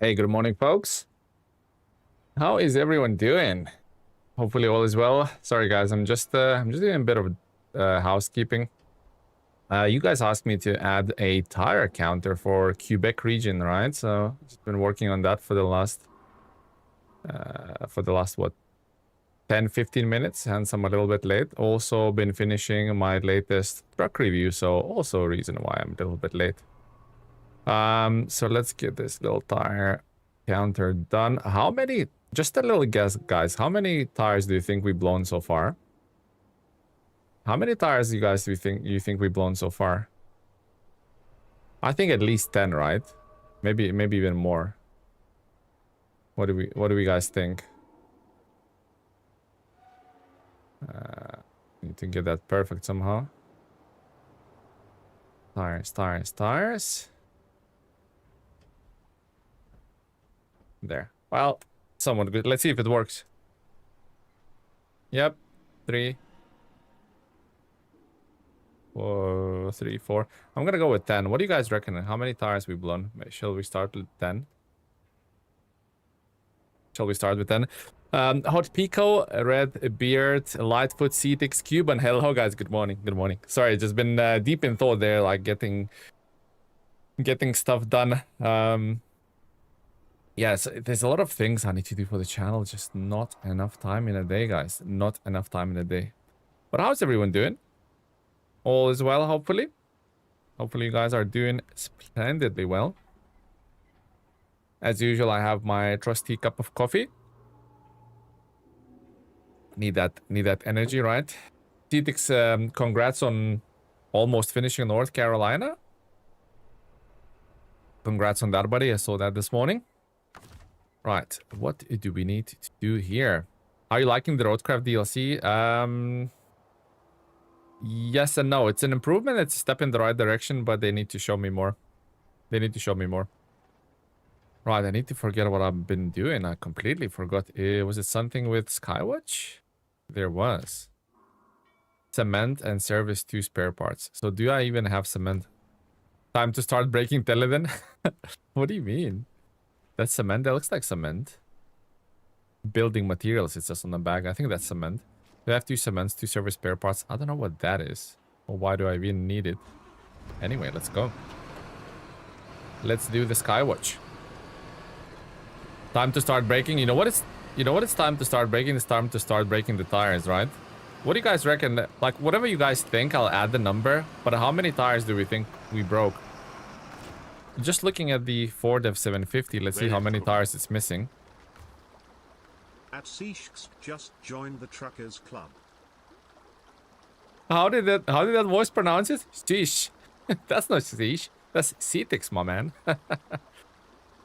Hey, good morning, folks. How is everyone doing? Hopefully all is well. Sorry, guys, I'm just doing a bit of housekeeping. You guys asked me to add a tire counter for Quebec region, right? So just been working on that for the last what 10-15 minutes, hence I'm a little bit late. Also been finishing my latest truck review, so also a reason why I'm a little bit late. So let's get this little tire counter done. How many, just a little guess, guys, how many tires do you think we've blown so far? How many tires do you think we've blown so far? I think at least 10, right? Maybe even more. What do we guys think? Need to get that perfect somehow. Tires. There. Well, somewhat good. Let's see if it works. Yep. 3, 4. I'm gonna go with 10. What do you guys reckon? How many tires we've blown? Shall we start with 10? Shall we start with 10? Hot Pico, Red Beard, Lightfoot, Cetix, Cube, and hello guys. Good morning. Good morning. Sorry, just been deep in thought there, like getting stuff done. Yes, there's a lot of things I need to do for the channel. Just not enough time in a day, guys. Not enough time in a day. But how's everyone doing? All is well, hopefully. Hopefully you guys are doing splendidly well. As usual, I have my trusty cup of coffee. Need that energy, right? Titix, congrats on almost finishing North Carolina. Congrats on that, buddy. I saw that this morning. Right, what do we need to do here? Are you liking the Roadcraft DLC? Yes and no. It's an improvement. It's a step in the right direction, but they need to show me more. Right, I need to forget what I've been doing. I completely forgot. Was it something with Skywatch? There was. Cement and service 2 spare parts. So do I even have cement? Time to start breaking Teleden? What do you mean? That's cement? That looks like cement. Building materials, it's just on the bag. I think that's cement. Do I have 2 cements, 2 service spare parts? I don't know what that is. Or why do I even need it? Anyway, let's go. Let's do the Skywatch. Time to start breaking. You know what it's time to start breaking? It's time to start breaking the tires, right? What do you guys reckon? Like, whatever you guys think, I'll add the number. But how many tires do we think we broke? Just looking at the Ford F750, let's see how many tires it's missing. At Seishks just joined the Truckers Club. How did that voice pronounce it? Sheesh. That's not Sheesh. That's Cetix, my man.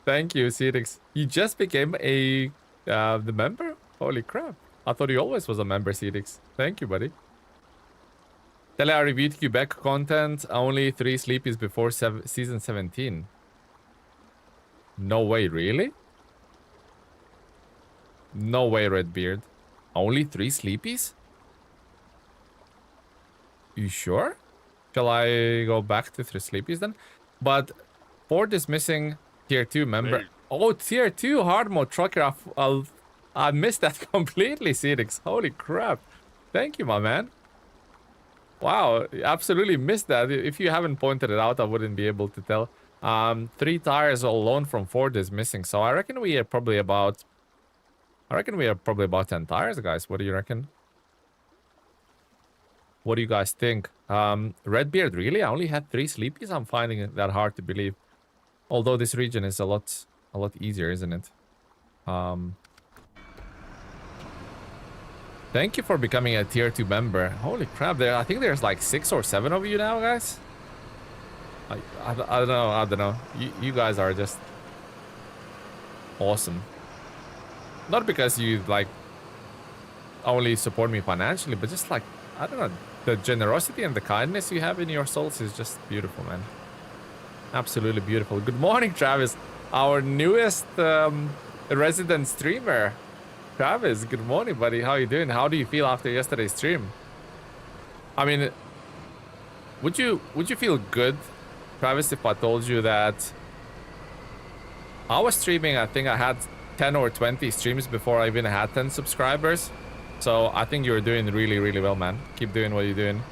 Thank you, Cetix. You just became the member? Holy crap. I thought you always was a member, Cetix. Thank you, buddy. Tell I reviewed Quebec content. Only 3 sleepies before season 17. No way, really? No way, Redbeard. Only 3 sleepies? You sure? Shall I go back to 3 sleepies then? But Ford is missing tier 2 member. Oh, tier 2 hard mode trucker. I missed that completely, Cedix. Holy crap. Thank you, my man. Wow, absolutely missed that. If you haven't pointed it out, I wouldn't be able to tell. 3 tires alone from Ford is missing. So I reckon we are probably about 10 tires, guys. What do you reckon? What do you guys think? Redbeard, really? I only had 3 sleepies? I'm finding it that hard to believe. Although this region is a lot easier, isn't it? Thank you for becoming a tier 2 member. Holy crap, I think there's like 6 or 7 of you now, guys. I don't know. You guys are just awesome. Not because you like only support me financially, but just like, I don't know, the generosity and the kindness you have in your souls is just beautiful, man. Absolutely beautiful. Good morning, Travis, our newest resident streamer. Travis, good morning, buddy. How you doing? How do you feel after yesterday's stream? I mean, would you feel good, Travis, if I told you that I was streaming, I think I had 10 or 20 streams before I even had 10 subscribers. So I think you're doing really, really well, man. Keep doing what you're doing.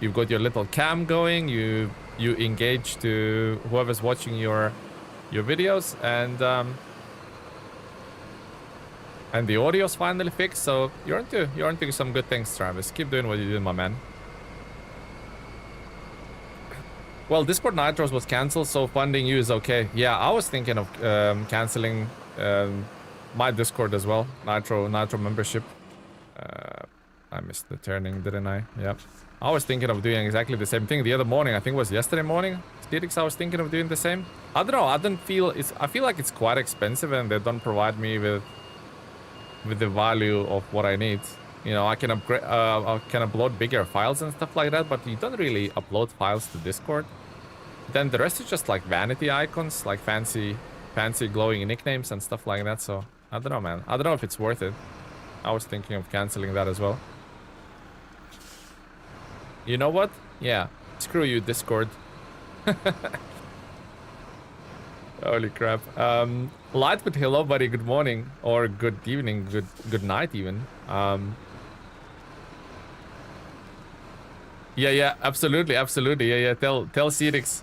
You've got your little cam going. You engage to whoever's watching your videos, and the audio's finally fixed. So you're onto some good things, Travis. Keep doing what you're doing, my man. Well, Discord Nitros was cancelled, so funding you is okay. Yeah, I was thinking of canceling my Discord as well. Nitro membership. I missed the turning, didn't I? Yep. I was thinking of doing exactly the same thing the other morning. I think it was yesterday morning. Stedix, I was thinking of doing the same. I don't know. I feel like it's quite expensive, and they don't provide me with the value of what I need. You know, I can upgrade, I can upload bigger files and stuff like that, but you don't really upload files to Discord. Then the rest is just like vanity icons, like fancy glowing nicknames and stuff like that. So I don't know, man. I don't know if it's worth it. I was thinking of canceling that as well. You know what? Yeah, screw you, Discord. Holy crap. Lightfoot, hello, buddy. Good morning, or good evening, good night, even. Yeah, absolutely. Yeah. Tell Cetix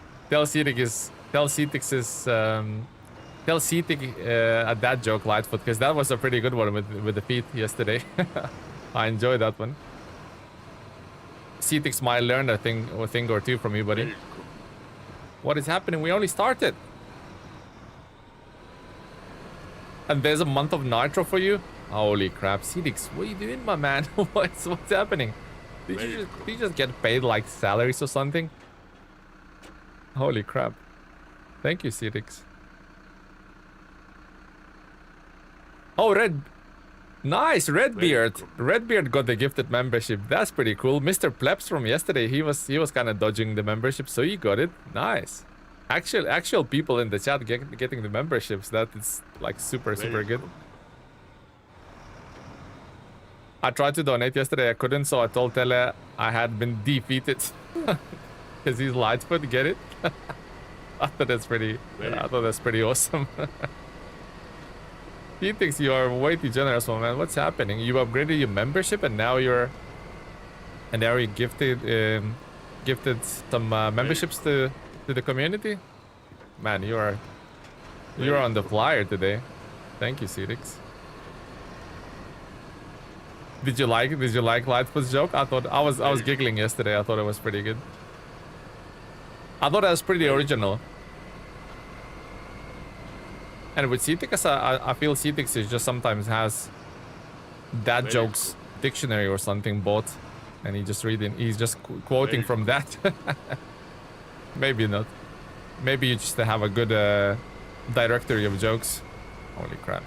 a dad joke, Lightfoot, because that was a pretty good one with the feet yesterday. I enjoyed that one. Cetix might learn a thing or two from you, buddy. What is happening? We only started. And there's a month of Nitro for you? Holy crap. Cetix, what are you doing, my man? What's happening? Did you just get paid like salaries or something? Holy crap. Thank you, Cetix. Oh, Nice, Redbeard. Redbeard got the gifted membership. That's pretty cool. Mr. Plebs from yesterday, he was kind of dodging the membership, so he got it. Nice. Actual people in the chat getting the memberships. That is like super good. I tried to donate yesterday, I couldn't, so I told Tele I had been defeated. Because he's Lightfoot, get it? I thought that's pretty awesome. He thinks you are way too generous, my man. What's happening? You upgraded your membership and now you're gifted some memberships to the community? Man, you're on the flyer today. Thank you, Cetix. Did you like Lightfoot's joke? I was giggling yesterday. I thought it was pretty good. I thought it was pretty original. And with Cetix, I feel Cetix is just sometimes has dad jokes dictionary or something bought, and he's just quoting from that. Maybe not. Maybe you just have a good directory of jokes. Holy crap.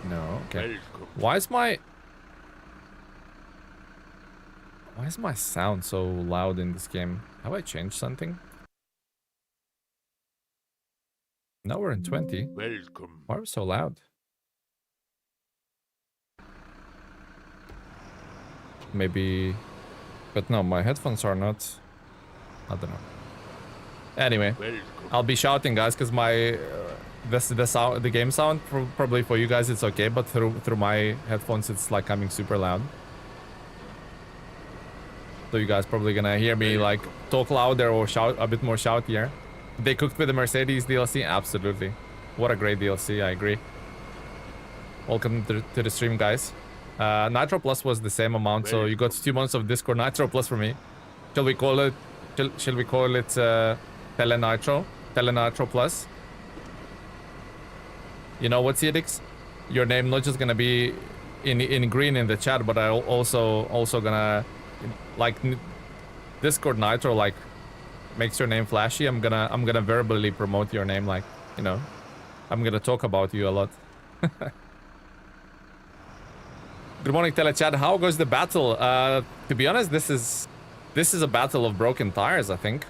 No, okay. Why is my sound so loud in this game? Have I changed something? Now we're in 20. Welcome. Why are we so loud? Maybe... But no, my headphones are not... I don't know. Anyway, I'll be shouting, guys, because my... the game sound, probably for you guys it's okay, but through my headphones it's like coming super loud. So you guys probably gonna hear me like talk louder or shout a bit more shoutier. They cooked with the Mercedes DLC? Absolutely. What a great DLC, I agree. Welcome to the stream, guys. Nitro Plus was the same amount, so you got 2 months of Discord Nitro Plus for me. Shall we call it Tele Nitro Plus? You know what, Cedix? Your name not just gonna be in green in the chat, but I also gonna like Discord Nitro like makes your name flashy. I'm gonna verbally promote your name, like, you know, I'm gonna talk about you a lot. Good morning, Telechat. How goes the battle? To be honest, this is a battle of broken tires, I think.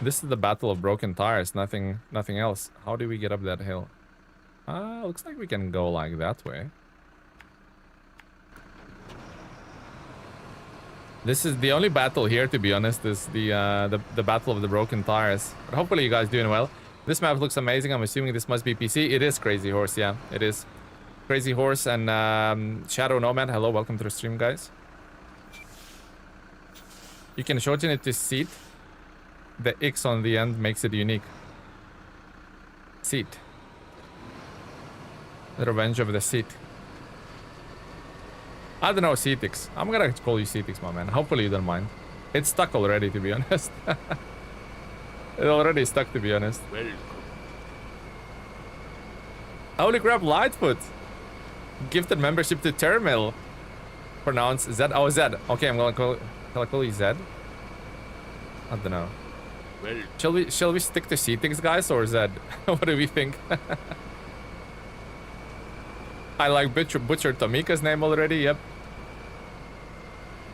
This is the battle of broken tires, nothing else. How do we get up that hill? Looks like we can go like that way. This is the only battle here, to be honest, is the battle of the broken tires. But hopefully you guys doing well. This map looks amazing. I'm assuming this must be PC. It is Crazy Horse, yeah, it is. Crazy Horse and Shadow Nomad. Hello, welcome to the stream, guys. You can shorten it to seat. The X on the end makes it unique. Seat. The revenge of the seat. I don't know, Cetix. I'm gonna call you Cetix, my man. Hopefully you don't mind. It's stuck already, to be honest. It's already stuck, to be honest. Welcome. Holy crap, Lightfoot! Gifted membership to Terminal. Pronounce Z. Oh, Z. Okay, I'm gonna call you Z. I don't know. Welcome. Shall we stick to Cetix, guys, or Z? What do we think? I like Butcher Tomika's name already, yep.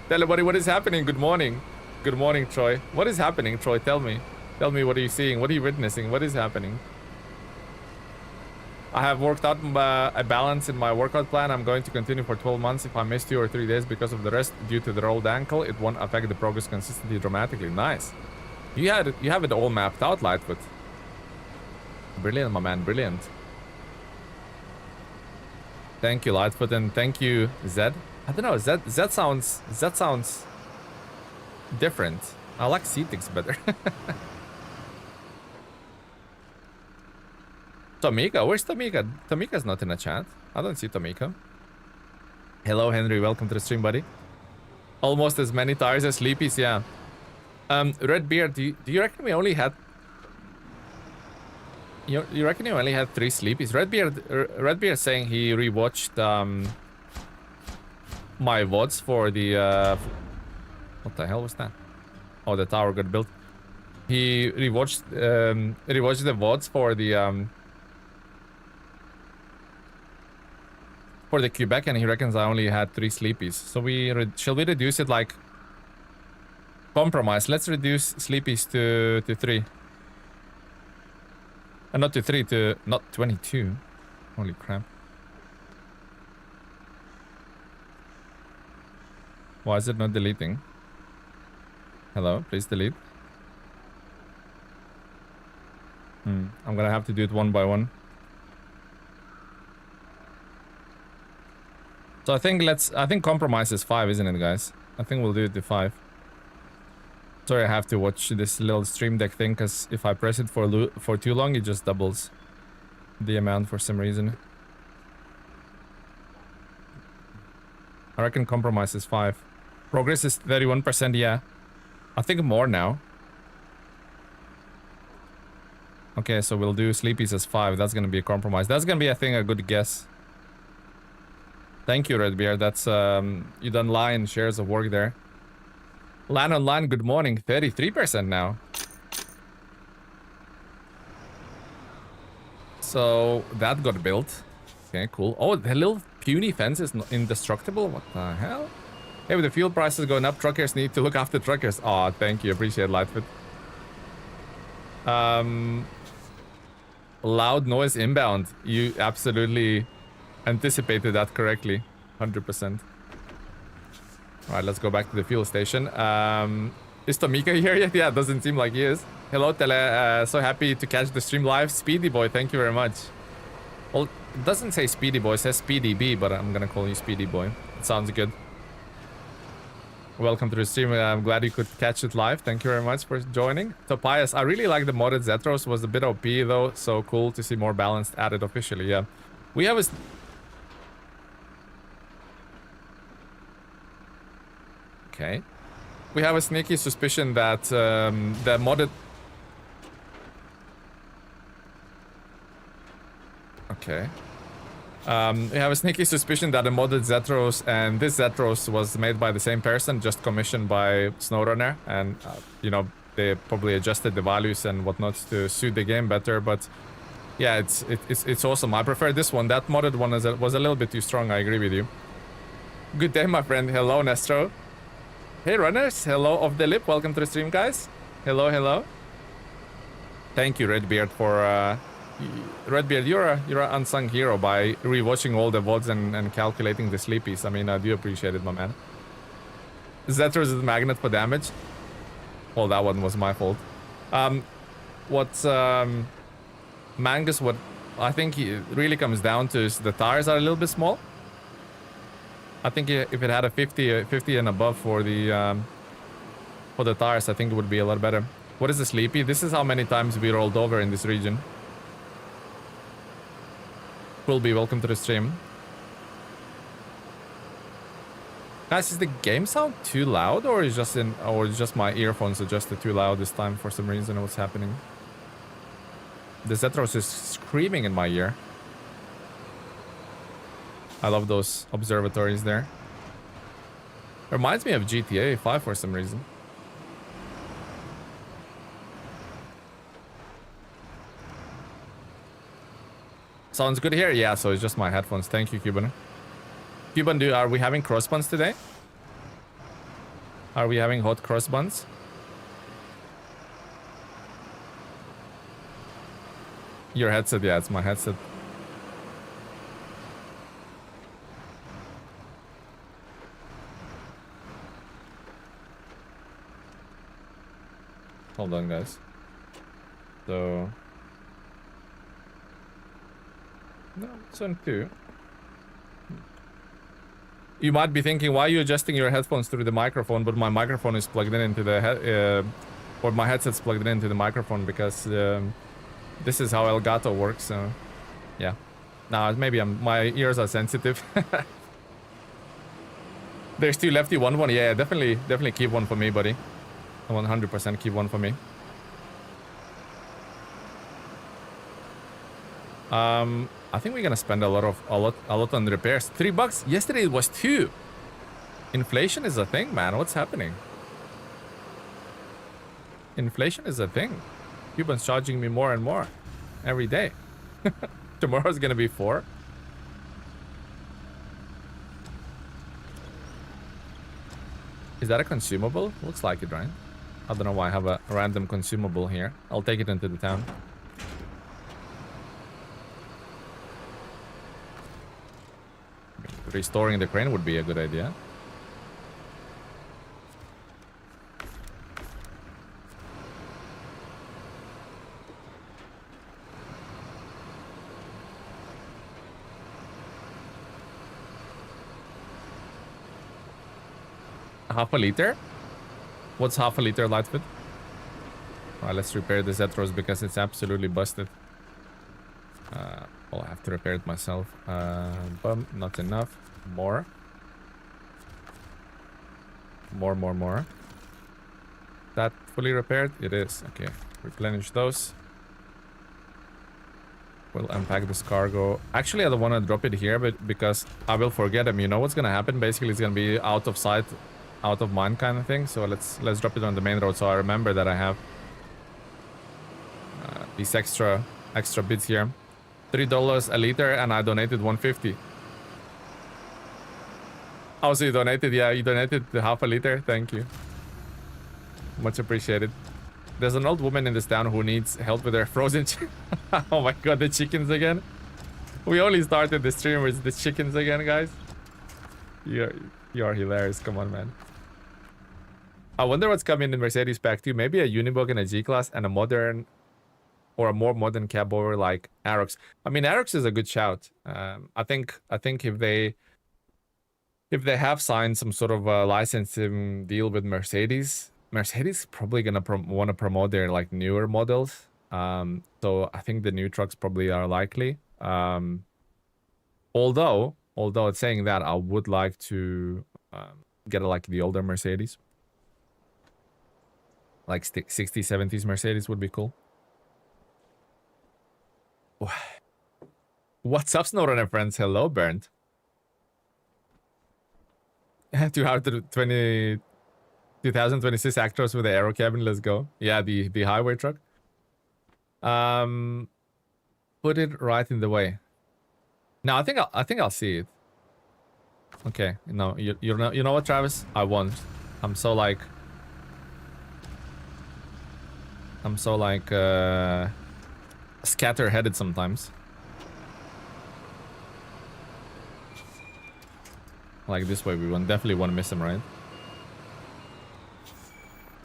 Tell everybody what is happening. Good morning. Good morning, Troy. What is happening, Troy? Tell me. Tell me, what are you seeing? What are you witnessing? What is happening? I have worked out a balance in my workout plan. I'm going to continue for 12 months. If I miss 2 or 3 days because of the rest due to the rolled ankle, it won't affect the progress consistently dramatically. Nice. You have it all mapped out, Lightfoot. Brilliant, my man. Brilliant. Thank you, Lightfoot, and thank you, Zed. I don't know, Zed sounds different. I like Cetix better. Tomika, where's Tomika? Tomika's not in the chat. I don't see Tomika. Hello, Henry. Welcome to the stream, buddy. Almost as many tires as Sleepies, yeah. Redbeard, do you reckon we only had... You reckon you only had 3 Sleepies? Redbeard saying he rewatched my VODs for the... what the hell was that? Oh, the tower got built. He rewatched the VODs for the Quebec, and he reckons I only had 3 Sleepies. So shall we reduce it, like, compromise? Let's reduce Sleepies to 3. And not to 3, to not 22. Holy crap. Why is it not deleting? Hello, please delete. I'm gonna have to do it one by one. So I think compromise is 5, isn't it, guys? I think we'll do it to 5. Sorry, I have to watch this little stream deck thing, because if I press it for too long, it just doubles the amount for some reason. I reckon compromise is 5. Progress is 31%, yeah. I think more now. Okay, so we'll do Sleepies as 5. That's gonna be a compromise. That's gonna be, I think, a good guess. Thank you, Redbeard. That's, you done line shares of work there. LAN online, good morning. 33% now. So that got built. Okay, cool. Oh, the little puny fence is indestructible. What the hell? Hey, with the fuel prices going up, truckers need to look after truckers. Oh, thank you. Appreciate it, Lightfoot. Loud noise inbound. You absolutely anticipated that correctly. 100%. Alright, let's go back to the fuel station. Is Tomika here yet? Yeah, it doesn't seem like he is. Hello, Tele. So happy to catch the stream live. Speedy Boy, thank you very much. Well, it doesn't say Speedy Boy, it says Speedy B, but I'm gonna call you Speedy Boy. It sounds good. Welcome to the stream. I'm glad you could catch it live. Thank you very much for joining. Topias, I really like the modded Zetros. Was a bit OP though, so cool to see more balanced added officially, yeah. We have a... Okay. We have a sneaky suspicion that the modded... Okay. We have a sneaky suspicion that the modded Zetros and this Zetros was made by the same person, just commissioned by SnowRunner, and you know, they probably adjusted the values and whatnot to suit the game better. But yeah, it's awesome. I prefer this one. That modded one was a little bit too strong. I agree with you. Good day, my friend. Hello, Nestro. Hey, runners. Hello, off the lip. Welcome to the stream, guys. Hello, hello. Thank you, Redbeard, for Redbeard, you're an unsung hero by rewatching all the VODs and calculating the sleepies. I mean, I do appreciate it, my man. Zetros is a magnet for damage. Well, that one was my fault. What's Mangus, what I think it really comes down to is the tires are a little bit small. I think if it had a 50 and above for the tires, I think it would be a lot better. What is the Sleepy? This is how many times we rolled over in this region. Will be welcome to the stream. Guys, is the game sound too loud, or is just my earphones adjusted too loud this time for some reason? What's happening? The Zetros is screaming in my ear. I love those observatories there. Reminds me of GTA 5 for some reason. Sounds good here? Yeah, so it's just my headphones. Thank you, Cuban. Cuban, are we having cross buns today? Are we having hot cross buns? Your headset, yeah, it's my headset. Hold on, guys. So... no, it's on 2. You might be thinking, why are you adjusting your headphones through the microphone, but my microphone is plugged in into the or my headset's plugged in into the microphone, because this is how Elgato works. So yeah, now maybe my ears are sensitive. There's 2 lefty, 1. Yeah, definitely keep one for me, buddy. 100% keep one for me. I think we're gonna spend a lot on repairs. $3. Yesterday it was 2. Inflation is a thing, man. What's happening? Inflation is a thing. Cuban's charging me more and more every day. Tomorrow's gonna be 4. Is that a consumable? Looks like it, right? I don't know why I have a random consumable here. I'll take it into the town. Restoring the crane would be a good idea. Half a liter? What's half a liter, Lightfoot? Alright, let's repair the Zetros because it's absolutely busted. Well, I have to repair it myself. Not enough. More. More. That fully repaired? It is. Okay. Replenish those. We'll unpack this cargo. Actually, I don't want to drop it here, but because I will forget them. You know what's gonna happen? Basically, it's gonna be out of sight, out of mind kind of thing. So let's drop it on the main road so I remember that I have these extra bits here. $3 a liter, and I donated $1.50. Oh, so you donated? Yeah, you donated the half a liter. Thank you. Much appreciated. There's an old woman in this town who needs help with her frozen oh my god, the chickens again. We only started the stream with the chickens again, guys. You are hilarious. Come on, man. I wonder what's coming in Mercedes pack 2. Maybe a Unibug and a G-Class and a modern... or a more modern cab over like Arox. I mean, Arox is a good shout. I think if they have signed some sort of a licensing deal with Mercedes probably gonna want to promote their like newer models. So I think the new trucks probably are likely. Although it's saying that, I would like to get like the older Mercedes, like 60s, 70s Mercedes would be cool. What's up, SnowRunner friends? Hello, Bernd. 2026 Actros with the aero cabin. Let's go. Yeah, the highway truck. Put it right in the way. No, I think I'll see it. Okay. No, you know what, Travis? I won't. I'm so like scatter-headed sometimes. Like this way, we definitely want to miss him, right?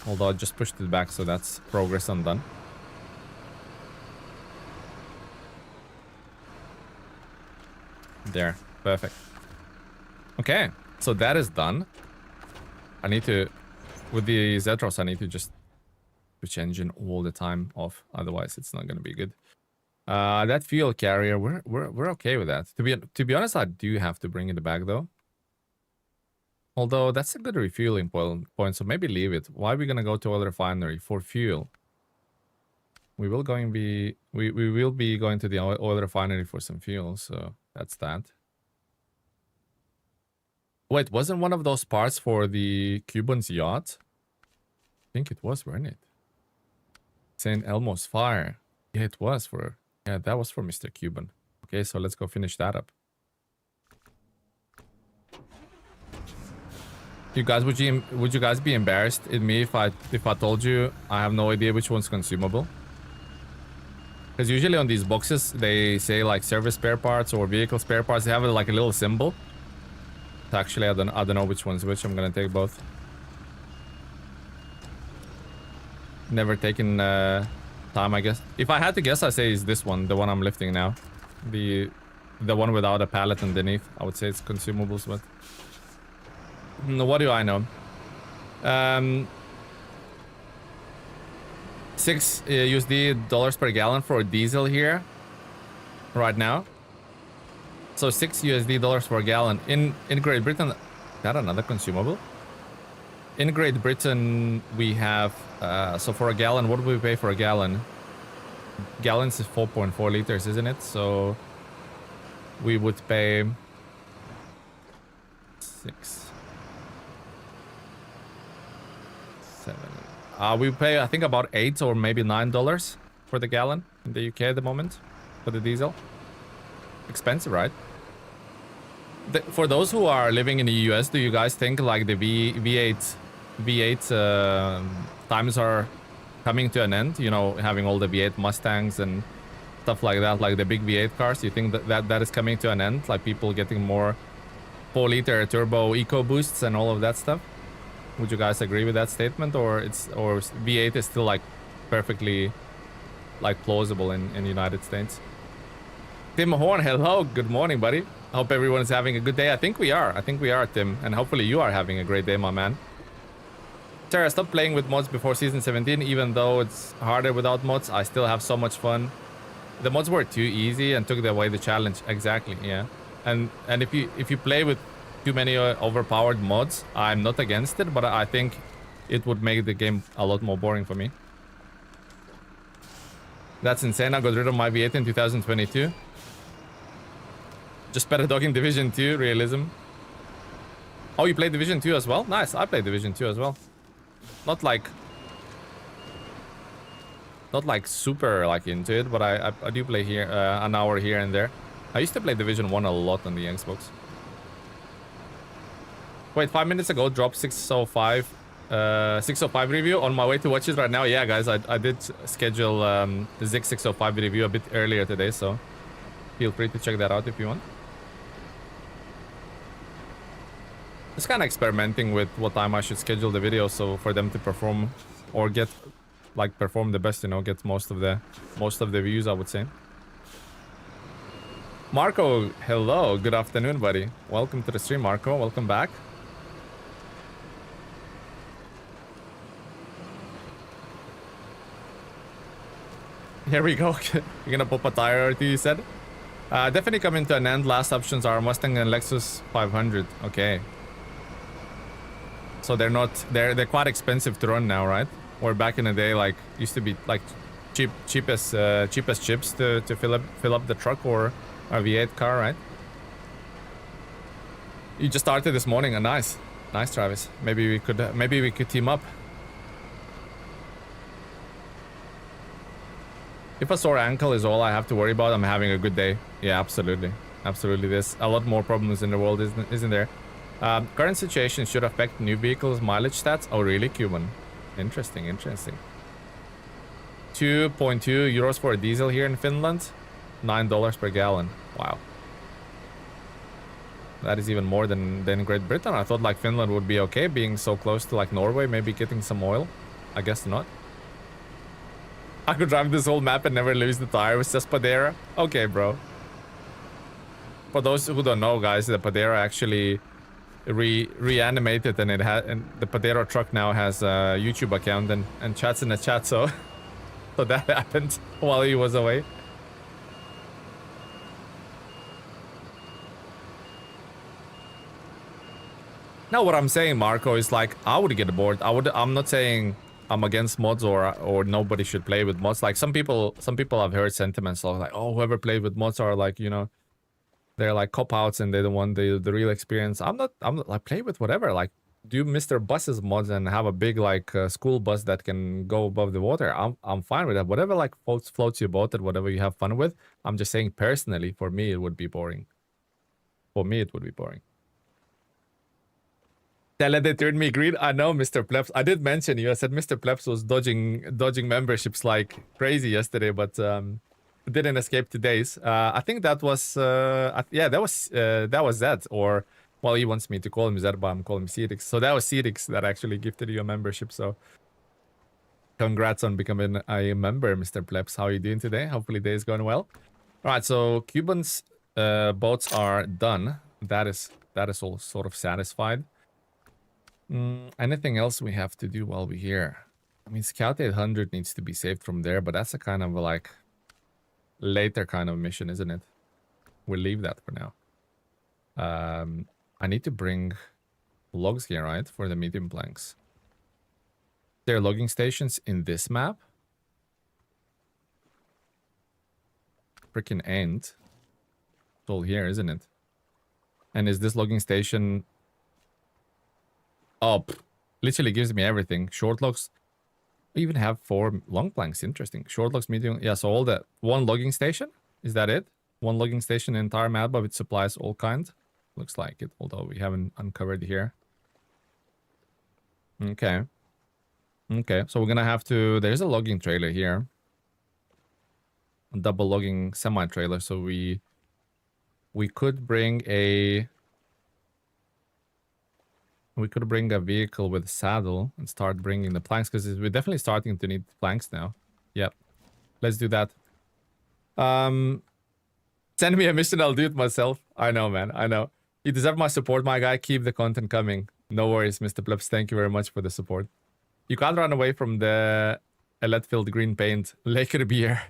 Although I just pushed it back, so that's progress undone. There. Perfect. Okay. So that is done. I need to... With the Zetros, I need to just switch engine all the time off. Otherwise, it's not going to be good. That fuel carrier, we're okay with that. To be honest, I do have to bring it back, though. Although, that's a good refueling point, so maybe leave it. Why are we going to go to oil refinery? For fuel. We will be going to the oil refinery for some fuel, so that's that. Wait, wasn't one of those parts for the Cuban's yacht? I think it was, wasn't it? St. Elmo's fire. Yeah, it was for... Yeah, that was for Mr. Cuban. Okay, so let's go finish that up. You guys, would you guys be embarrassed at me if I told you I have no idea which one's consumable? Because usually on these boxes they say like service spare parts or vehicle spare parts. They have like a little symbol. So actually, I don't know which one's which. I'm gonna take both. Never taken time, I guess. If I had to guess, I say is this one, the one I'm lifting now, the one without a pallet underneath. I would say it's consumables, but. What do I know? 6 USD dollars per gallon for diesel here right now. So 6 USD dollars per gallon in Great Britain. Is that another consumable? In Great Britain we have so for a gallon, what do we pay for a gallon? Gallons is 4.4 liters, isn't it? So we would pay 6 7. We pay, I think, about $8 or maybe $9 for the gallon in the UK at the moment for the diesel. Expensive, right? For those who are living in the US, do you guys think like the V8 times are coming to an end? You know, having all the V8 Mustangs and stuff like that, like the big V8 cars. You think that is coming to an end? Like people getting more 4-liter turbo eco boosts and all of that stuff? Would you guys agree with that statement, or V8 is still like perfectly like plausible in the United States? Tim Horn, hello, good morning, buddy. I hope everyone is having a good day. I think we are, Tim, and hopefully you are having a great day, my man. Sarah, stop playing with mods before season 17, even though it's harder without mods. I still have so much fun. The mods were too easy and took away the challenge. Exactly, yeah. And if you play with too many overpowered mods, I'm not against it, but I think it would make the game a lot more boring for me. That's insane. I got rid of my V8 in 2022. Just better dog in Division 2 realism. Oh, you play Division 2 as well? Nice. I play Division 2 as well. Not like super like into it, but I do play here an hour here and there. I used to play Division 1 a lot on the Xbox. Wait, 5 minutes ago, dropped 605 review. On my way to watch it right now. Yeah, guys, I did schedule the Zig 605 review a bit earlier today, so feel free to check that out if you want. Just kind of experimenting with what time I should schedule the video, so for them to perform or perform the best, you know, get most of the views, I would say. Marco, hello, good afternoon, buddy. Welcome to the stream, Marco. Welcome back. Here we go. You're gonna pop a tire or two, you said? Definitely coming to an end. Last options are Mustang and Lexus 500. Okay. So they're quite expensive to run now, right? Or back in the day, like, used to be like cheapest chips to fill up the truck or a V8 car, right? You just started this morning, and nice, Travis. Maybe we could team up. If a sore ankle is all I have to worry about, I'm having a good day. Yeah, absolutely. Absolutely. There's a lot more problems in the world, isn't there? Current situation should affect new vehicles' mileage stats. Oh, really, Cuban? Interesting. 2.2 euros for a diesel here in Finland. $9 per gallon. Wow. That is even more than Great Britain. I thought like Finland would be okay, being so close to like Norway, maybe getting some oil. I guess not. I could drive this whole map and never lose the tire with just Padera. Okay, bro. For those who don't know, guys, the Padera actually reanimated, and the Padera truck now has a YouTube account and chats in the chat. So, so that happened while he was away. Now, what I'm saying, Marco, is like I would get bored. I'm not saying I'm against mods or nobody should play with mods. Like some people have heard sentiments like, oh, whoever played with mods are like, you know, they're like cop-outs and they don't want the real experience. I'm not like, play with whatever. Like, do Mr. Bus's mods and have a big like school bus that can go above the water. I'm fine with that. Whatever like floats your boat and whatever you have fun with. I'm just saying personally, for me it would be boring. For me it would be boring. Tell they turned me green. I know, Mr. Plebs. I did mention you. I said Mr. Plebs was dodging memberships like crazy yesterday, but didn't escape today's. I think that was yeah, that was Zed, or well, he wants me to call him Zed, but I'm calling him Cedix. So that was Cedix that actually gifted you a membership. So congrats on becoming a member, Mr. Plebs. How are you doing today? Hopefully day is going well. All right, so Cuban's boats are done. That is all sort of satisfied. Anything else we have to do while we're here? I mean, Scout 800 needs to be saved from there, but that's a kind of like later kind of mission, isn't it? We'll leave that for now. I need to bring logs here, right? For the medium planks. There are logging stations in this map? Freaking end. It's all here, isn't it? And is this logging station... Oh, literally gives me everything. Short logs. I even have 4 long planks. Interesting. Short logs, medium. Yeah, so all that. One logging station? Is that it? One logging station in the entire map, but it supplies all kinds. Looks like it, although we haven't uncovered here. Okay. Okay, so we're gonna have to... There's a logging trailer here. A double logging semi-trailer, so we could bring a... We could bring a vehicle with a saddle and start bringing the planks, because we're definitely starting to need planks now. Yep. Let's do that. Send me a mission, I'll do it myself. I know, man. I know. You deserve my support, my guy. Keep the content coming. No worries, Mr. Plebs. Thank you very much for the support. You can't run away from the lead-filled green paint. Laker beer.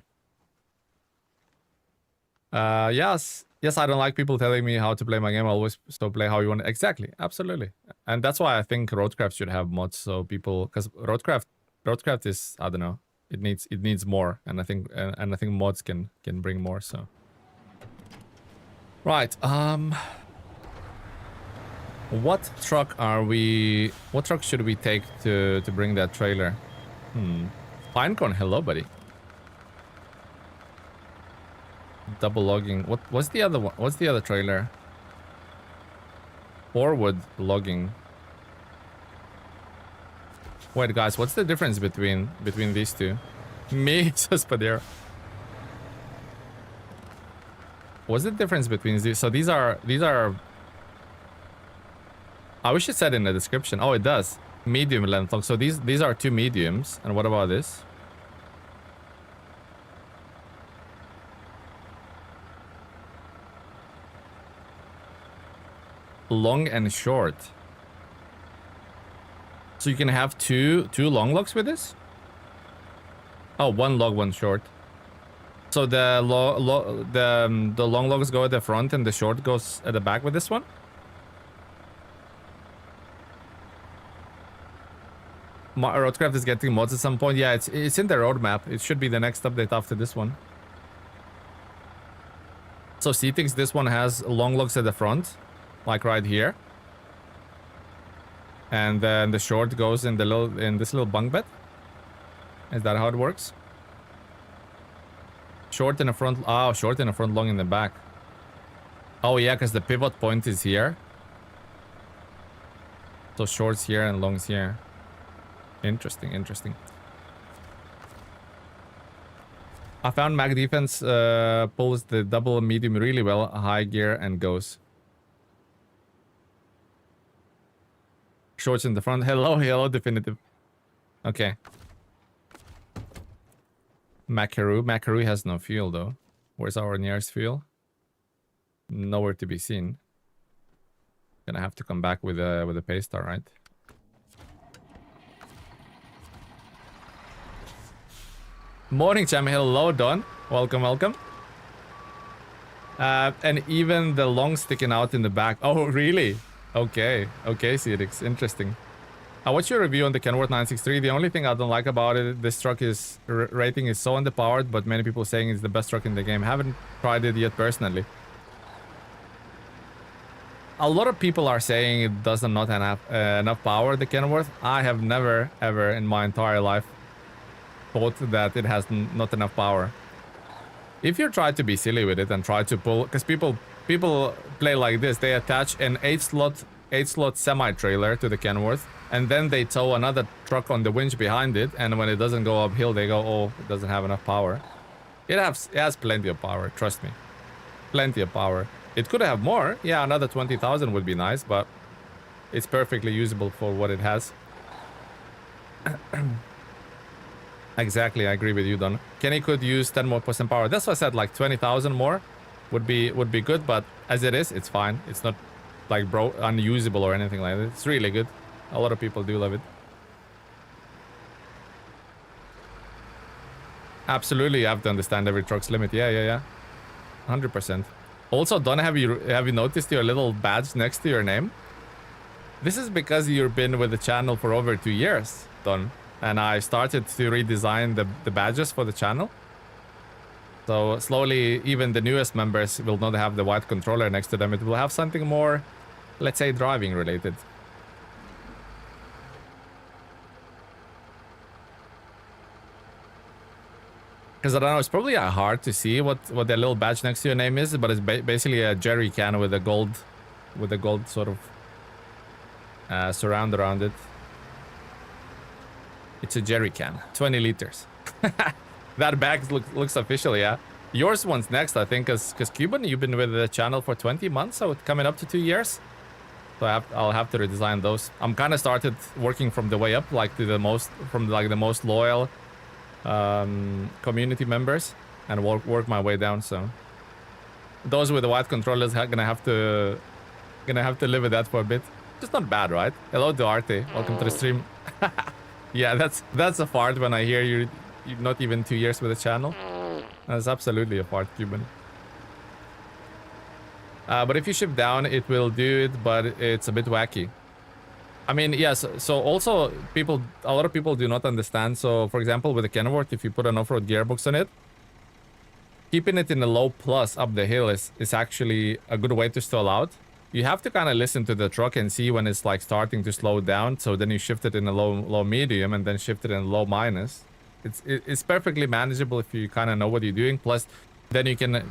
Yes. Yes, I don't like people telling me how to play my game. I always so play how you want. Exactly. Absolutely. And that's why I think Roadcraft should have mods, so people, because Roadcraft is, I don't know, it needs more, and I think mods can bring more. So right, what truck should we take to bring that trailer? Pinecone, hello buddy. Double logging. What's the other one? What's the other trailer? Forward logging. Wait, guys, what's the difference between these two? Me, Suspadero. What's the difference between these? So these are. I wish it said in the description. Oh, it does. Medium length log. So these are 2 mediums. And what about this? Long and short. So you can have two long logs with this? Oh, 1 log, 1 short. So the long logs go at the front and the short goes at the back with this one? Roadcraft is getting mods at some point. Yeah, it's in the roadmap. It should be the next update after this one. So C thinks this one has long logs at the front. Like right here, and then the short goes in this little bunk bed. Is that how it works? Short in the front. Oh, short in the front, long in the back. Oh yeah, because the pivot point is here. So shorts here and longs here. Interesting, interesting. I found Mag Defense pulls the double medium really well, high gear, and goes. Shorts in the front. Hello, hello, Definitive. Okay. Macaroo has no fuel though. Where's our nearest fuel? Nowhere to be seen. Gonna have to come back with a paystar, right? Morning, Cham. Hello, Don. Welcome, welcome. And even the long sticking out in the back. Oh, really? Okay. Okay, Cedix. Interesting. What's your review on the Kenworth 963? The only thing I don't like about it, this truck is rating is so underpowered, but many people saying it's the best truck in the game. Haven't tried it yet personally. A lot of people are saying it doesn't not have enough power, the Kenworth. I have never, ever in my entire life thought that it has not enough power. If you try to be silly with it and try to pull, because people play like this, they attach an 8-slot semi-trailer to the Kenworth, and then they tow another truck on the winch behind it, and when it doesn't go uphill, they go, oh, it doesn't have enough power. It has plenty of power, trust me. Plenty of power. It could have more. Yeah, another 20,000 would be nice, but it's perfectly usable for what it has. Exactly, I agree with you, Don. Kenny could use 10% more power. That's what I said, like 20,000 more would be good, but as it is, it's fine. It's not like unusable or anything like that. It's really good. A lot of people do love it. Absolutely, you have to understand every truck's limit. Yeah. 100%. Also, Don, have you noticed your little badge next to your name? This is because you've been with the channel for over 2 years, Don. And I started to redesign the badges for the channel. So slowly, even the newest members will not have the white controller next to them. It will have something more, let's say, driving related. Because I don't know, it's probably hard to see what the little badge next to your name is, but it's basically a jerry can with a gold sort of surround around it. It's a jerry can, 20 liters. That bag looks official, yeah. Yours one's next, I think, because Cuban, you've been with the channel for 20 months, so it's coming up to 2 years. So I'll have to redesign those. I'm kind of started working from the way up, like to the most loyal community members, and work my way down. So those with the white controllers are gonna have to live with that for a bit. Just not bad, right? Hello, Duarte. Welcome to the stream. Yeah, that's a fart when I hear you're not even 2 years with the channel. That's absolutely a fart, Cuban. But if you ship down, it will do it, but it's a bit wacky. I mean, yes, so also a lot of people do not understand. So for example, with the Kenworth, if you put an off-road gearbox on it, keeping it in the low plus up the hill is actually a good way to stall out. You have to kind of listen to the truck and see when it's like starting to slow down. So then you shift it in a low medium and then shift it in low minus. It's perfectly manageable if you kind of know what you're doing. Plus, then you can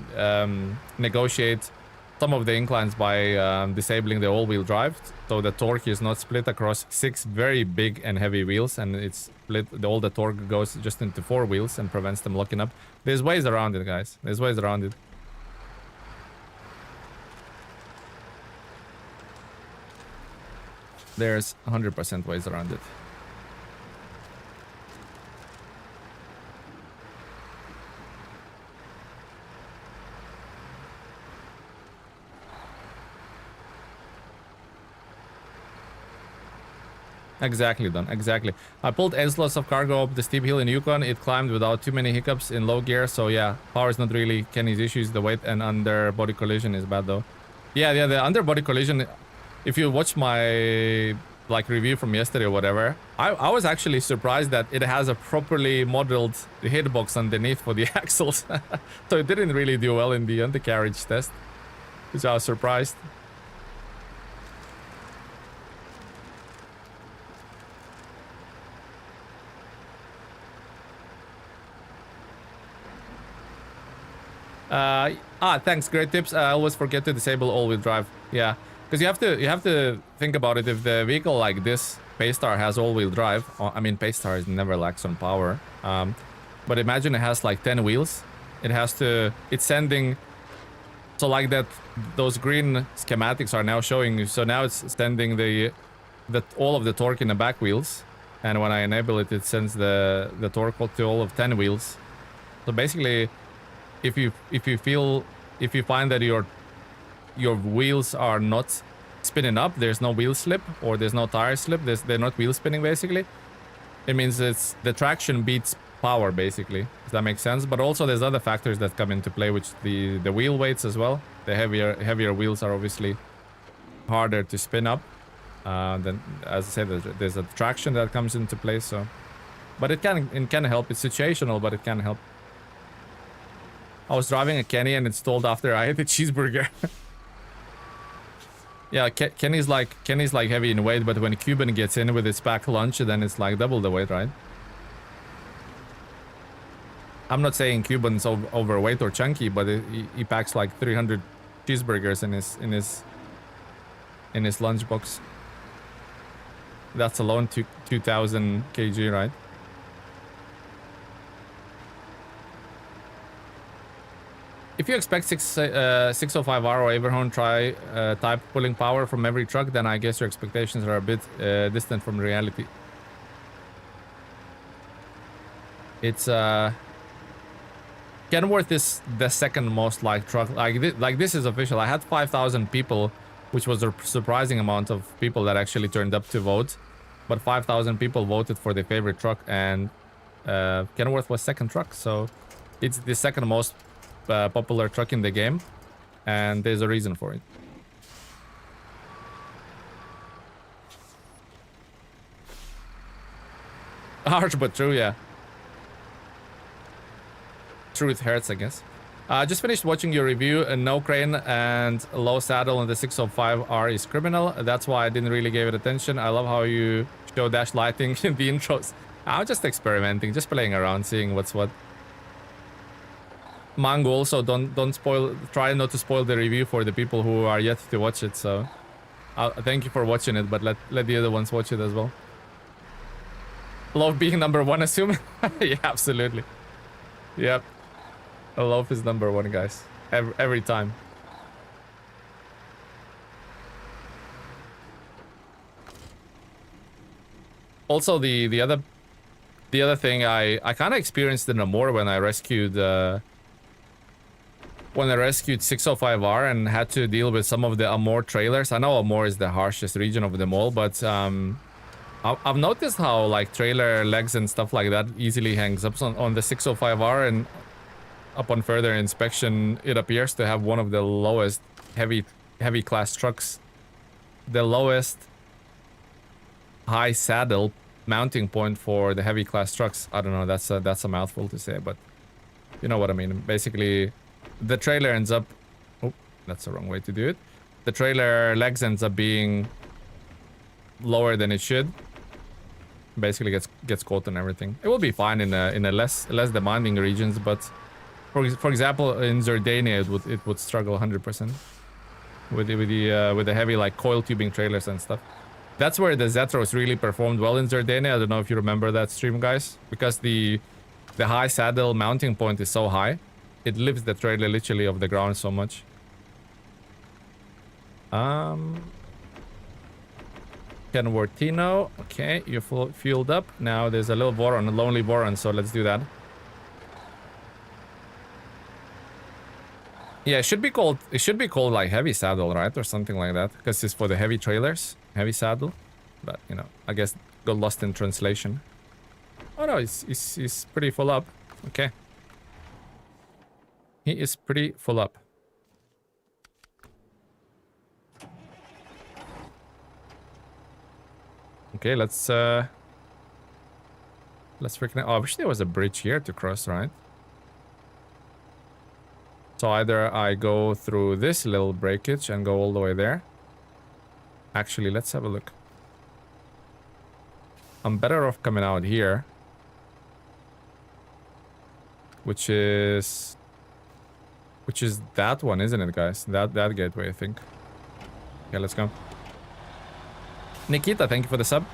negotiate some of the inclines by disabling the all-wheel drive, so the torque is not split across 6 very big and heavy wheels, and it's split. All the torque goes just into 4 wheels and prevents them locking up. There's ways around it, guys. There's ways around it. There's 100% ways around it. Exactly, Don. Exactly. I pulled lots of cargo up the steep hill in Yukon. It climbed without too many hiccups in low gear. So yeah, power is not really Kenny's issues. The weight and underbody collision is bad though. Yeah, the underbody collision. If you watch my like review from yesterday or whatever, I was actually surprised that it has a properly modeled hitbox underneath for the axles. So it didn't really do well in the undercarriage test, which I was surprised. Thanks, great tips. I always forget to disable all-wheel drive. Yeah, because you have to think about it. If the vehicle like this Paystar has all-wheel drive, I mean Paystar is never lacks on power. But imagine it has like 10 wheels. It's sending. So like that, those green schematics are now showing you. So now it's sending all of the torque in the back wheels and when I enable it, it sends the torque to all of 10 wheels. So basically, if you find that your wheels are not spinning up, there's no wheel slip or there's no tire slip, they're not wheel spinning basically, it means it's the traction beats power basically. Does that make sense? But also there's other factors that come into play, which the wheel weights as well. The heavier wheels are obviously harder to spin up. Then, as I said, there's a traction that comes into play. So, but it can help. It's situational, but it can help. I was driving a Kenny and it stalled after I ate a cheeseburger. Yeah, Kenny's like heavy in weight, but when Cuban gets in with his packed lunch, then it's like double the weight, right? I'm not saying Cuban's overweight or chunky, but he packs like 300 cheeseburgers in his lunchbox. That's alone 2,000 kg, right? If you expect 605R or Averhorn type pulling power from every truck, then I guess your expectations are a bit distant from reality. It's Kenworth is the second most liked truck. Like this is official. I had 5,000 people, which was a surprising amount of people that actually turned up to vote. But 5,000 people voted for their favorite truck, and Kenworth was second truck, so it's the second most popular truck in the game, and there's a reason for it. Harsh but true, yeah. Truth hurts, I guess. Just finished watching your review. No crane and low saddle on the 605R is criminal. That's why I didn't really give it attention. I love how you show dash lighting in the intros. I'm just experimenting, just playing around, seeing what's what. Mango, also don't spoil. Try not to spoil the review for the people who are yet to watch it. So, thank you for watching it, but let the other ones watch it as well. Love being number one, assume. Yeah, absolutely. Yep. Love is number one, guys. Every time. Also, the other thing I kind of experienced in Amor when I rescued 605R and had to deal with some of the Amor trailers. I know Amor is the harshest region of them all, but I've noticed how like trailer legs and stuff like that easily hangs up on the 605R, and upon further inspection, it appears to have one of the lowest heavy class trucks. The lowest high saddle mounting point for the heavy class trucks. I don't know, that's a mouthful to say, but you know what I mean. Basically, the trailer ends up... Oh, that's the wrong way to do it. The trailer legs ends up being lower than it should. Basically gets caught on everything. It will be fine in a less demanding regions, but for example, in Zerdania it would struggle 100% with the heavy like coil tubing trailers and stuff. That's where the Zetros really performed well in Zerdania. I don't know if you remember that stream, guys, because the high saddle mounting point is so high, it lifts the trailer literally off the ground so much. Kenworthino, okay, you're fueled up. Now there's a little Voron, a lonely Voron, so let's do that. Yeah, it should be called like heavy saddle, right? Or something like that, because it's for the heavy trailers, heavy saddle. But, you know, I guess got lost in translation. Oh no, he's pretty full up. Okay. He is pretty full up. Okay, let's freaking... Oh, I wish there was a bridge here to cross, right? So either I go through this little breakage and go all the way there. Actually, let's have a look. I'm better off coming out here. Which is that one, isn't it, guys? That gateway, I think. Okay, let's go. Nikita, thank you for the sub.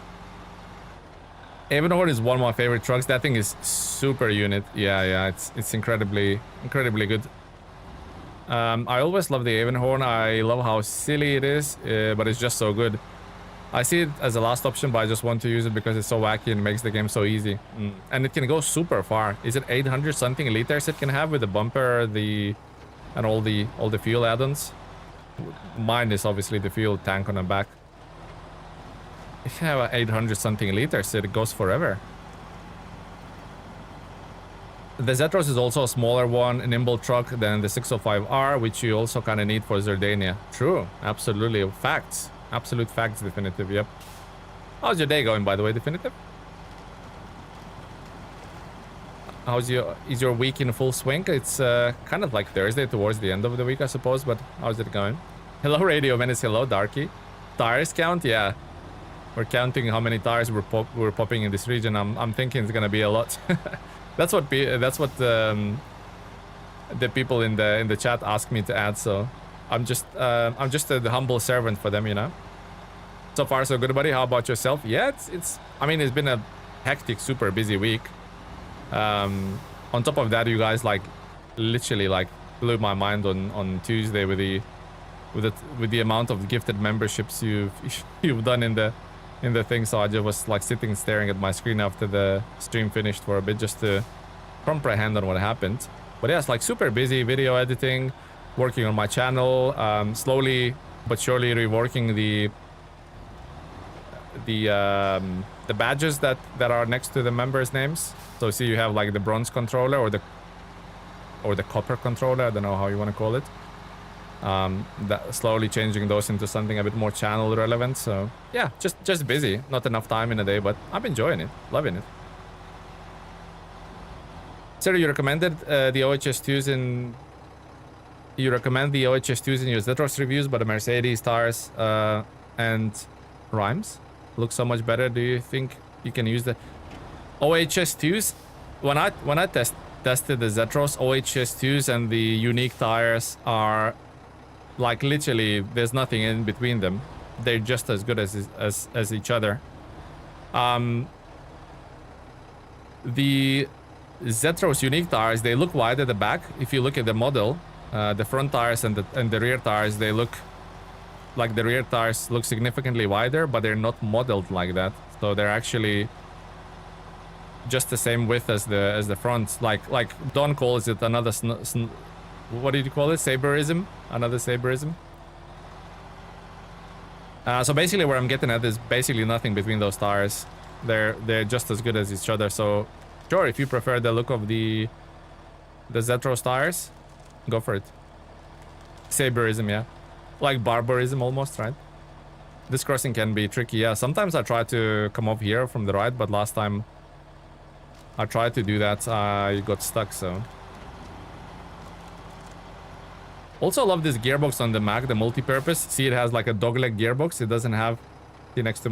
Avonhorn is one of my favorite trucks. That thing is super unit. Yeah, it's incredibly good. I always love the Avonhorn. I love how silly it is, but it's just so good. I see it as a last option, but I just want to use it because it's so wacky and makes the game so easy. And it can go super far. Is it 800 something liters it can have with the bumper, and all the fuel add-ons? Mine is obviously the fuel tank on the back. If you have 800 something liters, it goes forever. The Zetros is also a smaller one, a nimble truck than the 605R, which you also kind of need for Zerdania. True, absolutely. Facts. Absolute facts, Definitive, yep. How's your day going, by the way, Definitive? Is your week in full swing? It's kind of like Thursday towards the end of the week, I suppose, but how's it going? Hello, Radio Menace. Hello, Darky. Tires count? Yeah. We're counting how many tires we're popping in this region. I'm thinking it's gonna be a lot. That's what the people in the chat ask me to add, so I'm just the humble servant for them, you know. So far so good, buddy. How about yourself? Yeah, I mean, it's been a hectic, super busy week. On top of that, you guys literally blew my mind on Tuesday with the amount of gifted memberships you've done in the thing. So I just was sitting staring at my screen after the stream finished for a bit just to comprehend on what happened. But yeah, it's super busy, video editing, working on my channel, slowly but surely reworking the badges that are next to the members' names. So see, you have the bronze controller or the copper controller, I don't know how you want to call it. Slowly changing those into something a bit more channel relevant. So yeah, just busy, not enough time in a day, but I'm enjoying it, loving it. Sir, you recommended the OHS2s in your Zetros reviews, but the Mercedes tires and Rhymes look so much better. Do you think you can use the OHS2s? When I tested the Zetros, OHS2s and the unique tires are literally there's nothing in between them. They're just as good as each other. The Zetros unique tires, they look wide at the back. If you look at the model, the front tires and the rear tires, they look like the rear tires look significantly wider, but they're not modeled like that. So they're actually just the same width as the front. Like Don calls it another what did you call it? Saberism? Another Saberism? So basically where I'm getting at is basically nothing between those tires. They're just as good as each other. So sure, if you prefer the look of the Zetros tires, go for it. Saberism, yeah. Like barbarism almost, right? This crossing can be tricky, yeah. Sometimes I try to come up here from the right, but last time I tried to do that, I got stuck, so. Also love this gearbox on the Mac, the multi-purpose. See, it has a dogleg gearbox. It doesn't have, see next to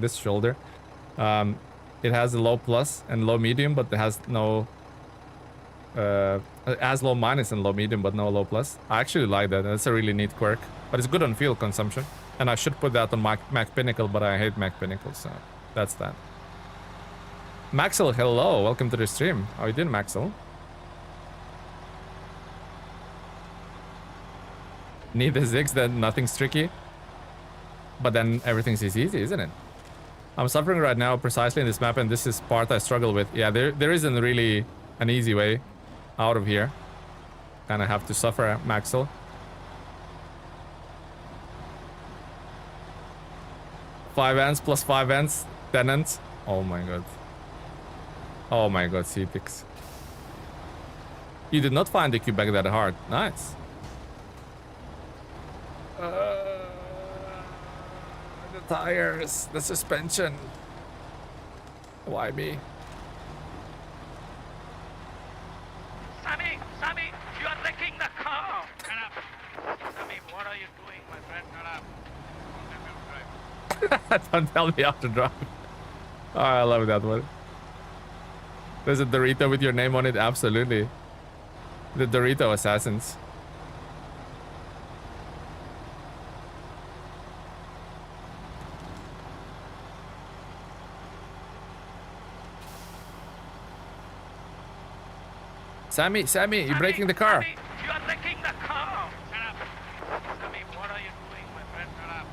this shoulder. It has a low plus and low medium, but it has no, it has low minus and low medium, but no low plus. I actually like that. That's a really neat quirk, but it's good on fuel consumption. And I should put that on Mac Pinnacle, but I hate Mac Pinnacle, so that's that. Maxel, hello, welcome to the stream. How you doing, Maxel? Need the zigs, then nothing's tricky. But then everything's easy, isn't it? I'm suffering right now precisely in this map, and this is part I struggle with. Yeah, there isn't really an easy way out of here. Kind of have to suffer, Maxel. Five ants plus 5 ants, 10 ants. Oh my god. Oh my god, CTX. You did not find the Quebec that hard. Nice. The tires, the suspension. Why me? Sammy, you are wrecking the car. Shut up. Sammy, what are you doing, my friend? Shut up. Don't tell me how to drive. Oh, I love that one. There's a Dorito with your name on it, absolutely. The Dorito Assassins. Sammy, you're breaking the car. Sammy, you are wrecking the car. Shut up. Sammy, what are you doing, my friend? Shut up.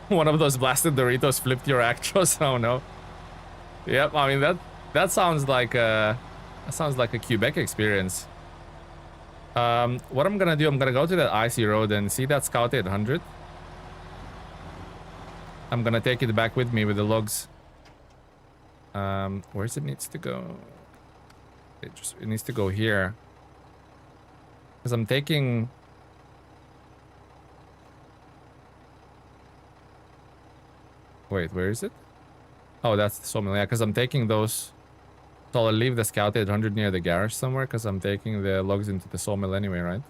One of those blasted Doritos flipped your Actros. Oh no. Yep, I mean that sounds like a Quebec experience. What I'm gonna do, I'm gonna go to that icy road and see that Scout 800. I'm gonna take it back with me with the logs. Where's it needs to go? It needs to go here. Because I'm taking... Wait, where is it? Oh, that's the sawmill. Yeah, because I'm taking those... So I'll leave the Scout 800 near the garage somewhere, because I'm taking the logs into the sawmill anyway, right?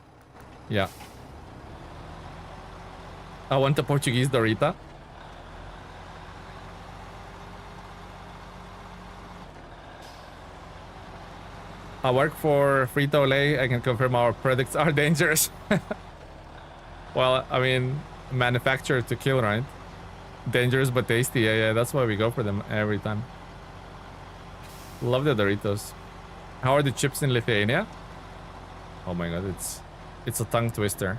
Yeah. I want a Portuguese Dorita. I work for Frito-Lay. I can confirm our products are dangerous. Well, I mean, manufactured to kill, right? Dangerous but tasty. Yeah, that's why we go for them every time. Love the Doritos. How are the chips in Lithuania? Oh my god, it's a tongue twister.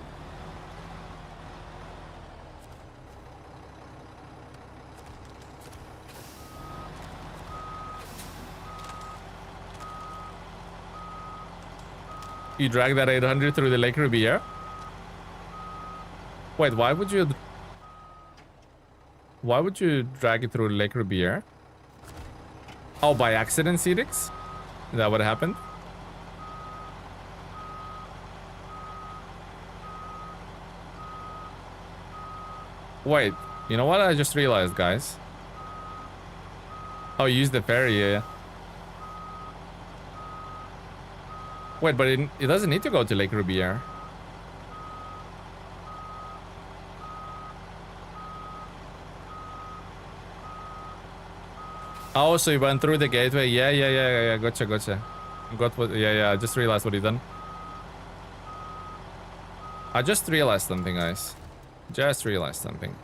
You drag that 800 through the Lake Riviera? Wait, why would you drag it through Lake Riviera? Oh, by accident, Cedix? Is that what happened? Wait, you know what I just realized, guys? Oh, use the ferry, yeah. Wait, but it doesn't need to go to Lake Riviera. Oh, so you went through the gateway. Yeah. Gotcha. Got what? Yeah. I just realized what he done. I just realized something, guys. Just realized something.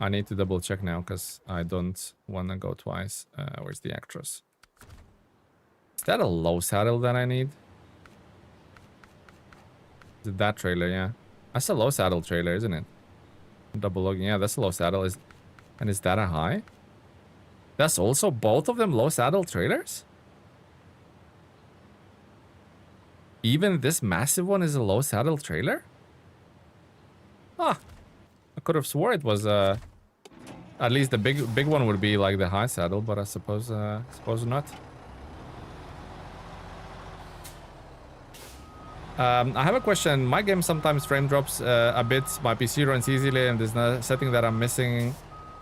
I need to double check now because I don't want to go twice. Where's the actress? Is that a low saddle that I need? Is it that trailer? Yeah. That's a low saddle trailer, isn't it? Double logging. Yeah, that's a low saddle. And is that a high? That's also both of them low saddle trailers? Even this massive one is a low saddle trailer? Ah, I could have swore it was at least the big one would be like the high saddle, but I suppose not. I have a question. My game sometimes frame drops a bit. My PC runs easily, and there's no setting that I'm missing.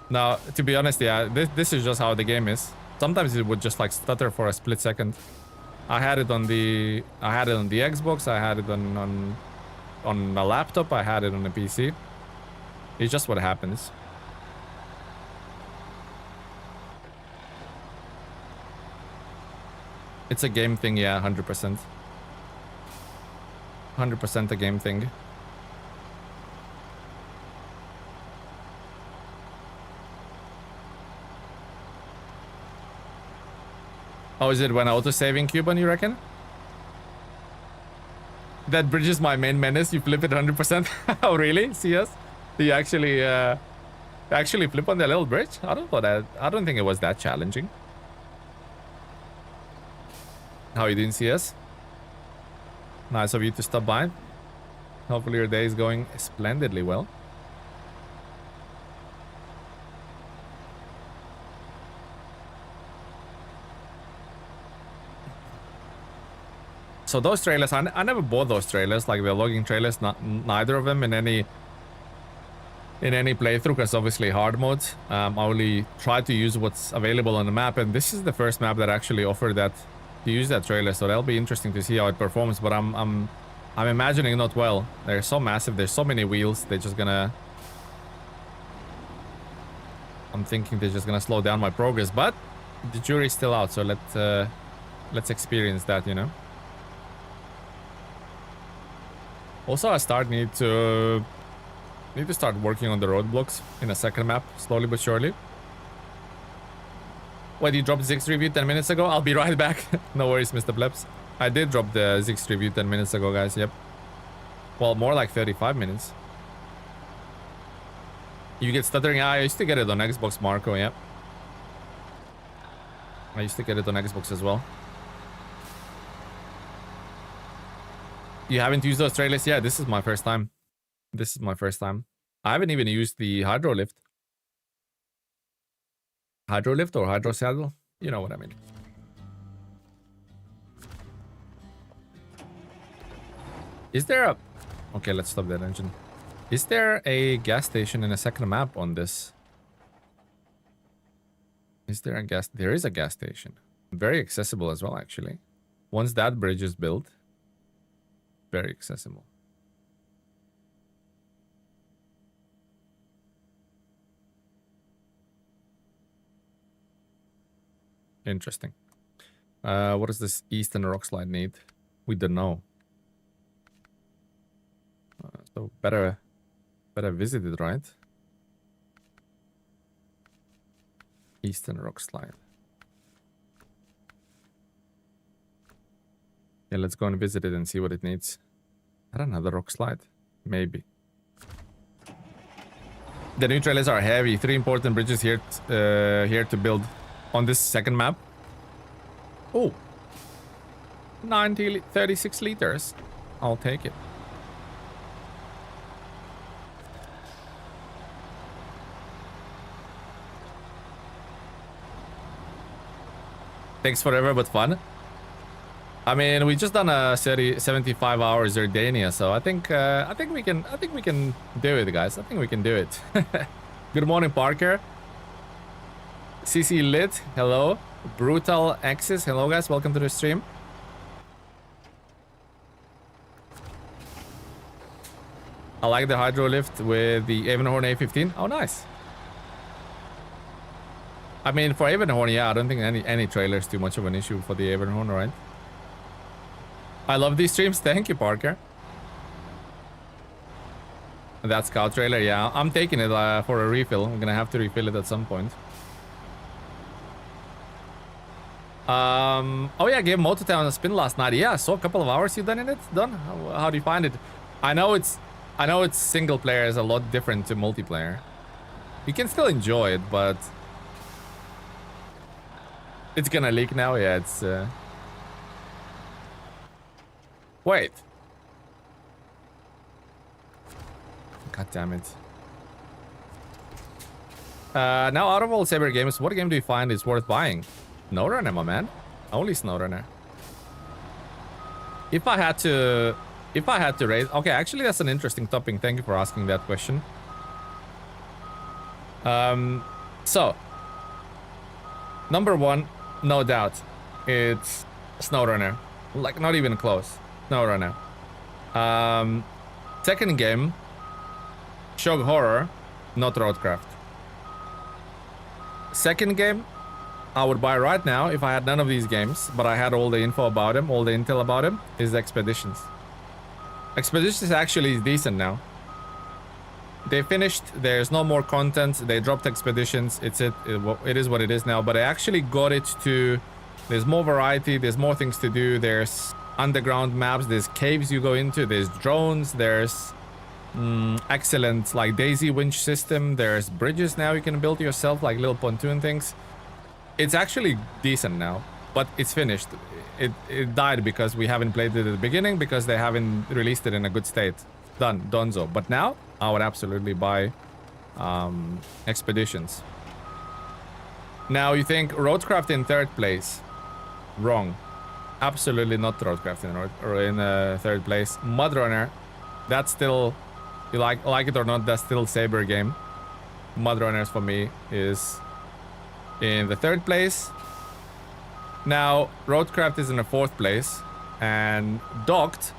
Now, to be honest, yeah, this is just how the game is. Sometimes it would just like stutter for a split second. I had it on the Xbox. I had it on a laptop. I had it on a PC. It's just what happens. It's a game thing, yeah, 100%. 100% a game thing. Oh, is it when auto-saving Cuban, you reckon? That bridges my main menace, you flip it 100%? Oh, really? CS? Do you actually flip on the little bridge? I don't think it was that challenging. How you doing, CS? Nice of you to stop by. Hopefully your day is going splendidly well. So those trailers, I never bought those trailers, like the logging trailers, neither of them in any playthrough, because obviously hard mode. I only tried to use what's available on the map, and this is the first map that actually offered that to use that trailer, so that'll be interesting to see how it performs. But I'm imagining not well. They're so massive, there's so many wheels, they're just gonna... I'm thinking they're just gonna slow down my progress, but the jury's still out, so let's experience that, you know. Also, I need to start working on the roadblocks in a second map, slowly but surely. Wait, you dropped Zig's review 10 minutes ago? I'll be right back. No worries, Mr. Plebs. I did drop the Zig's review 10 minutes ago, guys, yep. Well, more like 35 minutes. You get stuttering. I used to get it on Xbox, Marco. Yeah. I used to get it on Xbox as well. You haven't used those trailers? Yeah, this is my first time. This is my first time. I haven't even used the hydro lift. Hydro lift or hydro saddle? You know what I mean. Is there a... Okay, let's stop that engine. Is there a gas station in a second map on this? Is there a gas... There is a gas station. Very accessible as well, actually. Once that bridge is built, very accessible. Interesting. What does this eastern rock slide need? We don't know. So better visit it, right? Eastern rock slide. Yeah, let's go and visit it and see what it needs. I don't know, the rock slide? Maybe. The new trailers are heavy. 3 important bridges here, here to build on this second map. Oh, 36 liters. I'll take it. Takes forever, but fun. I mean, we just done a 75 hours Zerdania, so I think we can do it, guys. I think we can do it. Good morning, Parker. CC Lit, hello. Brutal Axis, hello, guys. Welcome to the stream. I like the hydro lift with the Avonhorn A15. Oh, nice. I mean, for Avonhorn, yeah, I don't think any trailer is too much of an issue for the Avonhorn, right? I love these streams. Thank you, Parker. That scout trailer, yeah. I'm taking it for a refill. I'm gonna have to refill it at some point. Oh yeah, I gave Motortown a spin last night. Yeah, I saw a couple of hours you done in it. Done? How do you find it? I know it's single player is a lot different to multiplayer. You can still enjoy it, but it's gonna leak now. Yeah, it's wait. God damn it. Now out of all Saber games, what game do you find is worth buying? SnowRunner, my man. Only SnowRunner. If I had to rate... Okay, actually that's an interesting topic. Thank you for asking that question. So, number one, no doubt, it's SnowRunner. Like, not even close. SnowRunner. Second game, Shock Horror, not Roadcraft. Second game, I would buy right now if I had none of these games, but I had all the info about him, all the intel about him, is Expeditions. Expeditions actually is decent now. They finished, there's no more content, they dropped Expeditions, it is what it is now, but I actually got it to, there's more variety, there's more things to do, there's underground maps, there's caves you go into, there's drones, there's excellent like daisy winch system, there's bridges now you can build yourself, like little pontoon things. It's actually decent now, but it's finished. It died because we haven't played it at the beginning, because they haven't released it in a good state. Done, donezo. But now, I would absolutely buy Expeditions. Now, you think Roadcraft in third place. Wrong. Absolutely not Roadcraft in third place. Mudrunner, that's still, you like it or not, that's still Saber game. Mudrunners for me is in the third place. Now, Roadcraft is in the fourth place, and Docked,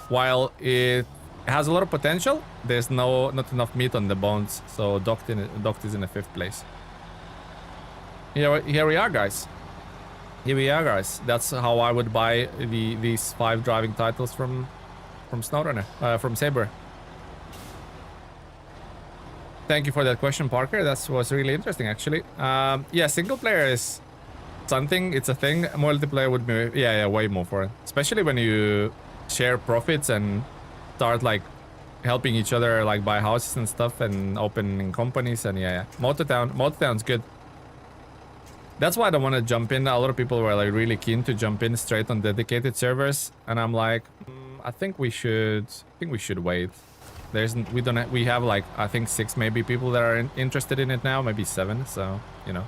while it has a lot of potential, there's not enough meat on the bones, so Docked is in the fifth place. Here we are, guys. Here we are, guys. That's how I would buy these 5 driving titles from SnowRunner, from Saber. Thank you for that question, Parker. That was really interesting, actually. Yeah, single player is something. It's a thing. Multiplayer would be, yeah, way more for it. Especially when you share profits and start like helping each other, like buy houses and stuff, and opening companies. And yeah, Motortown's good. That's why I don't want to jump in. A lot of people were like really keen to jump in straight on dedicated servers, and I'm like, I think we should wait. We have like, I think 6 maybe people that are interested in it now, maybe 7. So you know,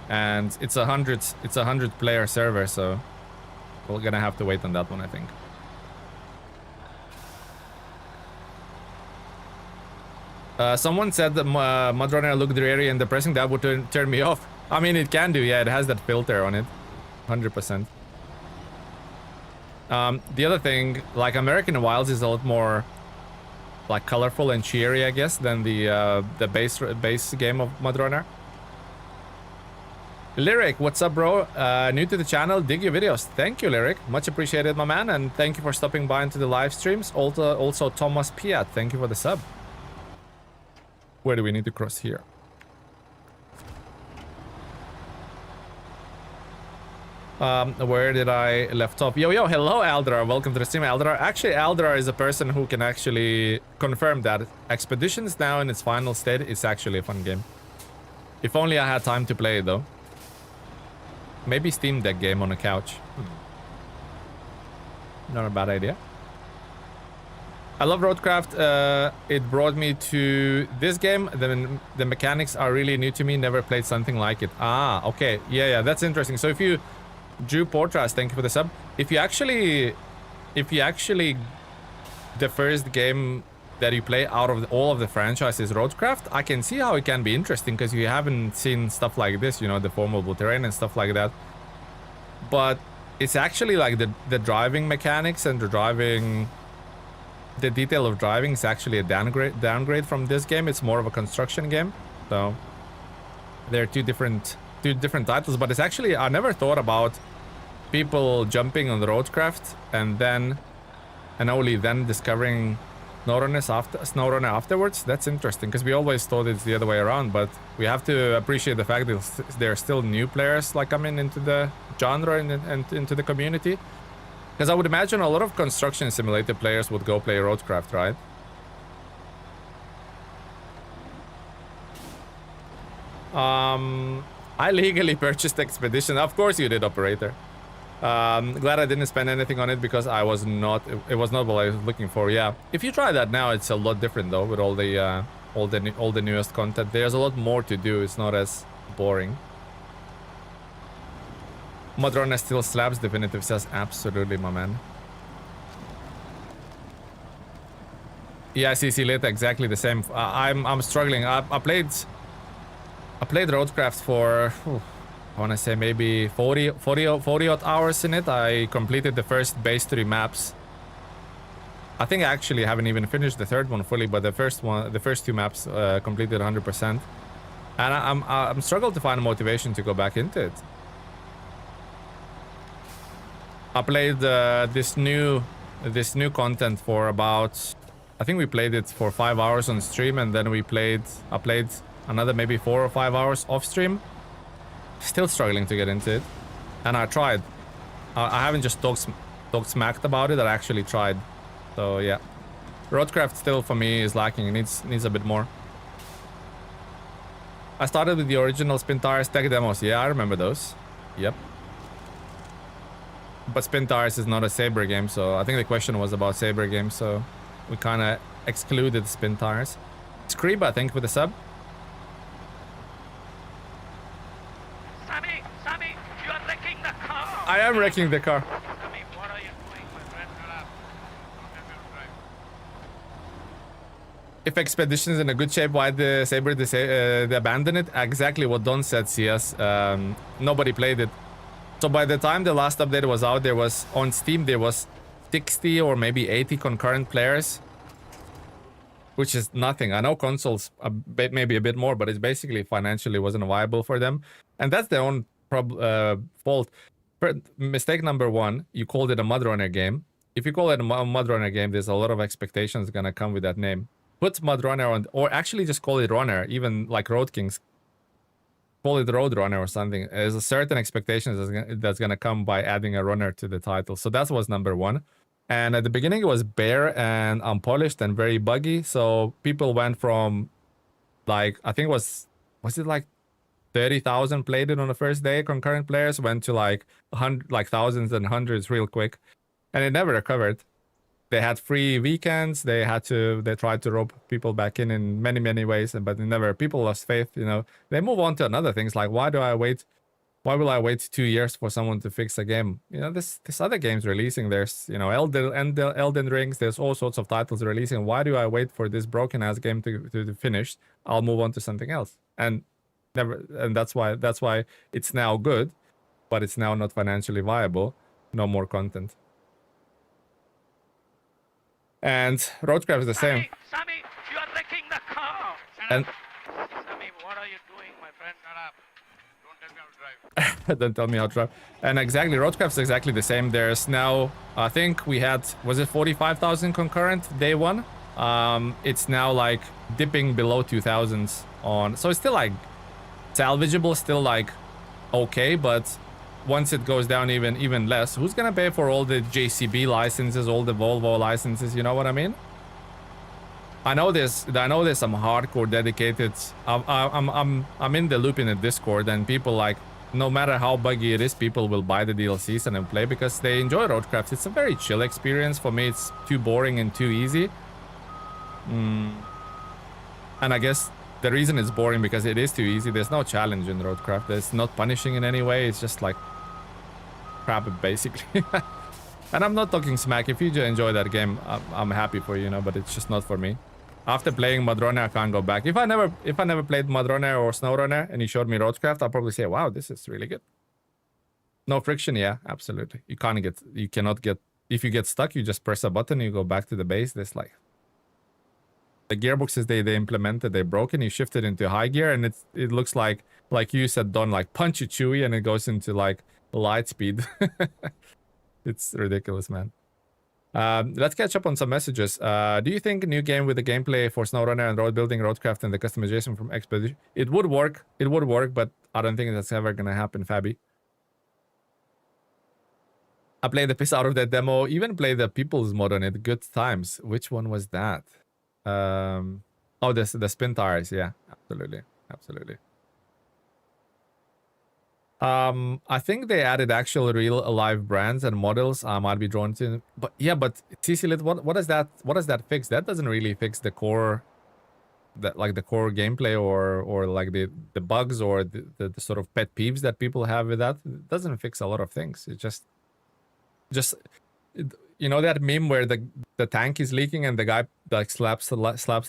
and it's a 100 player server, so we're gonna have to wait on that one, I think. Someone said that Mudrunner looked dreary and depressing. That would turn me off. I mean, it can do, yeah, it has that filter on it. 100%. The other thing, like American Wilds is a lot more like colorful and cheery, I guess, than the base game of Mudrunner. Lyric, what's up, bro? New to the channel, dig your videos. Thank you, Lyric. Much appreciated, my man, and thank you for stopping by into the live streams. Also Thomas Piat, thank you for the sub. Where do we need to cross here? Where did I left off? Yo, hello, Aldrar. Welcome to the stream, Aldrar. Actually, Aldrar is a person who can actually confirm that Expeditions now in its final state is actually a fun game. If only I had time to play it, though. Maybe Steam Deck game on a couch. Not a bad idea. I love Roadcraft. It brought me to this game. The mechanics are really new to me. Never played something like it. Ah, okay. Yeah, that's interesting. So if you... Drew Portras, thank you for the sub. If you actually... The first game that you play out of all of the franchises Roadcraft, I can see how it can be interesting, because you haven't seen stuff like this, you know, the formable terrain and stuff like that. But it's actually like the driving mechanics and the detail of driving is actually a downgrade from this game. It's more of a construction game. So they're two different titles, but it's actually, I never thought about people jumping on the Roadcraft and only then discovering SnowRunner afterwards. That's interesting, because we always thought it's the other way around, but we have to appreciate the fact that there are still new players like coming into the genre and into the community. Because I would imagine a lot of construction simulator players would go play Roadcraft, right? I legally purchased Expedition. Of course you did, operator. Glad I didn't spend anything on it, because it was not what I was looking for. Yeah, if you try that now, it's a lot different though, with all the newest content. There's a lot more to do. It's not as boring. Mudrunner still slabs, definitive says. Absolutely, my man. Yeah, CC Lita, exactly the same. I'm struggling. I played Roadcraft for I want to say maybe 40 odd hours in it. I completed the first base 3 maps. I think I actually haven't even finished the third one fully, but the first 2 maps completed 100%. And I'm struggling to find motivation to go back into it. I played this new content for about, I think we played it for 5 hours on stream, and then I played another maybe 4 or 5 hours off stream. Still struggling to get into it, and I tried. I haven't just talked smacked about it. I actually tried. So yeah, Roadcraft still for me is lacking. It needs a bit more. I started with the original Spin Tires tech demos. Yeah, I remember those. Yep. But Spin Tires is not a Saber game, so I think the question was about Saber games, so we kind of excluded Spin Tires. Screeb, I think, with the sub. Sammy, you are wrecking the car. I am wrecking the car. Sammy, what are you doing, my friend? If Expedition's in a good shape, why the Saber they abandon it? Exactly what Don said, CS. Nobody played it. So by the time the last update was out, there was on Steam, there was 60 or maybe 80 concurrent players, which is nothing. I know consoles maybe a bit more, but it's basically financially wasn't viable for them, and that's their own fault. Mistake number 1: you called it a Mudrunner game. If you call it a Mudrunner game, there's a lot of expectations gonna come with that name. Put Mudrunner on, or actually just call it Runner, even like Road Kings. Call it Roadrunner or something. There's a certain expectations that's gonna come by adding a runner to the title. So that was number 1. And at the beginning, it was bare and unpolished and very buggy. So people went from like, I think was it like 30,000 played it on the first day? Concurrent players went to like thousands and hundreds real quick, and it never recovered. They had free weekends. They tried to rope people back in many ways, but never. People lost faith. You know, they move on to another things like why will I wait 2 years for someone to fix a game? You know, this other game's releasing. There's, you know, Elden Rings. There's all sorts of titles releasing. Why do I wait for this broken ass game to finish? I'll move on to something else. And that's why it's now good, but it's now not financially viable. No more content. And Roadcraft is the same. Sammy, you are wrecking the car. And Sammy, what are you doing, my friend? Shut up. Don't tell me how to drive. don't tell me how to drive. And exactly, Roadcraft's exactly the same. There's now, I think we had, was it 45,000 concurrent day one? It's now like dipping below 2,000s on, so it's still like salvageable, still like okay, but once it goes down even less, who's gonna pay for all the JCB licenses, all the Volvo licenses? You know what I mean? I know there's some hardcore dedicated. I'm in the loop in the Discord, and people like, no matter how buggy it is, people will buy the DLCs and then play because they enjoy Roadcraft. It's a very chill experience. For me, it's too boring and too easy. And I guess the reason it's boring because it is too easy. There's no challenge in Roadcraft. It's not punishing in any way. It's just like crap, basically. And I'm not talking smack. If you enjoy that game, I'm happy for you, you know, but it's just not for me. After playing Madrunner, I can't go back. If I never played Madrunner or SnowRunner and you showed me Roadcraft, I'll probably say, wow, this is really good. No friction, yeah, absolutely. You cannot get, if you get stuck, you just press a button, you go back to the base. There's like, the gearboxes they implemented, they're broken. You shift it into high gear and it looks like you said, Don, like punchy chewy, and it goes into like light speed. It's ridiculous, man. Let's catch up on some messages. Do you think a new game with the gameplay for SnowRunner and road building, Roadcraft, and the customization from Expedition? It would work, but I don't think that's ever gonna happen, Fabi. I played the piss out of that demo, even played the people's mod on it. Good times. Which one was that? Oh, the spin tires. Yeah, absolutely. I think they added actual real alive brands and models. I might be drawn to, but yeah, but CC, what does that fix? That doesn't really fix the core, the core gameplay or like the bugs or the sort of pet peeves that people have with that. It doesn't fix a lot of things. It just you know that meme where the tank is leaking and the guy like slaps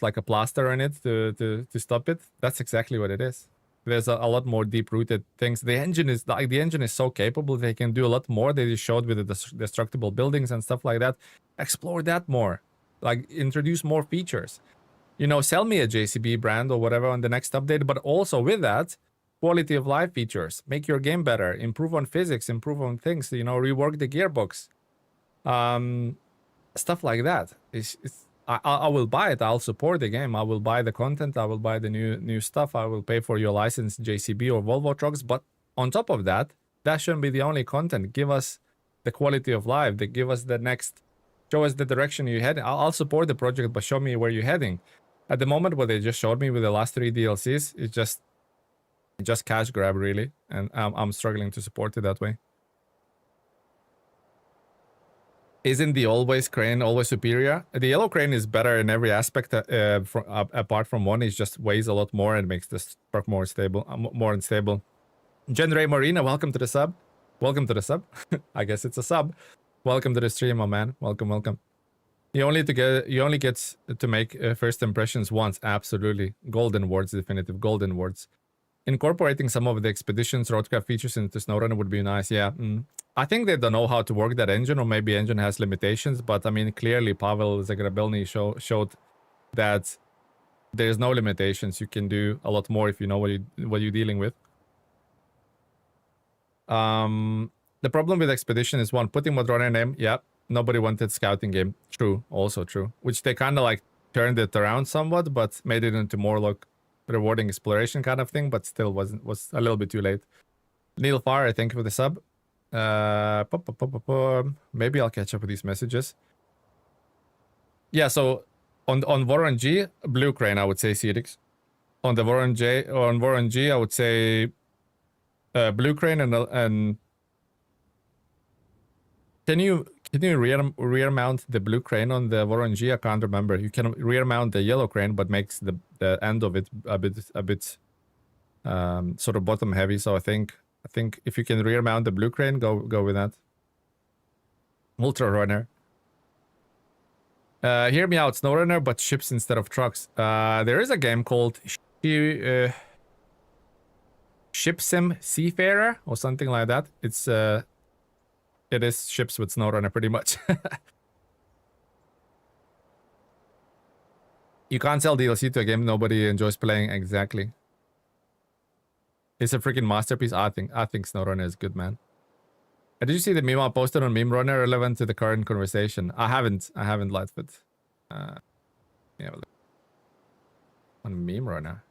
like a plaster on it to stop it? That's exactly what it is. There's a lot more deep-rooted things. The engine is so capable. They can do a lot more. They just showed with the destructible buildings and stuff like that. Explore that more. Like, introduce more features. You know, sell me a JCB brand or whatever on the next update, but also with that, quality of life features. Make your game better. Improve on physics. Improve on things. You know, rework the gearbox. Stuff like that. I will buy it. I'll support the game. I will buy the content. I will buy the new stuff. I will pay for your licensed JCB or Volvo trucks. But on top of that, that shouldn't be the only content. Give us the quality of life. Give us the next. Show us the direction you're heading. I'll support the project, but show me where you're heading. At the moment, what they just showed me with the last 3 DLCs is just cash grab, really, and I'm struggling to support it that way. Isn't the always crane always superior? The yellow crane is better in every aspect. Apart from one, it just weighs a lot more and makes the truck more stable, more unstable. Genre Marina, welcome to the sub. Welcome to the sub. I guess it's a sub. Welcome to the stream, my man. Welcome. You only get to make first impressions once. Absolutely, golden words, definitive golden words. Incorporating some of the Expeditions Roadcraft features into SnowRunner would be nice. Yeah. I think they don't know how to work that engine, or maybe engine has limitations, but I mean, clearly Pavel Zagrabelny showed that there's no limitations. You can do a lot more if you know what you're dealing with. The problem with Expedition is one, putting Madrunner name. Yeah, nobody wanted scouting game. True, also true. Which they kind of like turned it around somewhat, but made it into more like rewarding exploration kind of thing, but still was a little bit too late. Neil Farr, thank you for the sub. Maybe I'll catch up with these messages. Yeah, so on Warren G, Blue Crane, I would say Cedix. On the Warren G, I would say Blue Crane and can you rear mount the Blue Crane on the Warren G? I can't remember. You can rear mount the Yellow Crane, but makes the end of it a bit sort of bottom heavy. So I think if you can rear mount the Blue Crane, go with that. Ultra Runner. Hear me out, SnowRunner, but ships instead of trucks. There is a game called Ship Sim Seafarer or something like that. It is ships with SnowRunner pretty much. You can't sell DLC to a game nobody enjoys playing. Exactly. It's a freaking masterpiece. I think SnowRunner is good, man. Did you see the meme I posted on Meme Runner relevant to the current conversation? I haven't, Lightfoot. Yeah, on Meme Runner.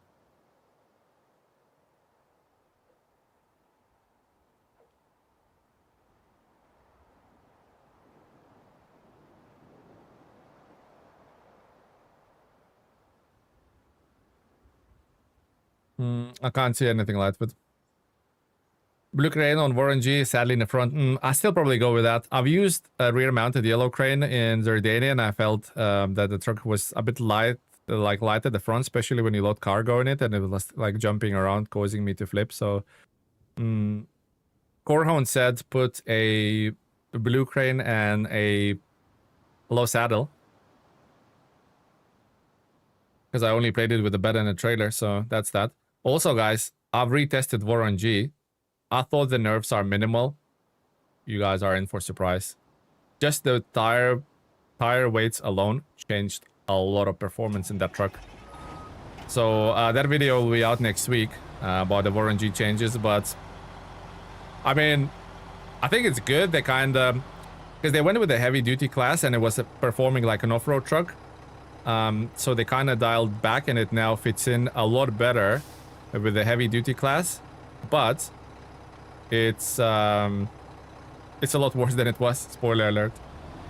I can't see anything, Lightfoot. Blue Crane on Warren G, sadly in the front. I still probably go with that. I've used a rear-mounted Yellow Crane in Zerdania, and I felt that the truck was a bit light at the front, especially when you load cargo in it, and it was like jumping around, causing me to flip. So, Corhone said put a Blue Crane and a low saddle, because I only played it with a bed and a trailer. So that's that. Also, guys, I've retested Warren G. I thought the nerfs are minimal. You guys are in for a surprise. Just the tire weights alone changed a lot of performance in that truck. So that video will be out next week about the Warren G changes. But I mean, I think it's good. They kind of, because they went with the heavy duty class and it was performing like an off-road truck. So they kind of dialed back, and it now fits in a lot better with the heavy duty class. But it's a lot worse than it was. Spoiler alert.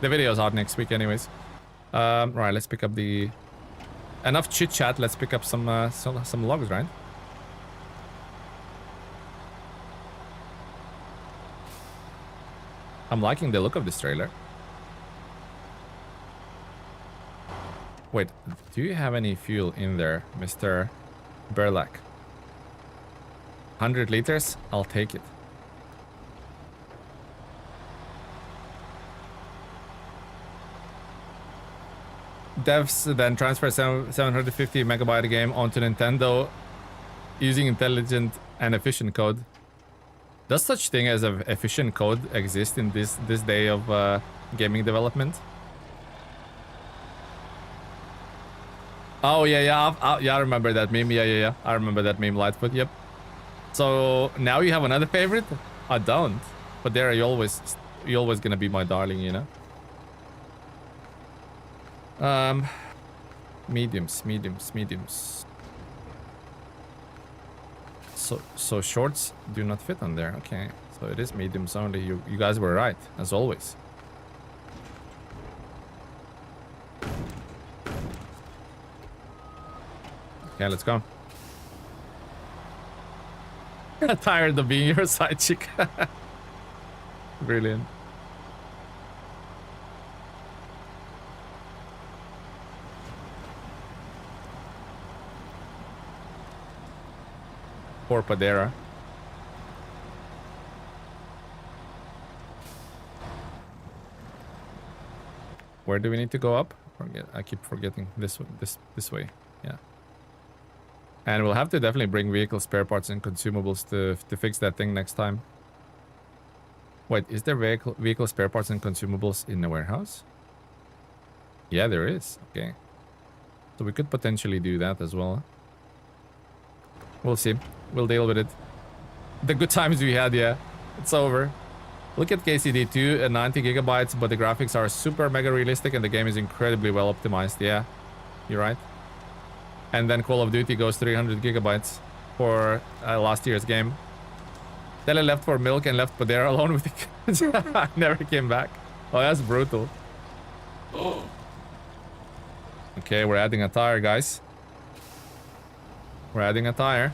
The video's out next week anyways. Right, let's pick up the... Enough chit chat. Let's pick up some logs, right? I'm liking the look of this trailer. Wait, do you have any fuel in there, Mr. Burlack? 100 liters? I'll take it. Devs then transfer 750 megabyte game onto Nintendo using intelligent and efficient code. Does such thing as an efficient code exist in this day of gaming development? Oh yeah, I remember that meme. Yeah. I remember that meme, Lightfoot. Yep. So now you have another favorite? I don't. But there, you're always gonna be my darling, you know. Mediums. So shorts do not fit on there. Okay, so it is mediums only. You guys were right, as always. Okay, let's go. Tired of being your side chick. Brilliant. Poor Padera. Where do we need to go up? I keep forgetting this way. Yeah. And we'll have to definitely bring vehicle spare parts and consumables to fix that thing next time. Wait, is there vehicle spare parts and consumables in the warehouse? Yeah, there is. Okay. So we could potentially do that as well. We'll see. We'll deal with it. The good times we had, yeah. It's over. Look at KCD2 at 90 gigabytes, but the graphics are super mega realistic and the game is incredibly well optimized. Yeah, you're right. And then Call of Duty goes 300 gigabytes for last year's game. Tele left for milk and left Padera alone with the kids. Never came back. Oh, that's brutal. Okay, we're adding a tire, guys. We're adding a tire.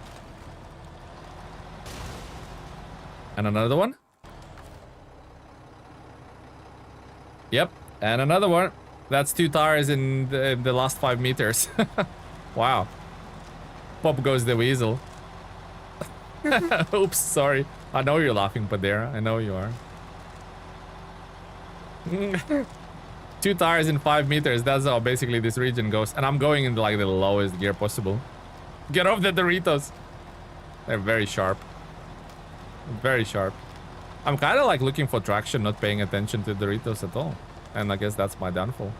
And another one. Yep, and another one. That's 2 tires in the last 5 meters. Wow. Pop goes the weasel. Oops, sorry. I know you're laughing, Padera. I know you are. 2 tires in 5 meters. That's how basically this region goes. And I'm going in like the lowest gear possible. Get off the Doritos. They're very sharp. Very sharp. I'm kind of like looking for traction, not paying attention to Doritos at all. And I guess that's my downfall.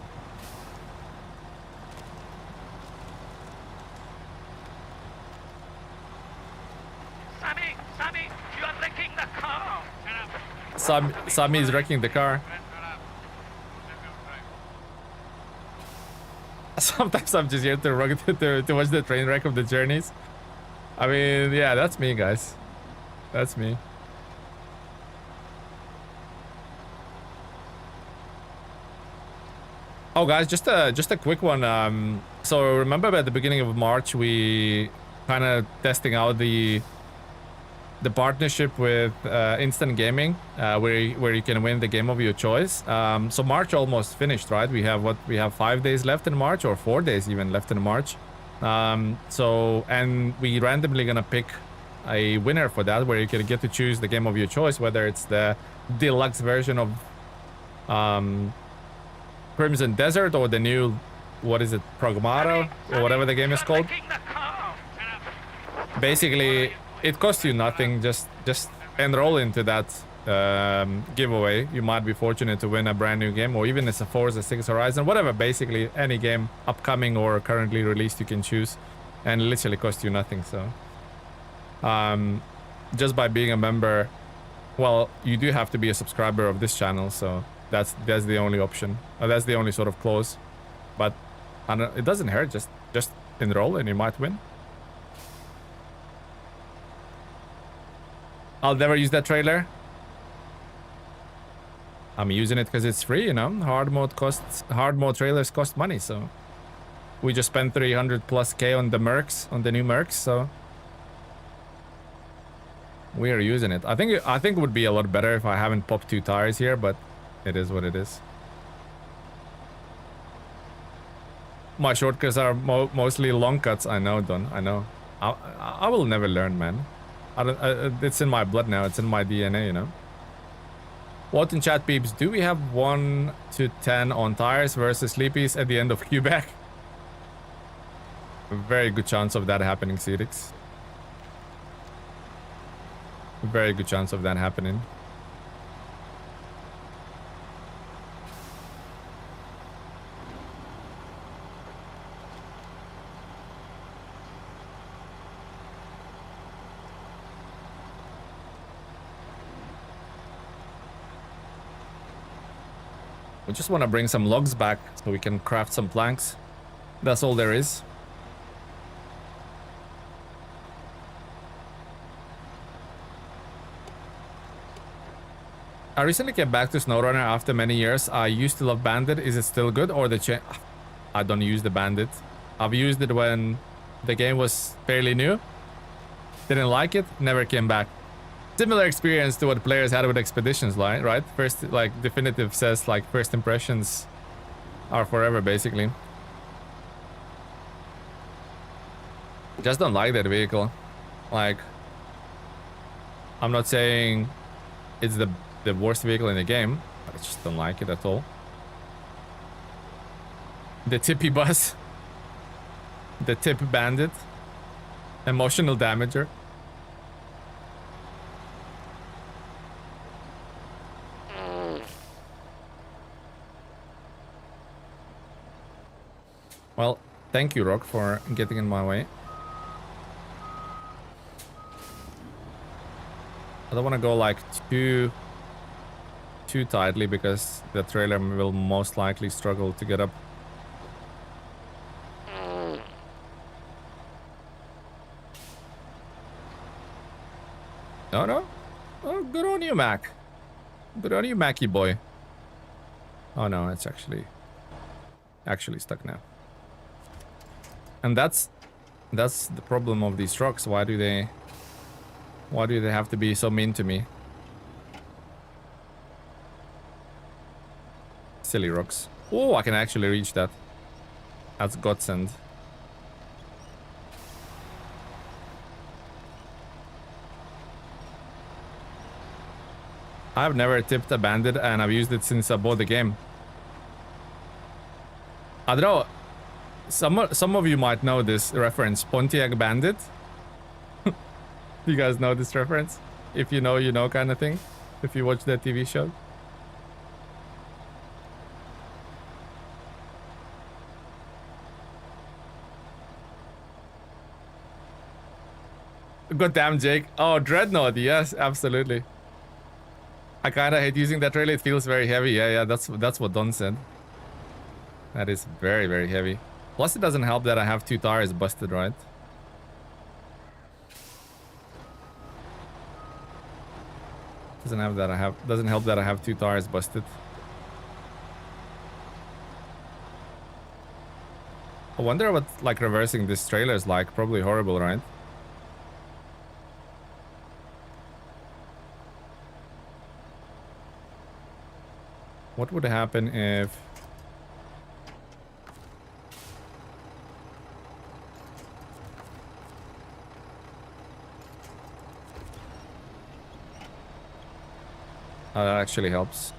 Sammy, you are wrecking the car. Sammy is wrecking the car. Sometimes I'm just here to watch the train wreck of the journeys. I mean, yeah, that's me, guys. That's me. Oh, guys, just a quick one. So remember at the beginning of March, we kind of testing out the partnership with Instant Gaming, where you can win the game of your choice. So March almost finished, right? We have 5 days left in March, or 4 days even left in March. And we randomly gonna pick a winner for that, where you can get to choose the game of your choice, whether it's the deluxe version of Crimson Desert or the new, what is it, Pragmata, or whatever the game is called. Basically, it costs you nothing. Just enroll into that giveaway. You might be fortunate to win a brand new game, or even it's a Forza 6 Horizon, whatever. Basically, any game upcoming or currently released you can choose, and literally cost you nothing. So, just by being a member, well, you do have to be a subscriber of this channel. So that's the only option. That's the only sort of clause. But it doesn't hurt. Just enroll and you might win. I'll never use that trailer. I'm using it because it's free, you know. Hard mode trailers cost money, so we just spent 300+ K on the Mercs, on the new Mercs, so we are using it. I think it would be a lot better if I haven't popped 2 tires here, but it is what it is. My shortcuts are mostly long cuts. I know, Don. I know. I will never learn, man. It's in my blood now. It's in my DNA, you know. What in chat, peeps? Do we have 1 to 10 on tires versus sleepies at the end of Quebec? A very good chance of that happening, Cedix. Very good chance of that happening. We just want to bring some logs back so we can craft some planks. That's all there is. I recently came back to SnowRunner after many years. I used to love Bandit. Is it still good, or the I don't use the Bandit. I've used it when the game was fairly new. Didn't like it, never came back. Similar experience to what players had with Expeditions, right? First, like, Definitive says, like, first impressions are forever, basically. Just don't like that vehicle. Like, I'm not saying it's the worst vehicle in the game. I just don't like it at all. The Tippy Bus. The Tip Bandit. Emotional Damager. Well, thank you, Rock, for getting in my way. I don't want to go like too tightly because the trailer will most likely struggle to get up. No. Oh, good on you, Mac. Good on you, Mackie boy. Oh no, it's actually stuck now. And that's the problem of these trucks. Why do they have to be so mean to me? Silly rocks. Oh, I can actually reach that. That's godsend. I've never tipped a bandit and I've used it since I bought the game. I don't know. Some of you might know this reference, Pontiac Bandit. You guys know this reference? If you know, you know kind of thing. If you watch that TV show. God damn, Jake. Oh, Dreadnought. Yes, absolutely. I kind of hate using that trailer. It feels very heavy. Yeah, that's what Don said. That is very, very heavy. Plus, it doesn't help that I have 2 tires busted, right? Doesn't help that I have 2 tires busted. I wonder what like reversing this trailer is like. Probably horrible, right? What would happen if... Oh, that actually helps.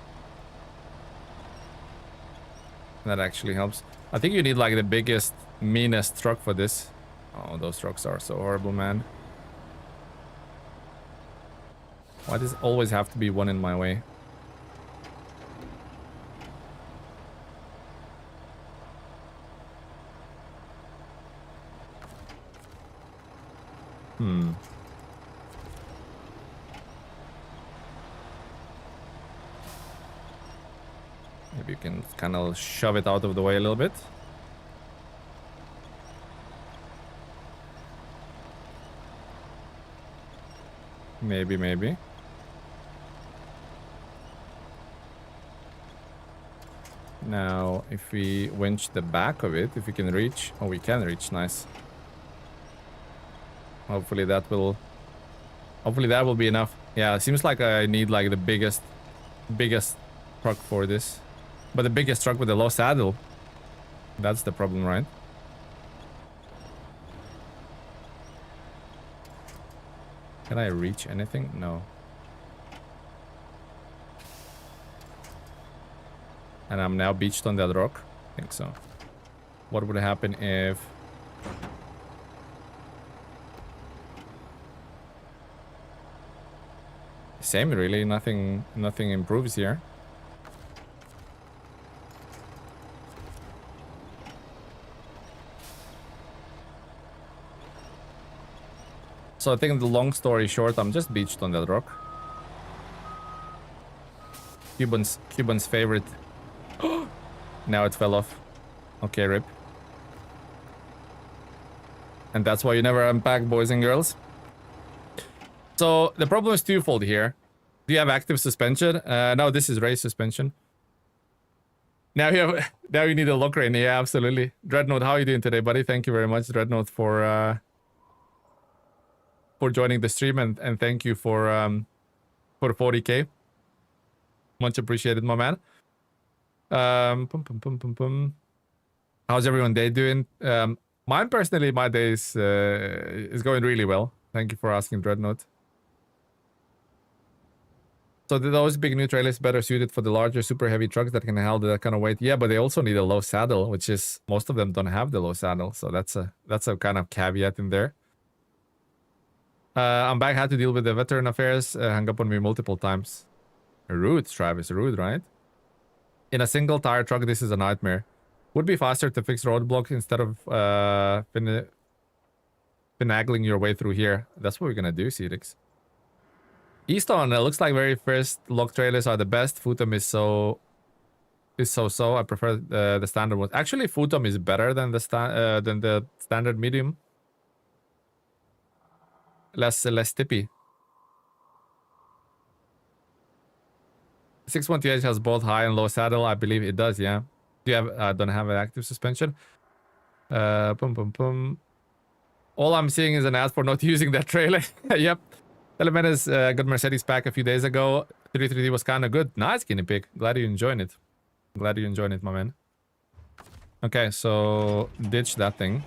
That actually helps. I think you need like the biggest, meanest truck for this. Oh, those trucks are so horrible, man. Why does it always have to be one in my way? Maybe you can kind of shove it out of the way a little bit. Maybe. Now, if we winch the back of it, if we can reach... Oh, we can reach. Nice. Hopefully that will be enough. Yeah, it seems like I need like the biggest truck for this. But the biggest truck with a low saddle. That's the problem, right? Can I reach anything? No. And I'm now beached on that rock. I think so. What would happen if... Same, really. Nothing improves here. So I think the long story short, I'm just beached on that rock. Cuban's favorite. Now it fell off. Okay, rip. And that's why you never unpack, boys and girls. So the problem is twofold here. Do you have active suspension? No, this is race suspension. Now you need a lock ring. Yeah, absolutely. Dreadnought, how are you doing today, buddy? Thank you very much, Dreadnought, for joining the stream, and thank you for 40k. Much appreciated, my man. How's everyone day doing? Mine personally, my day is going really well. Thank you for asking, Dreadnought. So those big new trailers better suited for the larger, super heavy trucks that can handle that kind of weight. Yeah, but they also need a low saddle, which is most of them don't have the low saddle. So that's a kind of caveat in there. I'm back. Had to deal with the veteran affairs. Hung up on me multiple times. Rude, Travis. Rude, right? In a single tire truck, this is a nightmare. Would be faster to fix roadblocks instead of finagling your way through here. That's what we're gonna do, Cedix. Easton, it looks like very first log trailers are the best. Futum is so. I prefer the standard one. Actually, Futum is better than the standard medium. Less tippy. 612H has both high and low saddle. I believe it does, yeah. Do you have don't have an active suspension? Pum pum pum. All I'm seeing is an ad for not using that trailer. Yep. Telemena's got Mercedes pack a few days ago. 330 was kind of good. Nice, guinea pig. Glad you enjoyed it. Glad you enjoyed it, my man. Okay, so ditch that thing.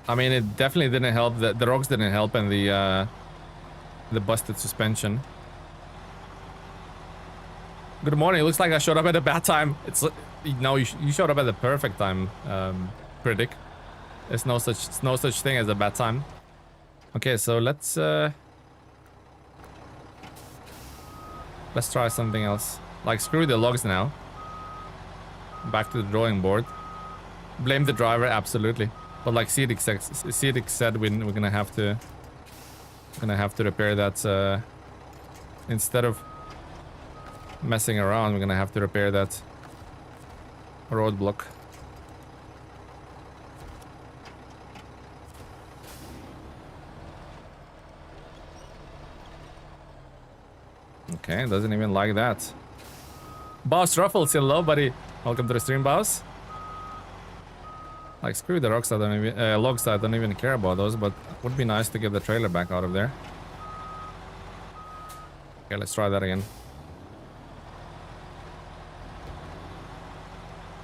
I mean, it definitely didn't help. The rocks didn't help, and the busted suspension. Good morning. It looks like I showed up at a bad time. It's no, you showed up at the perfect time, Critic. There's no such thing as a bad time. Okay, so let's try something else. Like, screw the logs now. Back to the drawing board. Blame the driver, absolutely. But like Cedic said, we're gonna have to repair that. Instead of messing around, we're gonna have to repair that roadblock. Okay, doesn't even like that. Boss Ruffles, hello, buddy. Welcome to the stream, boss. Like, screw the rocks, I don't even, logs, I don't even care about those, but it would be nice to get the trailer back out of there. Okay, let's try that again.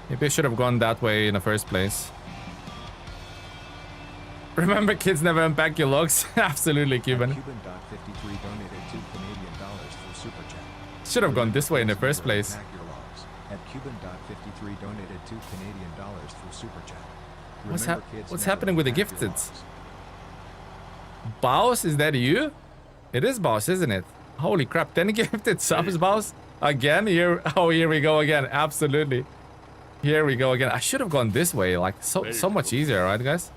Maybe I should have gone that way in the first place. Remember, kids never unpack your logs? Absolutely, Cuban. Cuban.53 donated $2 Canadian through Super Chat. Should have gone this way in the first place. At Cuban.53 donated $2 Canadian through Super Chat. What's happening with the gifted? Baus, is that you? It is Baus, isn't it? Holy crap, 10 gifted subs, Baus. Again, here we go again. Absolutely. Here we go again. I should have gone this way, like so much easier, right, guys?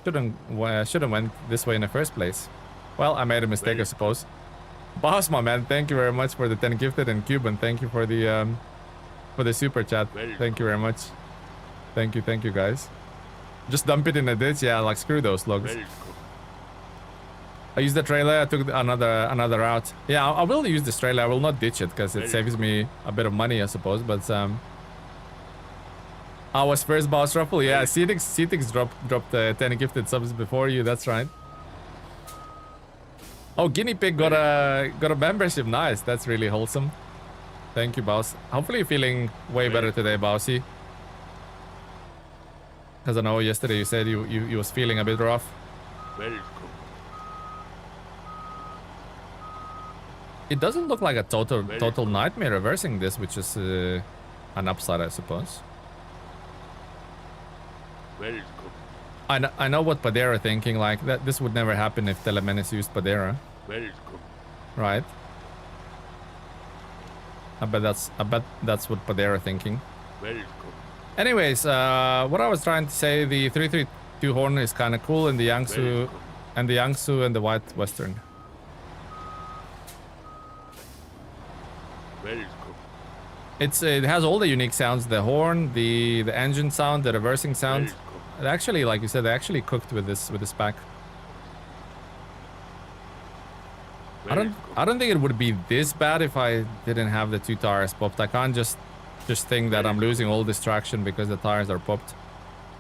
Shouldn't went this way in the first place. Well, I made a mistake, I suppose. Boss, my man, thank you very much for the 10 gifted, and Cuban, thank you for the super chat. Thank you very much. Thank you guys. Just dump it in the ditch, yeah, like screw those logs. I used the trailer, I took another route. Yeah, I will use this trailer, I will not ditch it because it saves me a bit of money, I suppose, but I was first, Boss Ruffle. Yeah, Cetix dropped 10 gifted subs before you. That's right. Oh, Guinea Pig got a membership. Nice. That's really wholesome. Thank you, Boss. Hopefully you're feeling way better today, Bossy. Because I know yesterday you said you was feeling a bit rough. It doesn't look like a total nightmare reversing this, which is an upside, I suppose. I know what Padera thinking, like that this would never happen if Telemenes used Padera. Right. I bet that's what Padera thinking. Anyways, what I was trying to say, the 332 horn is kind of cool, and the Yangtze and the White Western. It has all the unique sounds, the horn, the engine sound, the reversing sound. It actually, like you said, they actually cooked with this pack. I don't think it would be this bad if I didn't have the 2 tires popped. I can't just think that I'm losing all this traction because the tires are popped.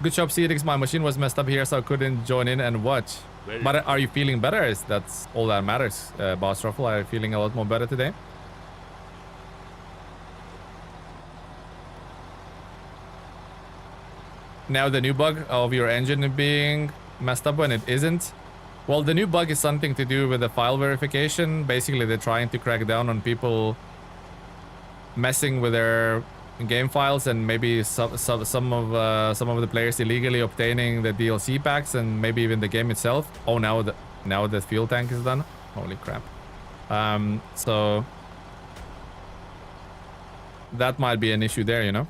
Good job, Cedix. My machine was messed up here, so I couldn't join in and watch. But are you feeling better? That's all that matters, Boss Ruffle. Are you feeling a lot more better today? Now the new bug of your engine being messed up when it isn't. Well, the new bug is something to do with the file verification. Basically, they're trying to crack down on people messing with their game files, and maybe some of the players illegally obtaining the DLC packs, and maybe even the game itself. Oh, now the fuel tank is done. Holy crap. So that might be an issue there, you know.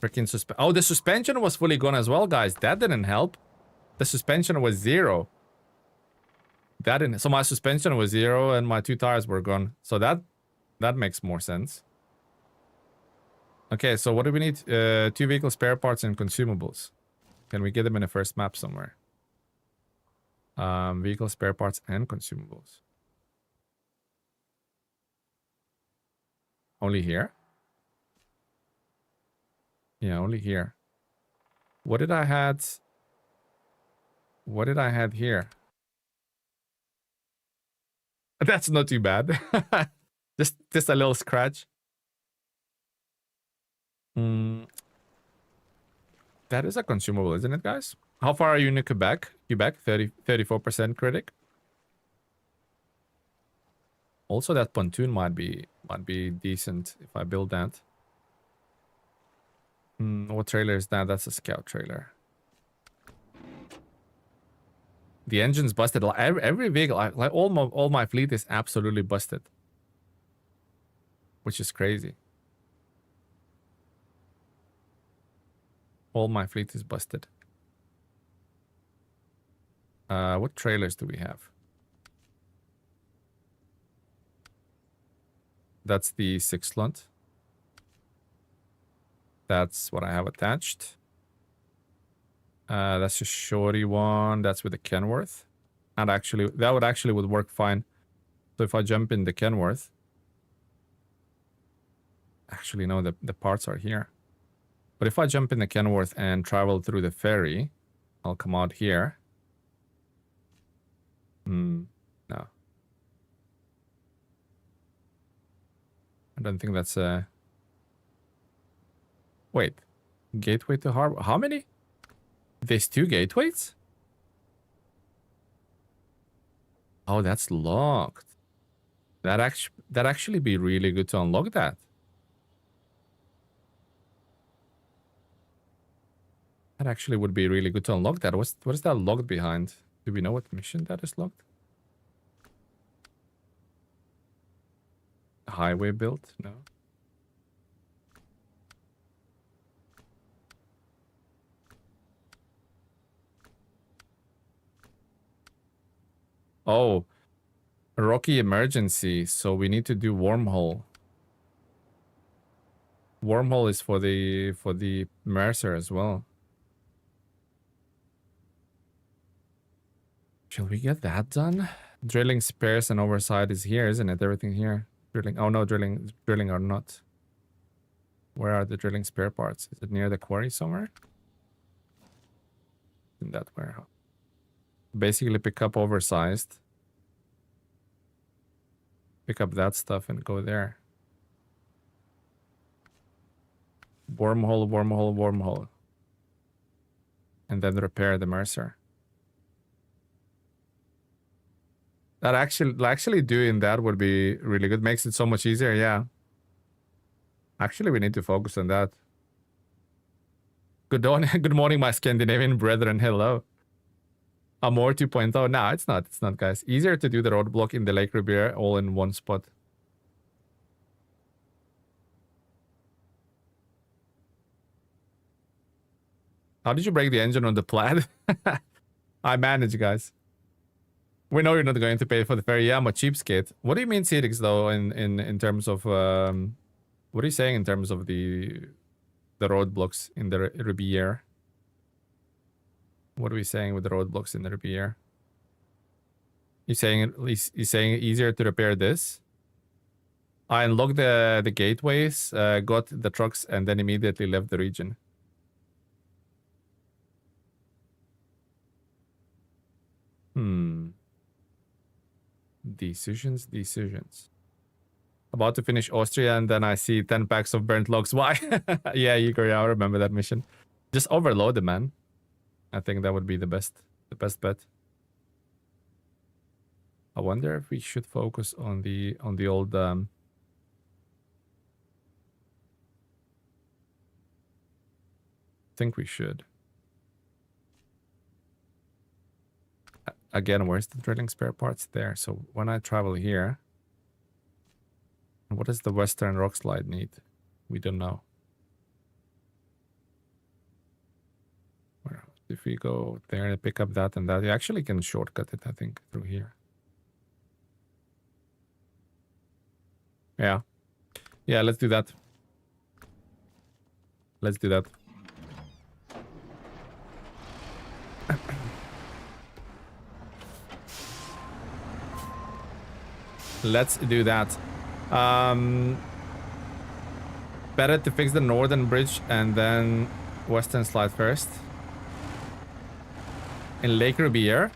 Freaking the suspension was fully gone as well, guys. That didn't help. The suspension was 0. That didn't. So my suspension was 0 and my 2 tires were gone. So that makes more sense. Okay, so what do we need? 2 vehicle spare parts and consumables. Can we get them in a first map somewhere? Vehicle spare parts and consumables. Only here? Yeah, only here. What did I had? What did I had here? That's not too bad. just a little scratch. That is a consumable, isn't it, guys? How far are you in Quebec? Quebec, 34% critic. Also, that pontoon might be decent if I build that. What trailer is that? That's a scout trailer. The engine's busted. Like every vehicle, like all my fleet is absolutely busted, which is crazy. All my fleet is busted. What trailers do we have? That's the 6 lot. That's what I have attached. That's a shorty one. That's with the Kenworth. And actually, that would work fine. So if I jump in the Kenworth, actually no, the parts are here. But if I jump in the Kenworth and travel through the ferry, I'll come out here. No. I don't think that's a... Wait. Gateway to harbor. How many? There's 2 gateways? Oh, that's locked. That actually be really good to unlock that. That actually would be really good to unlock that. What is that locked behind? Do we know what mission that is locked? Highway built? No. Oh, rocky emergency. So we need to do wormhole. Wormhole is for the Mercer as well. Shall we get that done? Drilling spares and oversight is here, isn't it? Everything here. Drilling. Oh no, drilling or not. Where are the drilling spare parts? Is it near the quarry somewhere? In that warehouse. Basically pick up oversized. Pick up that stuff and go there. Wormhole, wormhole, wormhole. And then repair the Mercer. That actually doing that would be really good. Makes it so much easier, yeah. Actually, we need to focus on that. Good morning, my Scandinavian brethren. Hello. Amor 2.0. No, it's not. It's not, guys. Easier to do the roadblock in the Lake Riviera all in one spot. How did you break the engine on the Plaid? I manage, guys. We know you're not going to pay for the ferry. Yeah, I'm a cheapskate. What do you mean, Cedix, though, in terms of... what are you saying in terms of the roadblocks in the Riviera? What are we saying with the roadblocks in the Riviera? You're saying easier to repair this? I unlocked the gateways, got the trucks, and then immediately left the region. Decisions. About to finish Austria, and then I see 10 packs of burnt logs. Why? Yeah, Igor, I remember that mission. Just overload them, man. I think that would be the best bet. I wonder if we should focus on the old I think we should. Again, where's the drilling spare parts? There. So when I travel here, what does the Western rock slide need? We don't know. Where if we go there and pick up that and that, you actually can shortcut it, I think, through here. Yeah. Yeah, let's do that. Let's do that. Better to fix the northern bridge and then western slide first. In Lake Riviere.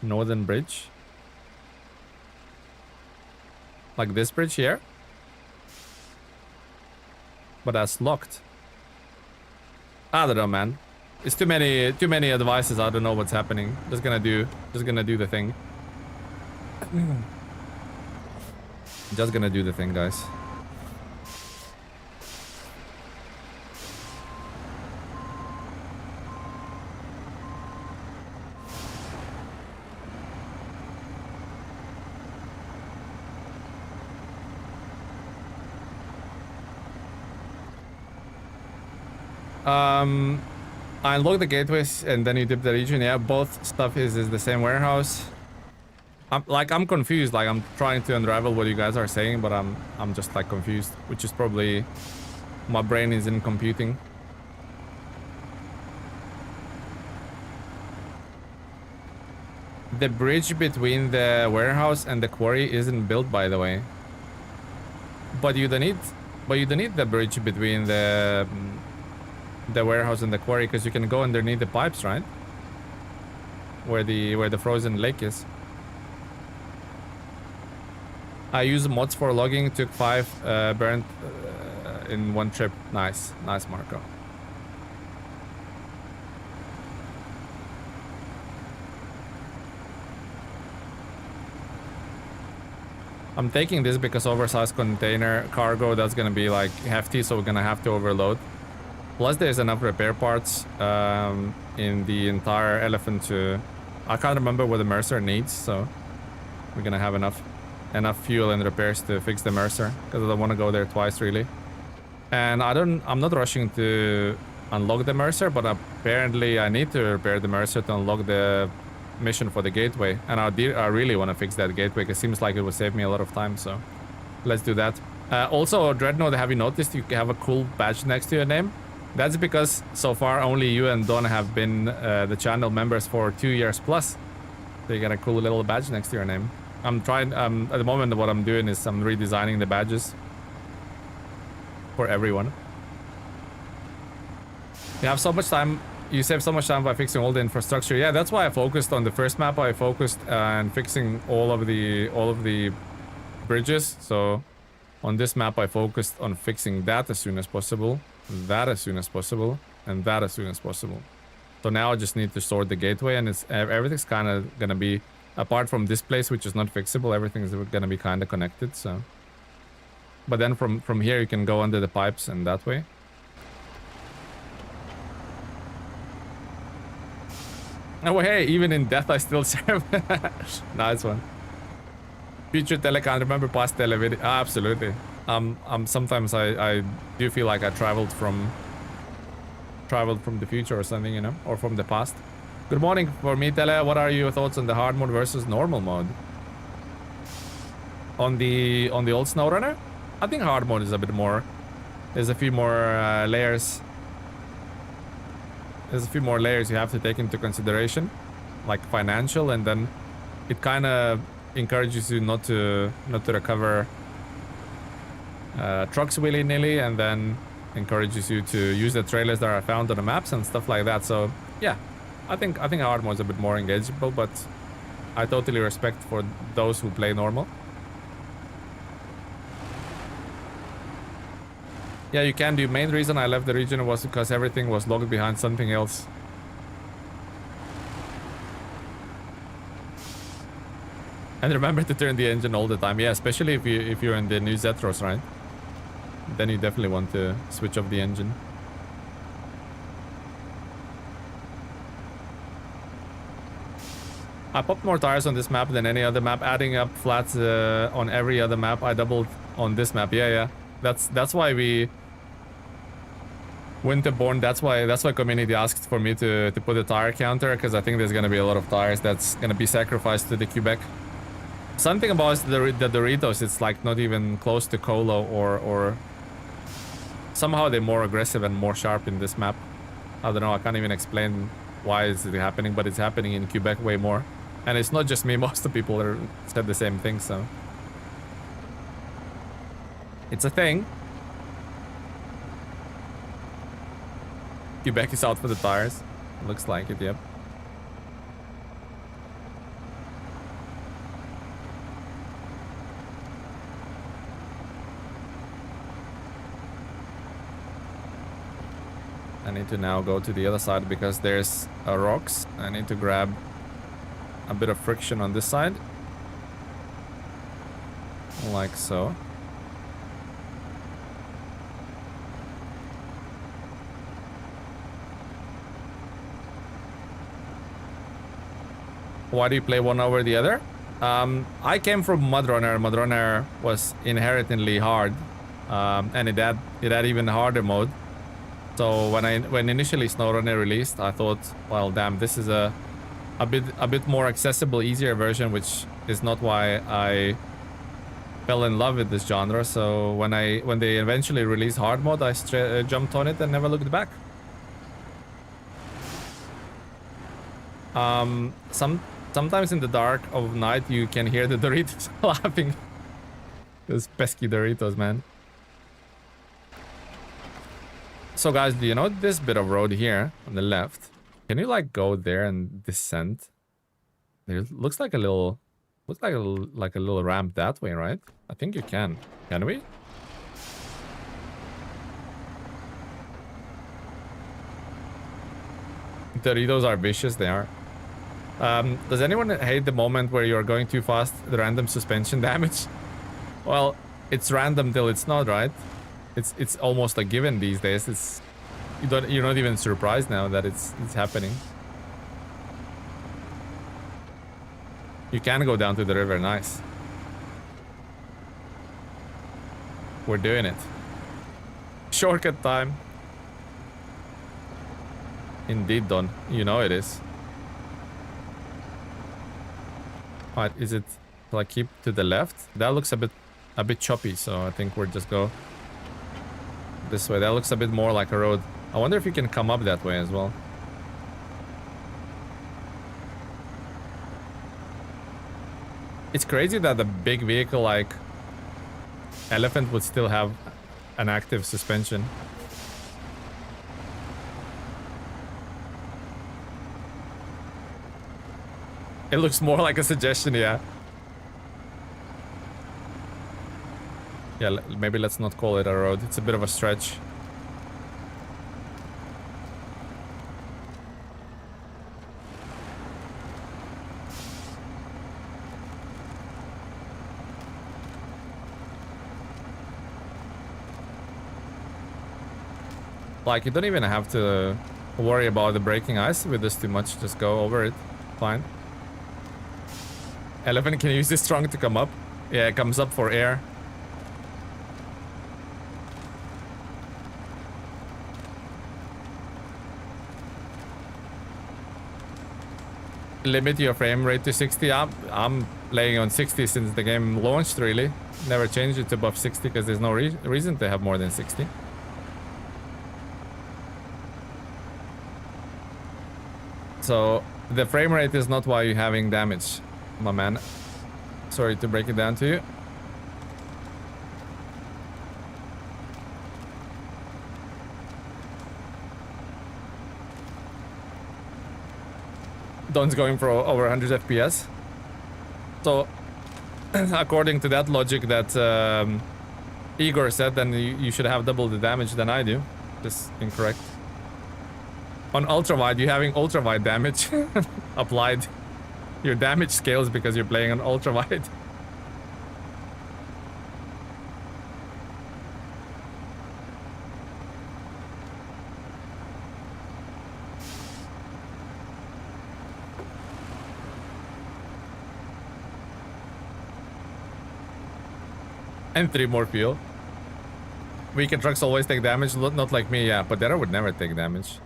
Northern bridge. Like this bridge here. But that's locked. I don't know, man. It's too many advices. I don't know what's happening. Just gonna do the thing. Just gonna do the thing, guys. I unlock the gateways and then you dip the region. Yeah, both stuff is the same warehouse. I'm confused. Like I'm trying to unravel what you guys are saying, but I'm just like confused, which is probably my brain isn't computing. The bridge between the warehouse and the quarry isn't built, by the way. But you don't need the bridge between the warehouse and the quarry, because you can go underneath the pipes, right? Where the frozen lake is. I use mods for logging. Took 5 burnt in one trip. Nice, Marco. I'm taking this because oversized container cargo, that's gonna be like hefty, so we're gonna have to overload. Plus there's enough repair parts in the entire elephant to... I can't remember what the Mercer needs, so we're gonna have enough fuel and repairs to fix the Mercer, because I don't want to go there twice really. And I'm not rushing to unlock the Mercer, but apparently I need to repair the Mercer to unlock the mission for the gateway. And I really want to fix that gateway, because it seems like it would save me a lot of time, so let's do that. Also, Dreadnought, have you noticed you have a cool badge next to your name? That's because so far only you and Don have been the channel members for 2 years plus. So you got a cool little badge next to your name. I'm trying, at the moment what I'm doing is I'm redesigning the badges for everyone. You have so much time, you save so much time by fixing all the infrastructure. Yeah, that's why I focused on the first map. I focused on fixing all of the bridges. So on this map I focused on fixing that as soon as possible, that as soon as possible, and that as soon as possible. So now I just need to sort the gateway, and everything's kind of gonna be, apart from this place which is not fixable, everything's gonna be kind of connected. So, but then from here you can go under the pipes and that way. Oh hey, even in death I still serve. Nice one. Future tele can't remember past tele video. Absolutely. Sometimes I do feel like I traveled from the future or something, you know, or from the past. Good morning for me, Tele. What are your thoughts on the hard mode versus normal mode? On the old SnowRunner, I think hard mode is a bit more. There's a few more layers. There's a few more layers you have to take into consideration, like financial, and then it kind of encourages you not to recover trucks willy-nilly, and then encourages you to use the trailers that are found on the maps and stuff like that. So yeah, I think hard mode is a bit more engageable, but I totally respect for those who play normal. Yeah, you can do. Main reason I left the region was because everything was locked behind something else. And remember to turn the engine all the time. Yeah, especially if you're in the new Zetros, right? Then you definitely want to switch off the engine. I popped more tires on this map than any other map, adding up flats on every other map. I doubled on this map. Yeah. That's why we Winterborn. That's why community asked for me to put a tire counter, because I think there's gonna be a lot of tires that's gonna be sacrificed to the Quebec. Something about the Doritos, it's like not even close to Colo or somehow they're more aggressive and more sharp in this map. I don't know, I can't even explain why is it happening, but it's happening in Quebec way more. And it's not just me, most of the people are said the same thing, so. It's a thing. Quebec is out for the tires. Looks like it, yep. I need to now go to the other side because there's rocks. I need to grab a bit of friction on this side. Like so. Why do you play one over the other? I came from MudRunner. MudRunner was inherently hard, and it had even harder mode. So when initially SnowRunner released, I thought, well, damn, this is a bit more accessible, easier version, which is not why I fell in love with this genre. So when they eventually released hard mode, I jumped on it and never looked back. Sometimes in the dark of night, you can hear the Doritos laughing. Those pesky Doritos, man. So guys, do you know this bit of road here on the left? Can you like go there and descend? There looks like a little, like a little ramp that way, right? I think you can. Can we? Doritos are vicious, they are. Does anyone hate the moment where you're going too fast, the random suspension damage? Well, it's random till it's not, right? It's almost a given these days. You're not even surprised now that it's happening. You can go down to the river, nice. We're doing it. Shortcut time. Indeed, Don. You know it is. Alright, is it like keep to the left? That looks a bit choppy, so I think we'll just go this way. That looks a bit more like a road. I wonder if you can come up that way as well. It's crazy that a big vehicle like Elephant would still have an active suspension. It looks more like a suggestion, yeah. Yeah, maybe let's not call it a road. It's a bit of a stretch. Like, you don't even have to worry about the breaking ice with this too much. Just go over it. Fine. Elephant can use this trunk to come up. Yeah, it comes up for air. Limit your frame rate to 60. I'm playing on 60 since the game launched, really. Never changed it to above 60 because there's no reason to have more than 60. So the frame rate is not why you're having damage, my man. Sorry to break it down to you. Don's going for over 100 FPS. So, according to that logic that Igor said, then you should have double the damage than I do. Just incorrect. On ultra-wide, you're having ultra-wide damage applied. Your damage scales because you're playing on ultra-wide. And 3 more fuel. Weekend trucks always take damage, not like me, yeah. Padero would never take damage.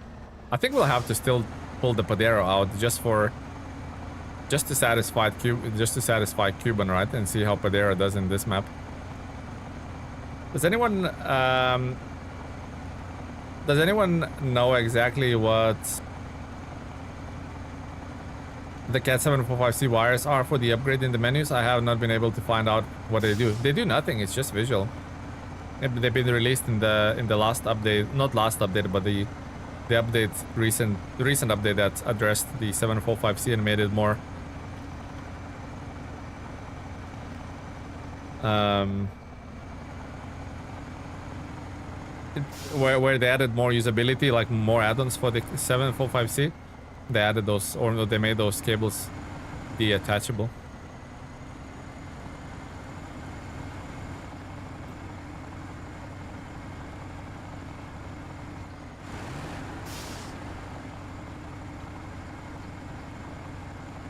I think we'll have to still pull the Padero out just to satisfy Cuban, right? And see how Padero does in this map. Does anyone know exactly what The Cat 745C wires are for the upgrade in the menus. I have not been able to find out what they do. They do nothing. It's just visual. They've been released in the last update, not last update, but the update recent update that addressed the 745C and made it more where they added more usability, like more add-ons for the 745C. They added those, or they made those cables detachable.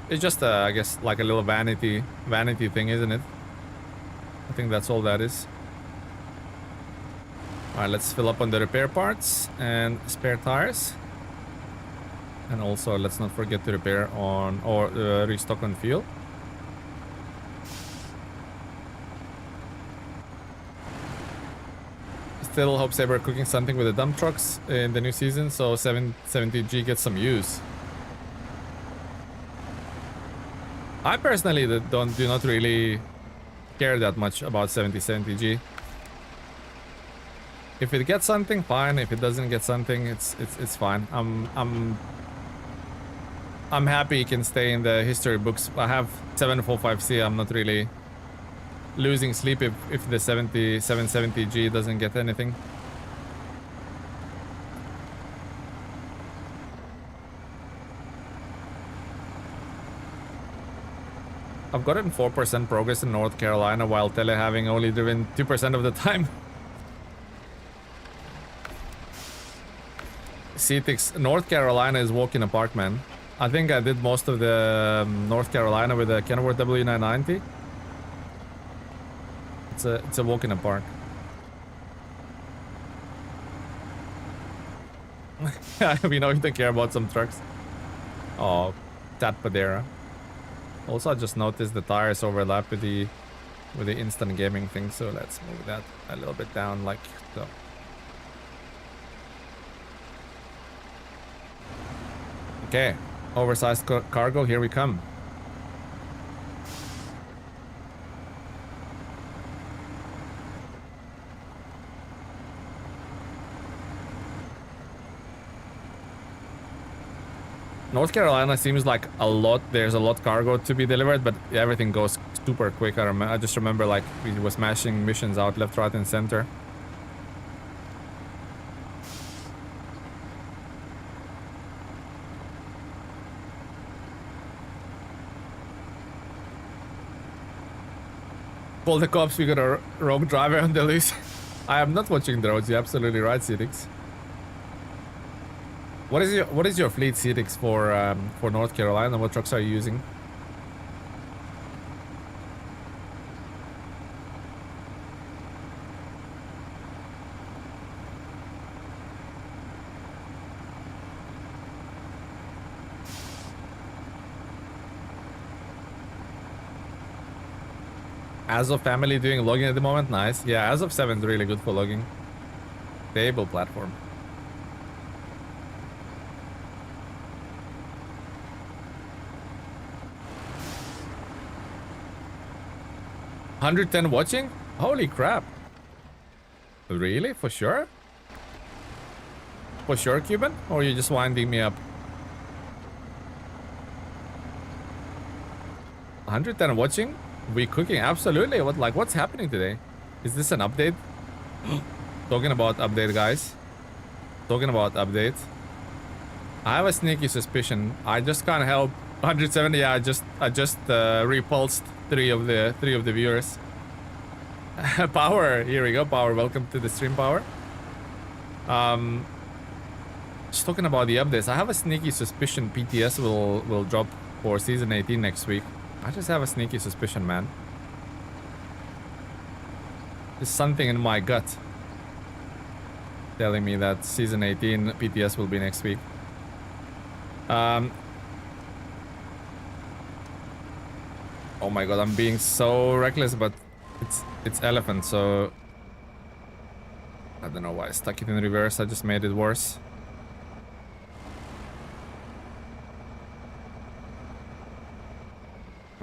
It's just, I guess, like a little vanity thing, isn't it? I think that's all that is. All right, let's fill up on the repair parts and spare tires. And also, let's not forget to repair on or restock on fuel. Still hope Saber cooking something with the dump trucks in the new season, so 770G gets some use. I personally do not really care that much about 7070G. If it gets something, fine. If it doesn't get something, it's fine. I'm happy it can stay in the history books. I have 745C. I'm not really losing sleep if the 770G doesn't get anything. I've gotten 4% progress in North Carolina while tele having only driven 2% of the time. CTX, North Carolina is walking apart, man. I think I did most of the North Carolina with the Kenworth W990. It's a walk in the park. We know you don't care about some trucks. Oh, Tat Padera. Also, I just noticed the tires overlap with the instant gaming thing, so let's move that a little bit down, like so. Okay, oversized cargo, here we come. North Carolina seems like there's a lot cargo to be delivered, but everything goes super quick. I just remember like we were smashing missions out left, right, and center. Call the cops, we got a rogue driver on the loose. I am not watching the roads, you're absolutely right, Cedix. What is your fleet, Cedix, for North Carolina? What trucks are you using? As of family doing logging at the moment, nice. Yeah, as of 7 is really good for logging. Stable platform. $110 watching? Holy crap. Really? For sure? For sure, Cuban? Or are you just winding me up? 110 watching? We cooking? Absolutely. What's happening today? Is this an update? Talking about update, guys. Talking about update. I have a sneaky suspicion. I just can't help. 170. Yeah, I just repulsed three of the viewers. Power. Here we go. Power. Welcome to the stream, Power. Just talking about the updates. I have a sneaky suspicion PTS will drop for season 18 next week. I just have a sneaky suspicion, man. There's something in my gut telling me that season 18 PTS will be next week. Oh my god, I'm being so reckless, but it's elephant, so I don't know why I stuck it in reverse. I just made it worse.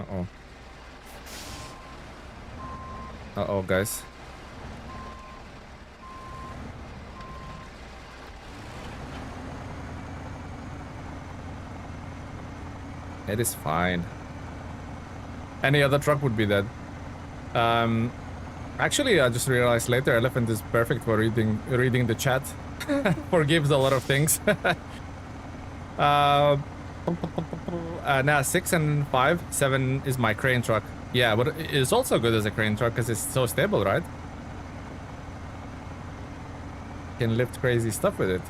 Uh-oh. Uh-oh, guys. It is fine. Any other truck would be dead. Actually, I just realized later, Elephant is perfect for reading the chat. Forgives a lot of things. Now 6 and 5, 7 is my crane truck. Yeah, but it's also good as a crane truck because it's so stable, right? Can lift crazy stuff with it.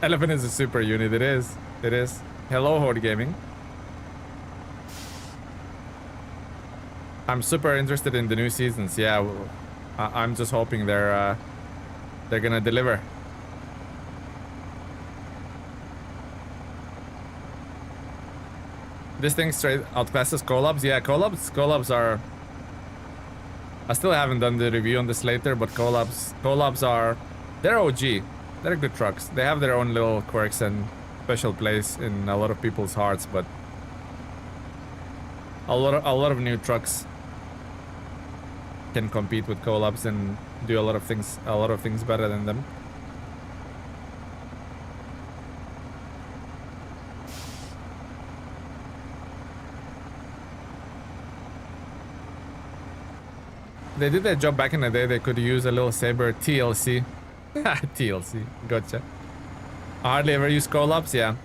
Elephant is a super unit. It is. It is. Hello, Horde Gaming. I'm super interested in the new seasons. Yeah, I'm just hoping they're gonna deliver. This thing straight outclasses collabs. Yeah, collabs are. I still haven't done the review on this later, but collabs are. They're OG. They're good trucks. They have their own little quirks and special place in a lot of people's hearts, but a lot of new trucks can compete with collabs and do a lot of things better than them. They did their job back in the day. They could use a little Saber TLC. TLC, gotcha. I hardly ever use collabs, yeah.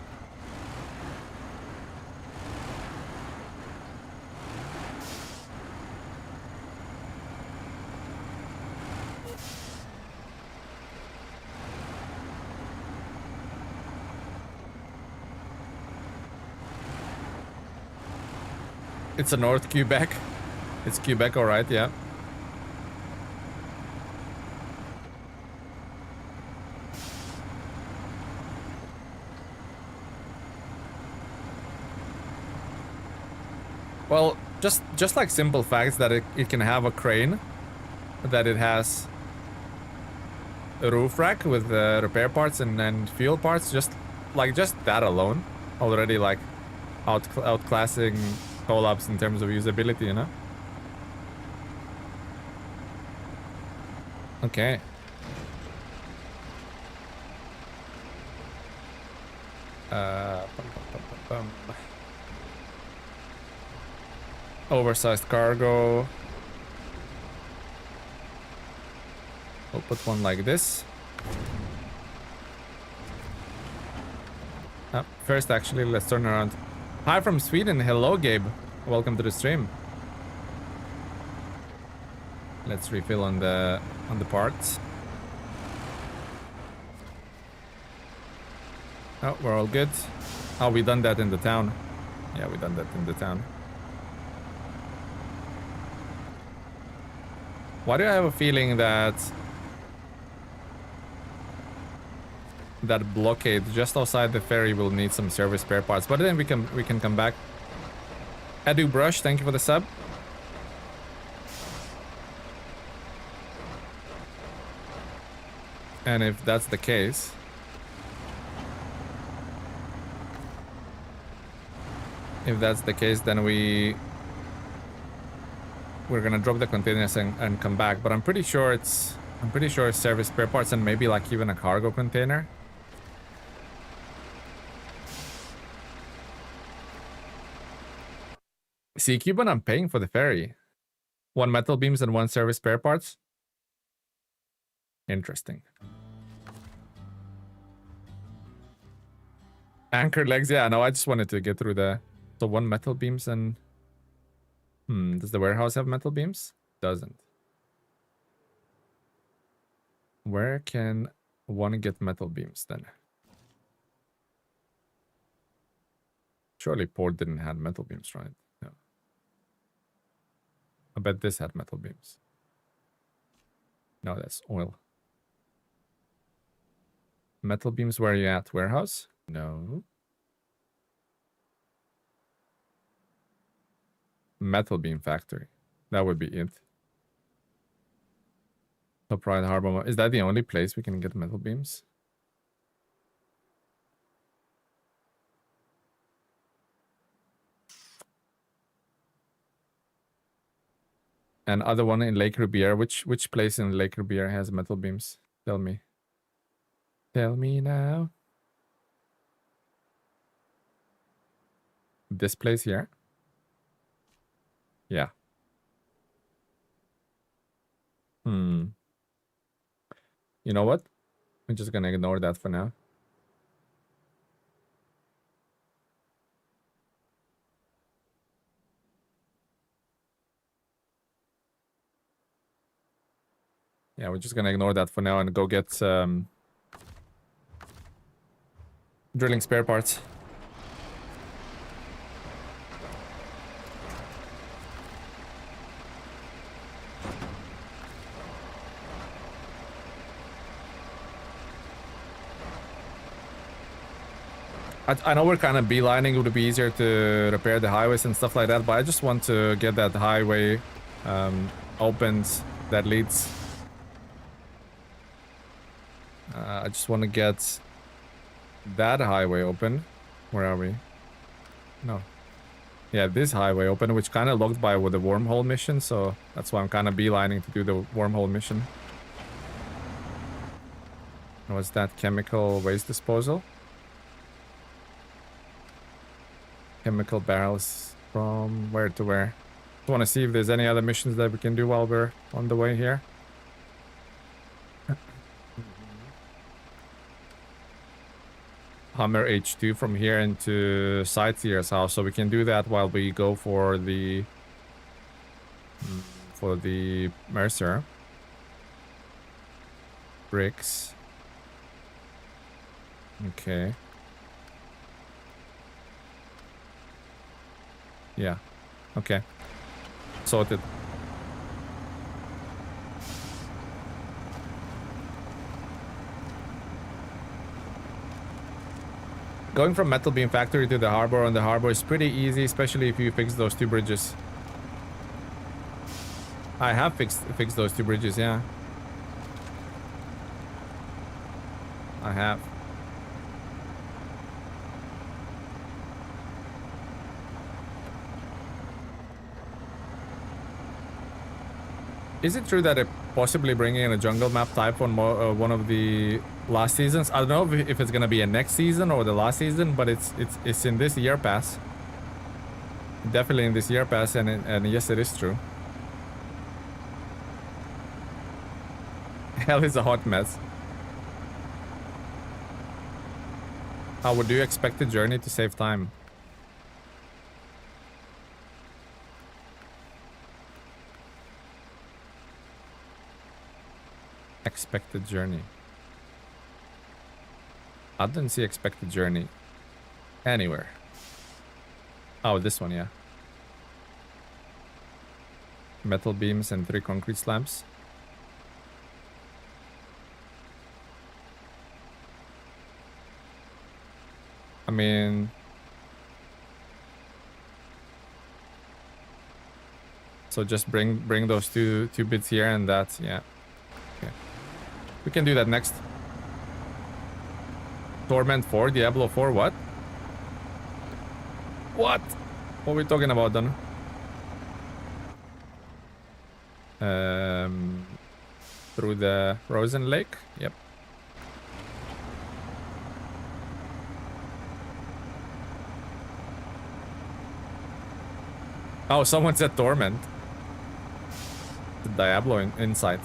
It's a North Quebec. It's Quebec, alright, yeah. Well, just like simple facts that it can have a crane, that it has a roof rack with repair parts and fuel parts, just that alone, already like outclassing collabs in terms of usability, you know? Okay. Oversized cargo. We'll put one like this. First, actually, let's turn around. Hi from Sweden. Hello, Gabe. Welcome to the stream. Let's refill on the parts. Oh, we're all good. Oh, we done that in the town. Yeah, we done that in the town. Why do I have a feeling that blockade just outside the ferry will need some service spare parts? But then we can come back. Edu Brush, thank you for the sub. And if that's the case, then we're gonna drop the containers and come back. But I'm pretty sure it's service spare parts and maybe like even a cargo container. See, Cuban, I'm paying for the ferry. 1 metal beams and 1 service spare parts. Interesting. Anchor legs, yeah, no, I just wanted to get through the... So 1 metal beams and... does the warehouse have metal beams? Doesn't. Where can one get metal beams then? Surely port didn't have metal beams, right? No. I bet this had metal beams. No, that's oil. Metal beams, where are you at? Warehouse? No. Metal beam factory. That would be it. Top right harbor. Is that the only place we can get metal beams? And other one in Lake Riviere. Which place in Lake Riviere has metal beams? Tell me. Tell me now. This place here? Yeah. You know what? I'm just gonna ignore that for now. Yeah, we're just gonna ignore that for now and go get drilling spare parts. I know we're kind of beelining. It would be easier to repair the highways and stuff like that, but I just want to get that highway opened that leads. I just want to get that highway open. Where are we? No. Yeah, this highway open, which kind of locked by with the Wormhole mission, so that's why I'm kind of beelining to do the Wormhole mission. What's that? Chemical waste disposal? Chemical barrels from where to where? I want to see if there's any other missions that we can do while we're on the way here. Hummer H2 from here into Sightseer's house, so we can do that while we go for the Mercer. Bricks. Okay. Yeah. Okay. Sorted. Going from Metal Beam Factory to the harbor on the harbor is pretty easy, especially if you fix those two bridges. I have fixed those two bridges, yeah. I have. Is it true that they're possibly bringing in a jungle map type on one of the last seasons? I don't know if it's gonna be a next season or the last season, but it's in this year pass. Definitely in this year pass, and yes, it is true. Hell is a hot mess. How would you expect the journey to save time? Expected journey. I didn't see expected journey anywhere. Oh, this one, yeah. Metal beams and 3 concrete slabs. I mean, so just bring those two bits here and that, yeah. Okay. We can do that next. Torment 4, Diablo 4, what? What? What are we talking about then? Through the Rosen Lake? Yep. Oh, someone said Torment. The Diablo inside.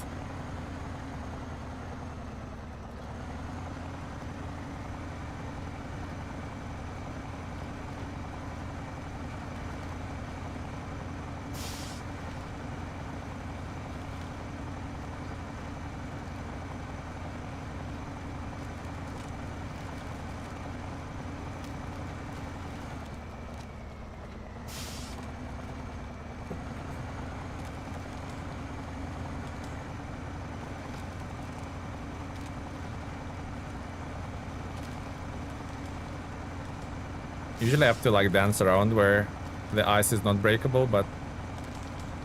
Usually I have to like dance around where the ice is not breakable, but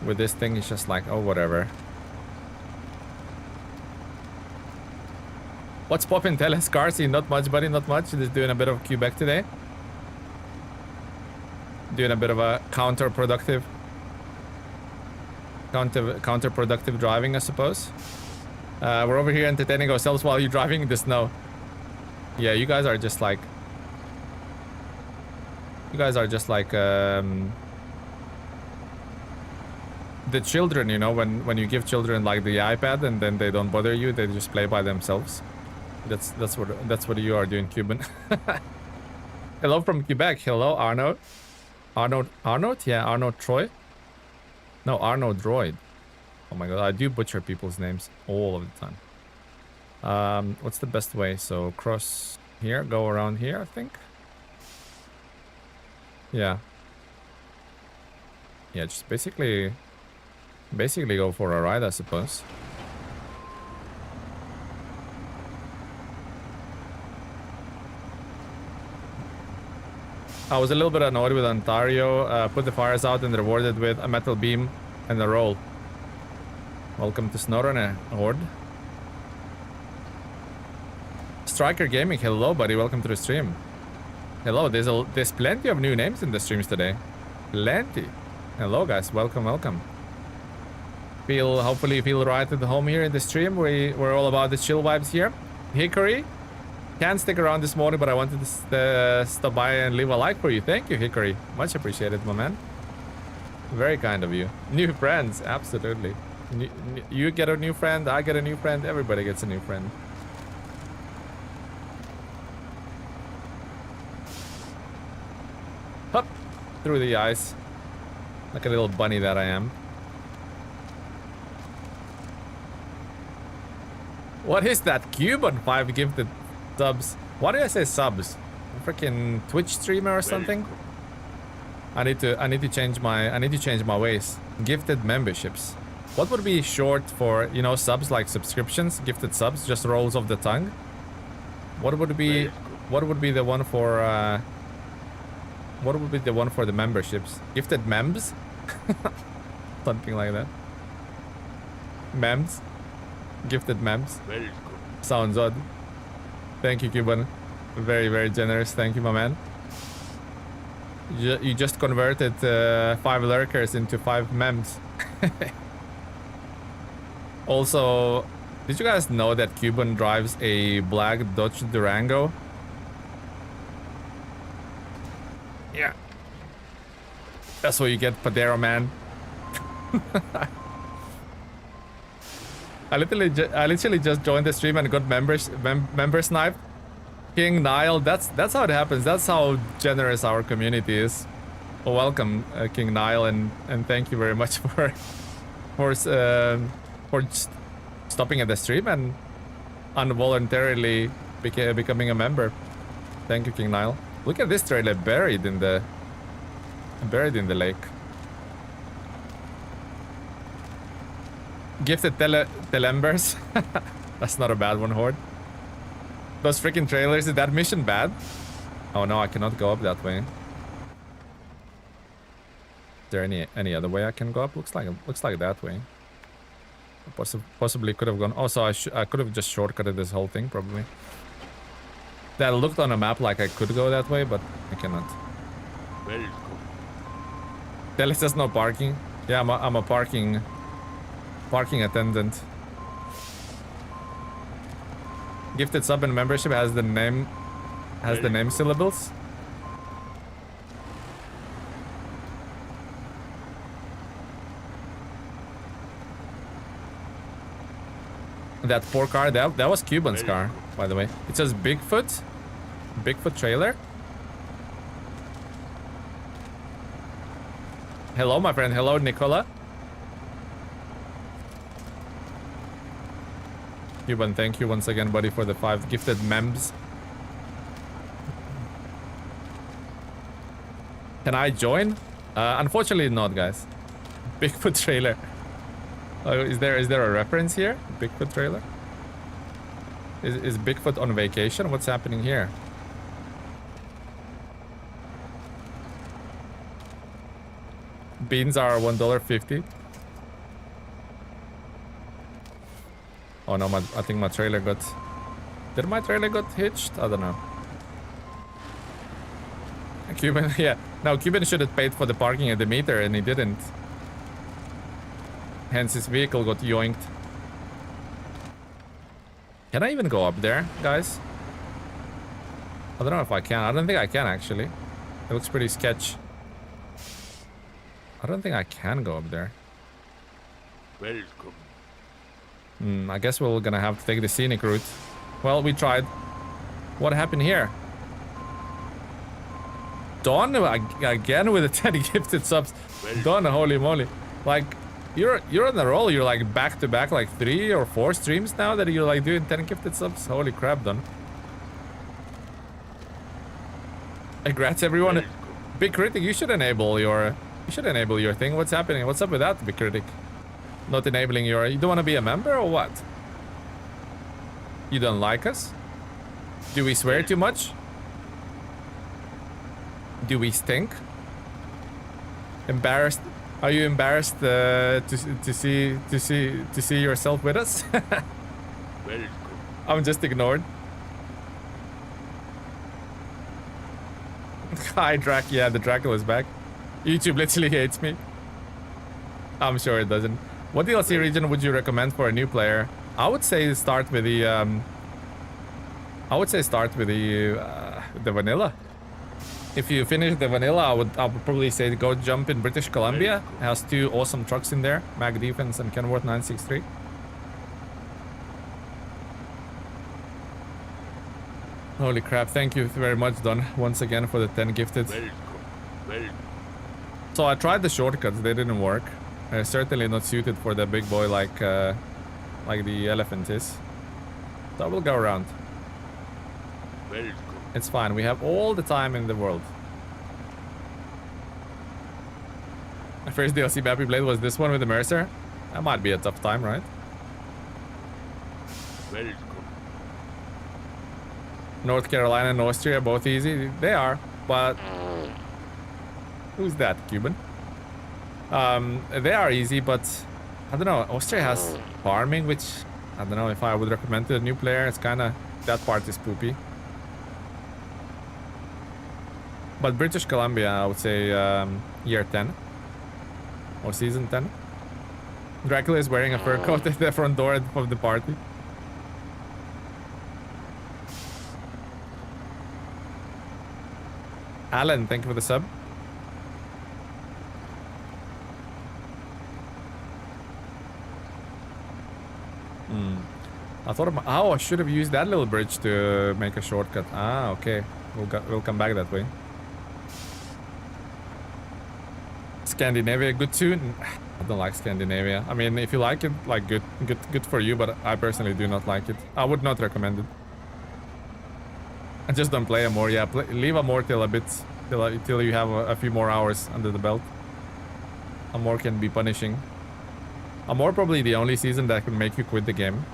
with this thing it's just like, oh, whatever. What's poppin', Teles Carsey? Not much, buddy, not much. Just doing a bit of Quebec today. Doing a bit of a counterproductive. Counterproductive driving, I suppose. We're over here entertaining ourselves while you're driving in the snow. Yeah, you guys are just like... You guys are just like... the children, you know, when you give children like the iPad and then they don't bother you, they just play by themselves. That's what you are doing, Cuban. Hello from Quebec. Hello, Arnold. Arnold? Yeah, Arnold Troy. No, Arnold Droid. Oh my god, I do butcher people's names all of the time. What's the best way? So cross here, go around here, I think. Yeah. Yeah, just basically go for a ride, I suppose. I was a little bit annoyed with Ontario. Put the fires out and rewarded with a metal beam and a roll. Welcome to SnowRunner, Horde. Striker Gaming, hello buddy, welcome to the stream. Hello, there's plenty of new names in the streams today. Plenty. Hello guys, welcome. Hopefully feel right at home here in the stream. We're all about the chill vibes here. Hickory, can't stick around this morning, but I wanted to stop by and leave a like for you. Thank you, Hickory. Much appreciated, my man. Very kind of you. New friends, absolutely. You get a new friend, I get a new friend, everybody gets a new friend. Hop through the ice. Like a little bunny that I am. What is that? Cuban 5 gifted subs. Why did I say subs? A freaking Twitch streamer or something? I need to change my ways. Gifted memberships. What would be short for, you know, subs like subscriptions? Gifted subs, just rolls of the tongue. What would be the one for what would be the one for the memberships? Gifted mems? Something like that. Mems? Gifted mems? Sounds odd. Thank you, Cuban. Very, very generous. Thank you, my man. You just converted 5 lurkers into 5 mems. Also, did you guys know that Cuban drives a black Dodge Durango? Yeah. That's what you get, Padero man. I literally just joined the stream and got member sniped. King Nile, that's how it happens. That's how generous our community is. Well, welcome, King Nile, and thank you very much for stopping at the stream and involuntarily becoming a member. Thank you, King Nile. Look at this trailer buried in the lake. Gifted telembers. That's not a bad one, Horde. Those freaking trailers, is that mission bad? Oh no, I cannot go up that way. Is there any other way I can go up? Looks like that way. Possibly could have gone. Also, I could have just shortcutted this whole thing probably. That looked on a map like I could go that way, but I cannot. Telly says no parking. Yeah, I'm a parking attendant. Gifted sub and membership has the name syllables. That poor car, that was Cuban's car, by the way. It says Bigfoot trailer. Hello, my friend. Hello, Nicola. Cuban, thank you once again, buddy, for the 5 gifted mems. Can I join? Unfortunately not, guys. Bigfoot trailer. Is there a reference here? Bigfoot trailer? Is Bigfoot on vacation? What's happening here? Beans are $1.50. Oh no, I think my trailer got... Did my trailer got hitched? I don't know. Cuban, yeah. No, Cuban should have paid for the parking at the meter and he didn't. Hence his vehicle got yoinked. Can I even go up there, guys? I don't know if I can. I don't think I can, actually. It looks pretty sketch. I don't think I can go up there. Welcome. I guess we're gonna have to take the scenic route. Well, we tried. What happened here? Dawn again with the 10 gifted subs. Dawn, holy moly. Like, you're on a roll. You're like back to back, like 3 or 4 streams now that you're like doing 10 gifted subs. Holy crap, Dawn. Congrats, everyone. Big Critic, you should enable your thing. What's happening? What's up with that, Big Critic? Not enabling your... You don't want to be a member or what? You don't like us? Do we swear too much? Do we stink? Embarrassed? Are you embarrassed to see yourself with us? Welcome. I'm just ignored. Hi, Drac. Yeah, the Dracula's back. YouTube literally hates me. I'm sure it doesn't. What DLC region would you recommend for a new player? I would say start with the the vanilla. If you finish the vanilla, I would probably say go jump in British Columbia. It has 2 awesome trucks in there, Mag Defense and Kenworth 963. Holy crap, thank you very much, Don, once again for the 10 gifted. Welcome. So I tried the shortcuts, they didn't work. Certainly not suited for the big boy like the elephant is. So I will go around. Welcome. It's fine, we have all the time in the world. My first DLC map we played was this one with the Mercer. That might be a tough time, right? Welcome. North Carolina and Austria, both easy. They are, but... Who's that, Cuban? They are easy, but... I don't know, Austria has farming, which... I don't know if I would recommend to a new player. It's kinda... That part is poopy. But British Columbia, I would say year 10. Or season 10. Dracula is wearing a fur coat at the front door of the party. Alan, thank you for the sub. I thought I should have used that little bridge to make a shortcut. Ah, okay. We'll come back that way. Scandinavia, good too. I don't like Scandinavia. I mean, if you like it, like good for you, but I personally do not like it. I would not recommend it. I just don't play Amor. Yeah, leave Amor till a bit, till you have a few more hours under the belt. Amor can be punishing. Amor probably the only season that can make you quit the game.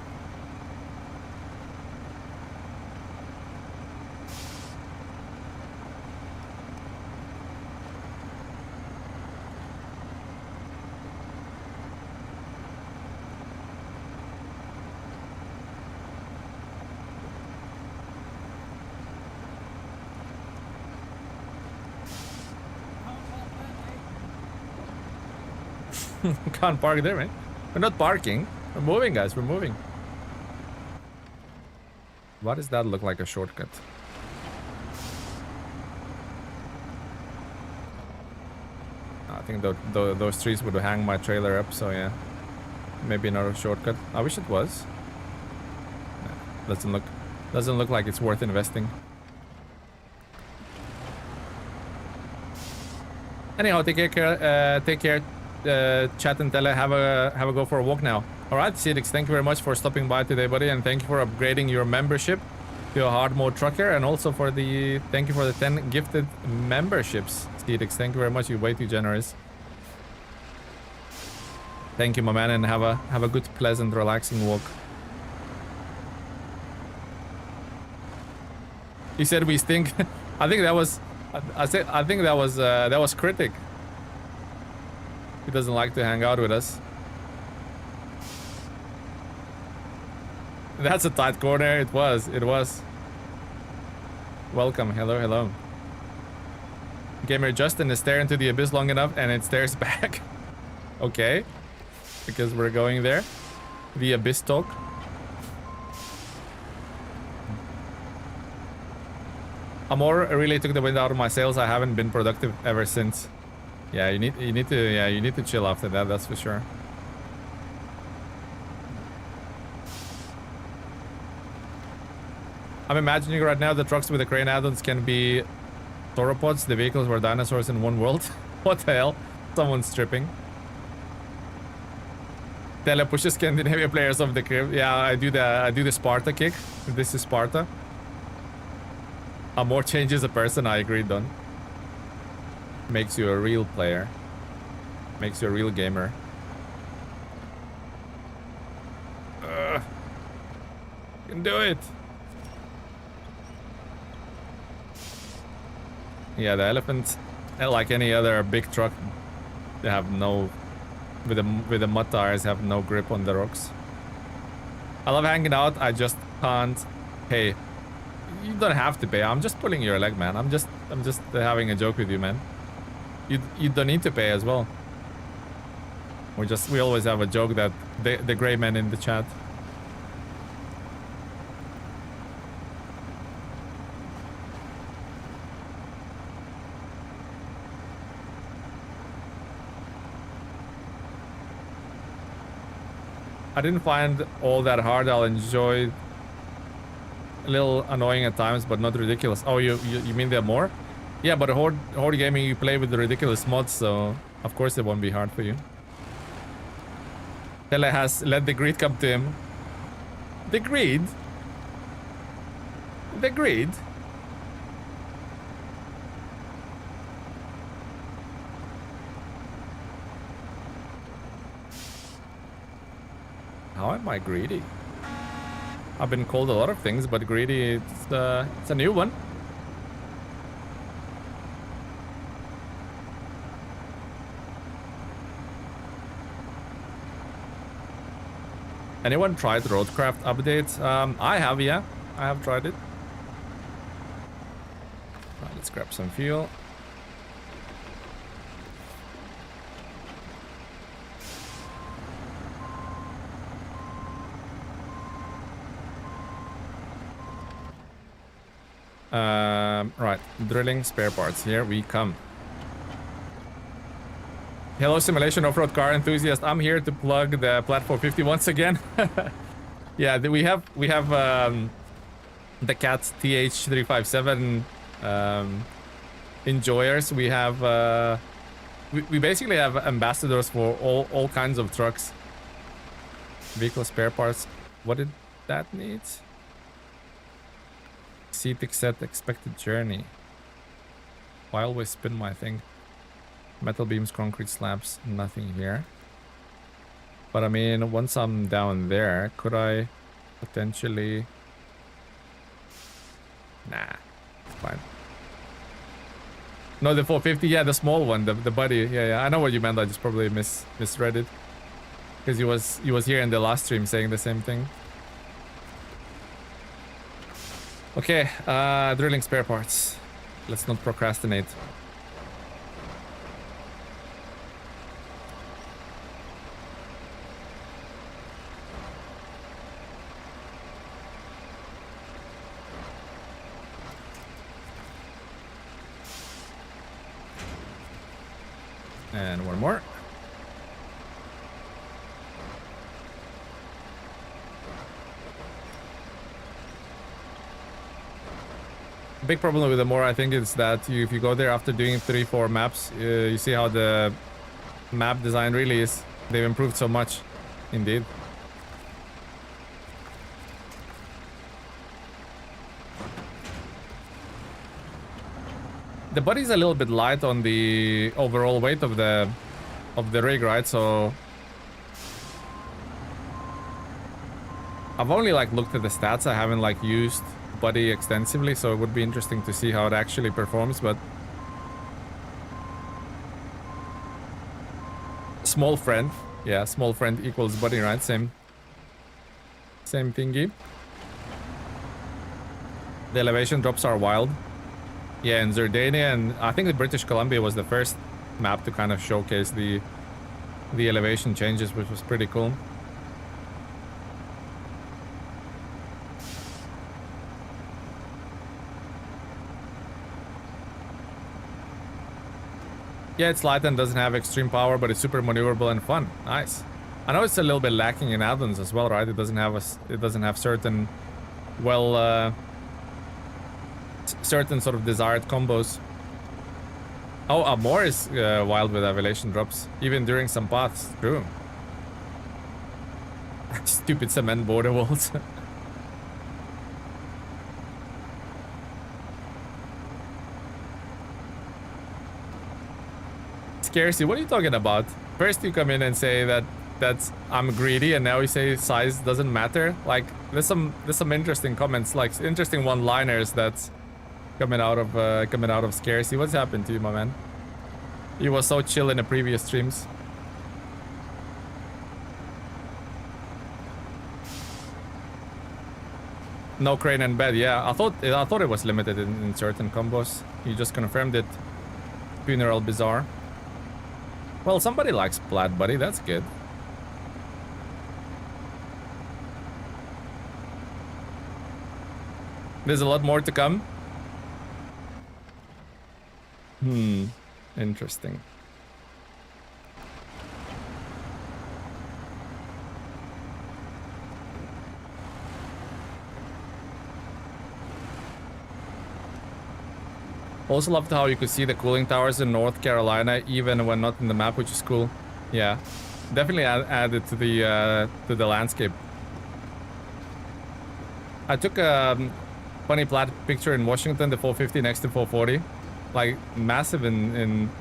Can't park there, man. We're not parking. We're moving, guys. We're moving. Why does that look like a shortcut? I think those trees would hang my trailer up, so yeah. Maybe another shortcut. I wish it was. Nah, doesn't look like it's worth investing. Anyhow, take care. Chat and tele, have a go for a walk now. All right, Cedix, thank you very much for stopping by today, buddy, and thank you for upgrading your membership to a hard mode trucker, and also for the thank you for the 10 gifted memberships, Cedix. Thank you very much. You're way too generous. Thank you, my man, and have a good, pleasant, relaxing walk. You said we stink. I think that was that was Critic. He doesn't like to hang out with us. That's a tight corner. It was. Welcome. Hello. Gamer Justin is staring into the abyss long enough and it stares back. Okay. because we're going there. The Abyss Talk. Amor really took the wind out of my sails. I haven't been productive ever since. Yeah, you need to chill after that, that's for sure. I'm imagining right now the trucks with the crane add-ons can be sauropods. The vehicles were dinosaurs in one world. What the hell? Someone's stripping. Tele pushes Scandinavia players off the crib. Yeah, I do the Sparta kick. This is Sparta. Amor changes a person, I agree, Don. Makes you a real player. Makes you a real gamer. You can do it. Yeah, the elephants, like any other big truck, they have no, with the mud tires, have no grip on the rocks. I love hanging out. I just can't. Hey, you don't have to pay. I'm just pulling your leg, man. I'm just having a joke with you, man. You don't need to pay as well. We always have a joke that the gray man in the chat. I didn't find all that hard. I'll enjoy a little annoying at times, but not ridiculous. Oh, you mean there are more? Yeah, but horde gaming, you play with the ridiculous mods, so of course it won't be hard for you. Tele has let the greed come to him. The greed? The greed? How am I greedy? I've been called a lot of things, but greedy, it's a new one. Anyone tried Roadcraft updates? I have, yeah. I have tried it. Right, let's grab some fuel. Right, drilling spare parts. Here we come. Hello, simulation off-road car enthusiast. I'm here to plug the platform 50 once again. Yeah, we have the Cat TH357 enjoyers. We have we basically have ambassadors for all kinds of trucks. Vehicle spare parts. What did that need? Seatic set expected journey. Why always spin my thing? Metal beams, concrete slabs, nothing here. But I mean, once I'm down there, could I potentially... Nah, it's fine. No, the 450, yeah, the small one, the buddy. Yeah, I know what you meant. I just probably misread it. Because he was here in the last stream saying the same thing. Okay, drilling spare parts. Let's not procrastinate. And one more. The big problem with the more, I think, is that if you go there after doing 3-4 maps, you see how the map design really is. They've improved so much, indeed. The body's a little bit light on the overall weight of the rig, right? So I've only like looked at the stats. I haven't like used body extensively, so it would be interesting to see how it actually performs. But small friend, yeah, small friend equals body, right? Same thingy. The elevation drops are wild. Yeah, in Zerdania, and I think the British Columbia was the first map to kind of showcase the the elevation changes, which was pretty cool. Yeah, it's light and doesn't have extreme power, but it's super maneuverable and fun. Nice. I know it's a little bit lacking in add-ons as well, right? It doesn't have certain, well, certain sort of desired combos. Oh, more is wild with elevation drops, even during some paths. True. Stupid cement border walls. Scarcity, what are you talking about? First you come in and say that I'm greedy, and now you say size doesn't matter. Like there's some interesting comments, like interesting one-liners that's coming out of Scarcity. What's happened to you, my man? You was so chill in the previous streams. No crane and bed. Yeah, I thought it was limited in certain combos. You just confirmed it. Funeral Bizarre. Well, somebody likes Plaid, buddy. That's good. There's a lot more to come. Interesting. Also loved how you could see the cooling towers in North Carolina even when not in the map, which is cool. Yeah, definitely added to the landscape. I took a funny plat picture in Washington, the 450 next to 440. Like massive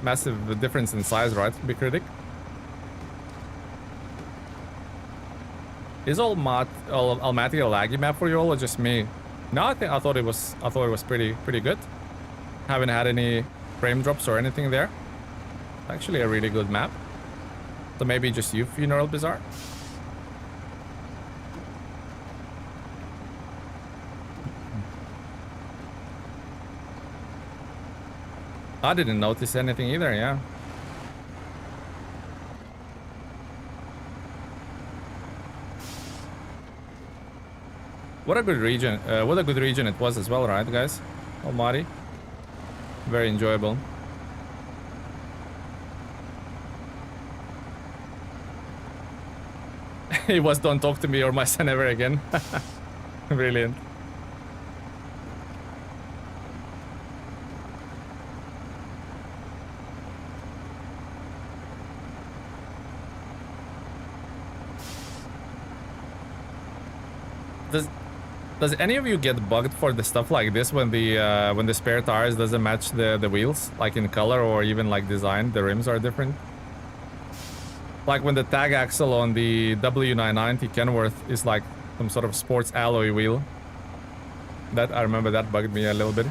massive difference in size, right? Big critic. Is Almaty a laggy map for you all, or just me? No, I thought it was pretty good. Haven't had any frame drops or anything there. Actually a really good map. So maybe just you, Funeral Bizarre. I didn't notice anything either, yeah. What a good region. What a good region it was as well, right, guys? Almighty. Very enjoyable. It was "Don't talk to me or my son ever again." Brilliant. Does any of you get bugged for the stuff like this when the spare tires doesn't match the wheels, like in color or even like design? The rims are different. Like when the tag axle on the W990 Kenworth is like some sort of sports alloy wheel. That I remember that bugged me a little bit.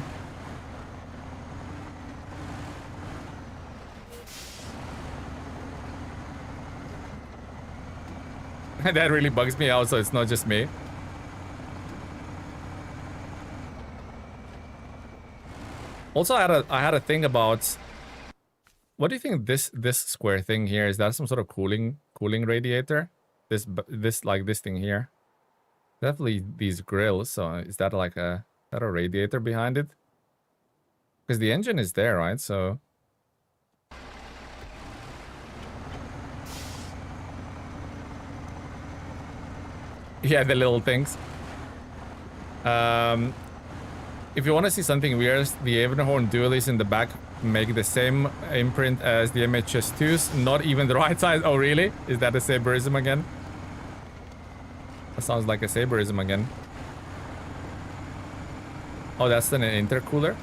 That really bugs me out, so it's not just me. Also, I had a thing about. What do you think this square thing here is? That some sort of cooling radiator? This thing here. Definitely these grills. So is that like a radiator behind it? Because the engine is there, right? So. Yeah, the little things. If you want to see something weird, the Avenhorn dualies in the back make the same imprint as the MHS2s, not even the right size. Oh, really? Is that a Saberism again? That sounds like a Saberism again. Oh, that's an intercooler?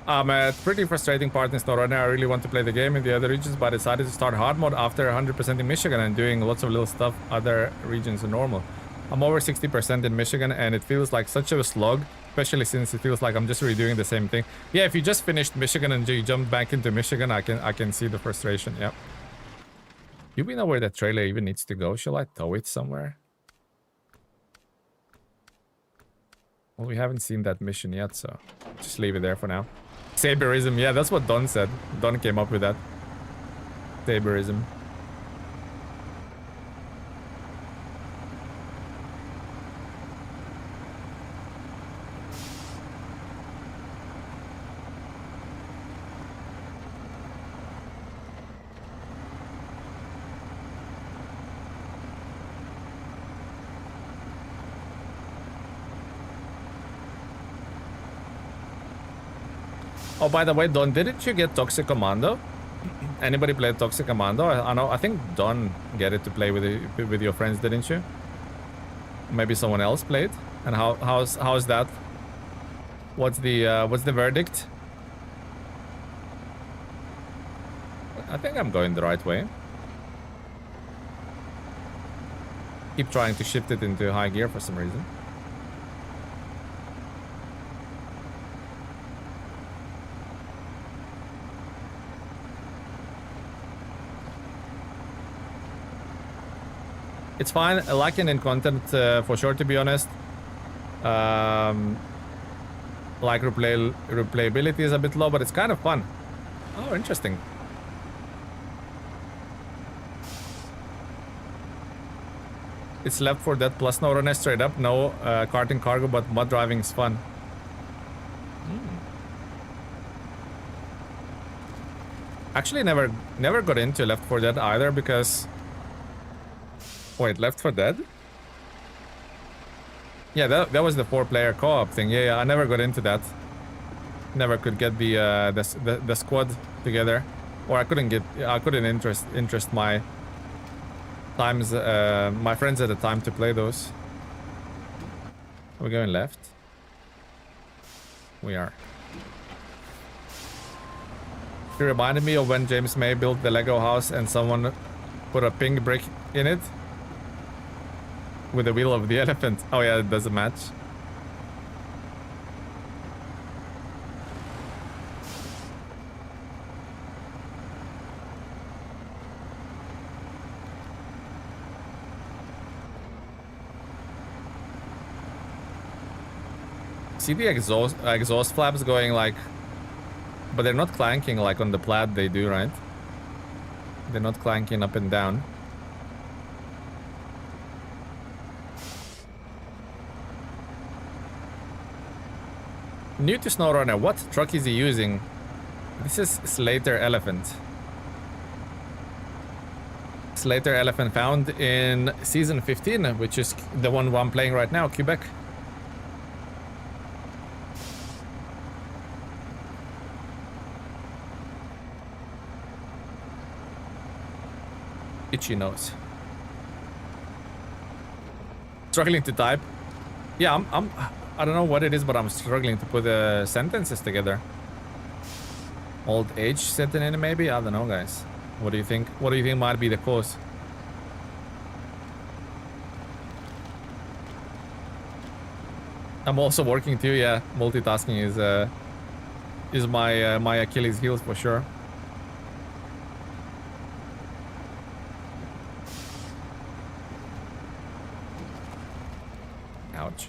A pretty frustrating part in SnowRunner. I really want to play the game in the other regions, but I decided to start hard mode after 100% in Michigan and doing lots of little stuff other regions are normal. I'm over 60% in Michigan, and it feels like such a slog, especially since it feels like I'm just redoing the same thing. Yeah, if you just finished Michigan and you jump back into Michigan, I can see the frustration. Yep. Do we know where that trailer even needs to go? Shall I tow it somewhere? Well, we haven't seen that mission yet, so just leave it there for now. Saberism, yeah, that's what Don said. Don came up with that. Saberism. Oh, by the way, Don, didn't you get Toxic Commando? Anybody play Toxic Commando? I know. I think Don get it to play with your friends, didn't you? Maybe someone else played. And how's that? What's the verdict? I think I'm going the right way. Keep trying to shift it into high gear for some reason. It's fine, lacking in content for sure, to be honest. Like replayability is a bit low, but it's kind of fun. Oh, interesting. It's Left 4 Dead plus SnowRunner straight up. No karting cargo, but mud driving is fun. Actually, never got into Left 4 Dead either because. Wait, Left 4 Dead? Yeah, that was the 4-player co-op thing. Yeah, I never got into that. Never could get the squad together, or I couldn't interest my my friends at the time to play those. Are we going left? We are. It reminded me of when James May built the Lego house and someone put a ping brick in it. With the wheel of the elephant. Oh yeah, it doesn't match. See the exhaust flaps going like, but they're not clanking like on the Plaid they do, right? They're not clanking up and down. New to SnowRunner, what truck is he using? This is Slater Elephant. Slater Elephant found in Season 15, which is the one I'm playing right now, Quebec. Itchy nose. Struggling to type. Yeah, I don't know what it is, but I'm struggling to put sentences together. Old age setting in maybe? I don't know, guys. What do you think? What do you think might be the cause? I'm also working too. Yeah, multitasking is my Achilles heel for sure. Ouch.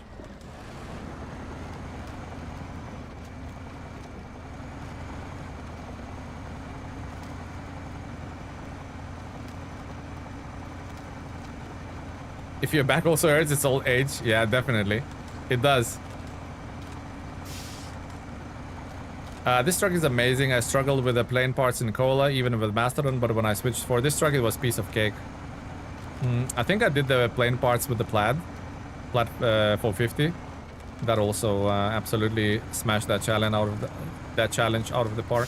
If your back also hurts, it's old age. Yeah, definitely. It does. This truck is amazing. I struggled with the plain parts in Cola, even with Mastodon, but when I switched for this truck, it was piece of cake. I think I did the plain parts with the Plaid 450. That also absolutely smashed that challenge out of the park.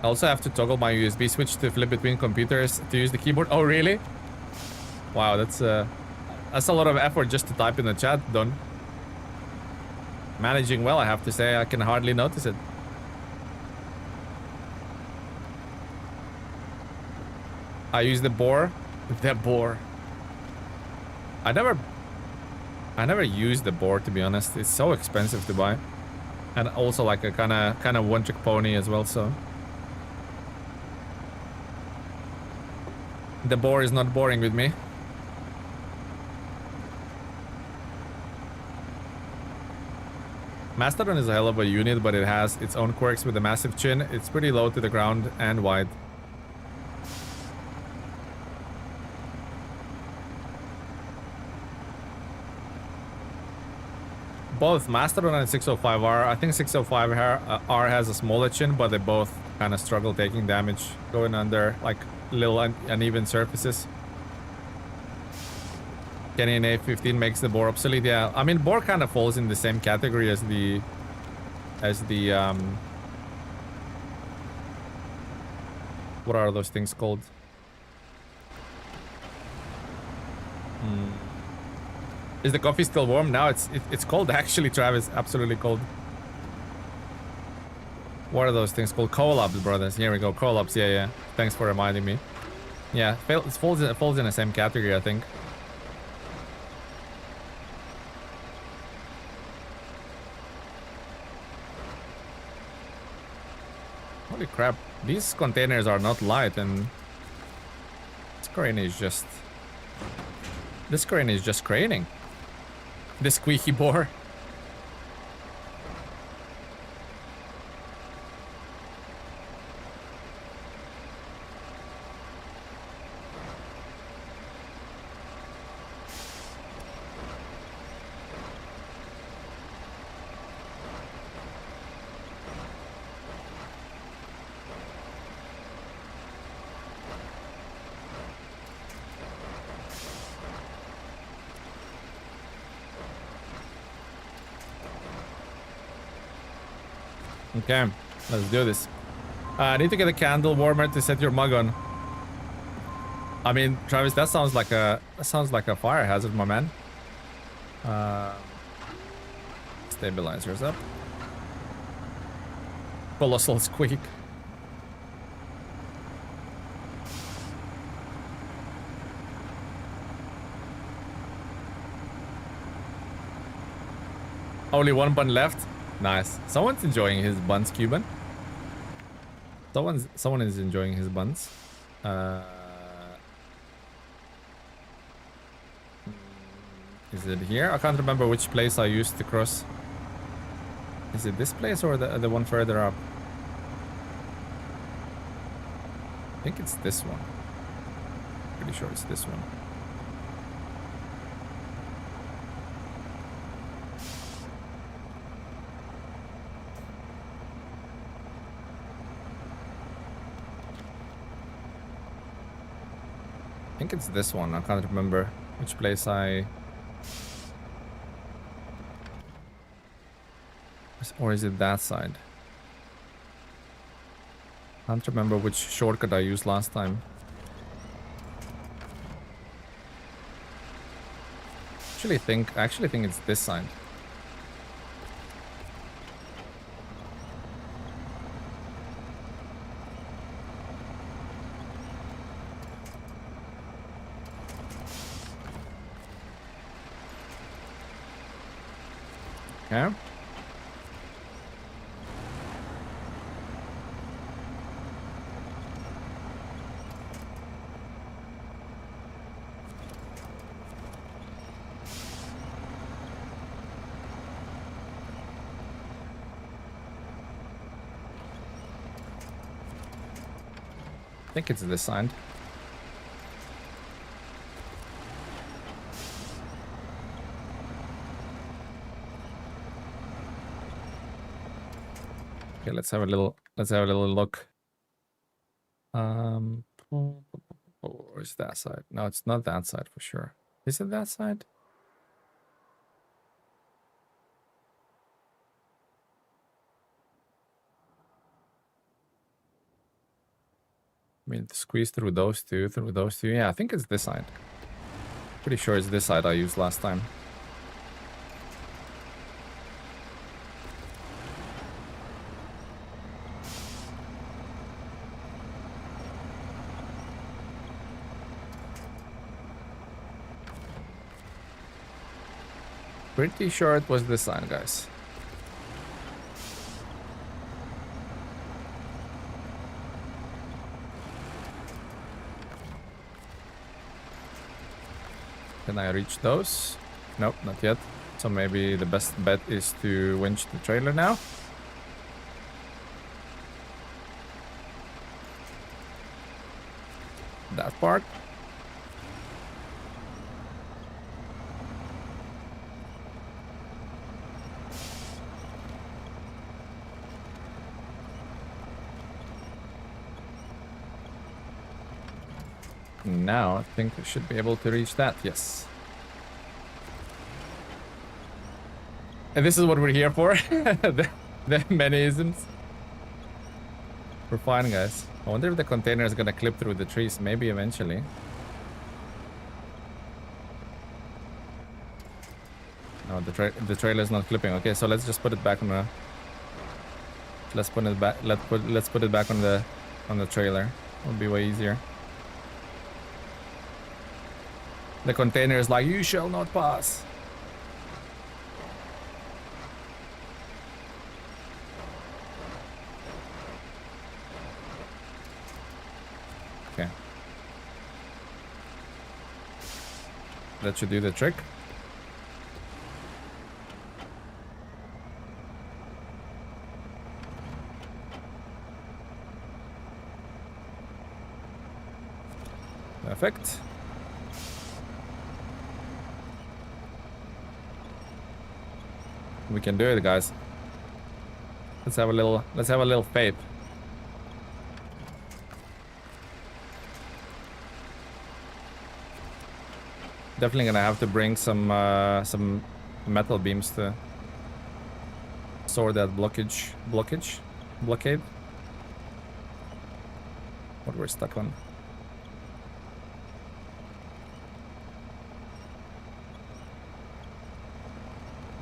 I also have to toggle my USB switch to flip between computers to use the keyboard. Oh, really? Wow, that's a lot of effort just to type in the chat, Don. Managing well, I have to say. I can hardly notice it. I use the boar. The boar. I never used the boar, to be honest. It's so expensive to buy, and also like a kind of one-trick pony as well. So. The boar is not boring with me. Mastodon is a hell of a unit, but it has its own quirks with a massive chin. It's pretty low to the ground and wide. Both Mastodon and 605R. I think 605R has a smaller chin, but they both kind of struggle taking damage going under like little uneven surfaces. Canyon A15 makes the boar obsolete. Yeah, I mean boar kind of falls in the same category as the what are those things called? Is the coffee still warm? Now it's cold actually, Travis. Absolutely cold. What are those things called? Collabs, brothers. Here we go. Collabs. Yeah, yeah. Thanks for reminding me. Yeah, it falls in the same category, I think. Holy crap! These containers are not light, and this crane is just craning. The squeaky boar. Okay, let's do this. I need to get a candle warmer to set your mug on. I mean, Travis, that sounds like a fire hazard, my man. Stabilizers up. Colossal squeak. Only one bun left. Nice. Someone's enjoying his buns, Cuban. Someone is enjoying his buns. Is it here? I can't remember which place I used to cross. Is it this place or the one further up? I think it's this one. Pretty sure it's this one. I think it's this one. I can't remember which place or is it that side? I can't remember which shortcut I used last time. I actually think it's this side. Okay. I think it's this side. Okay, let's have a little look. Or is that side? No, it's not that side for sure. Is it that side? I mean, squeeze through those two, Yeah, I think it's this side. Pretty sure it's this side I used last time. Pretty sure it was this side, guys. Can I reach those? Nope, not yet. So maybe the best bet is to winch the trailer now. That part. Now I think I should be able to reach that, yes. And this is what we're here for. the many isms. We're fine, guys. I wonder if the container is gonna clip through the trees. Maybe eventually. No, the trailer is not clipping. Okay, so let's just put it back on the. Let's put it back. Let's put it back on the trailer. It'll be way easier. The container is like, you shall not pass. Okay. That should do the trick. Perfect. We can do it, guys. Let's have a little faith. Definitely gonna have to bring some metal beams to store that blockade. What we're stuck on.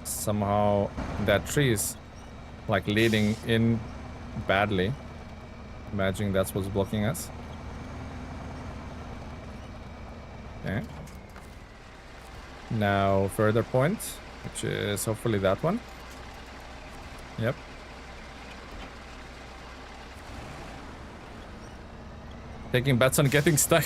Somehow that tree is like leading in badly. Imagining that's what's blocking us. Okay. Now further point, which is hopefully that one. Yep. Taking bets on getting stuck.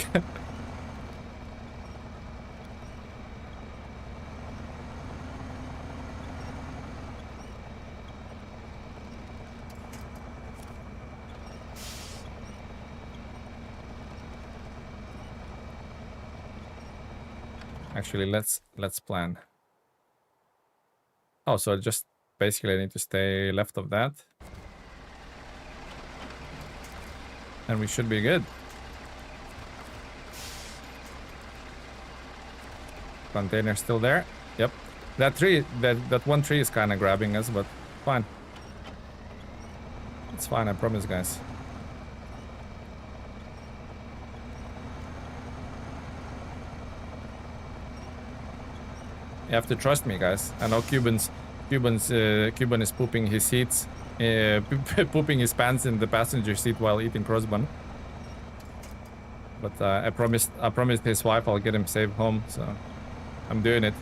Actually, let's plan. Oh, so just basically I need to stay left of that. And we should be good. Container still there. Yep. That tree, that one tree is kind of grabbing us, but fine. It's fine, I promise, guys. You have to trust me, guys. I know Cuban is pooping his seats, pooping his pants in the passenger seat while eating crossbun. But I promised his wife I'll get him safe home, so I'm doing it.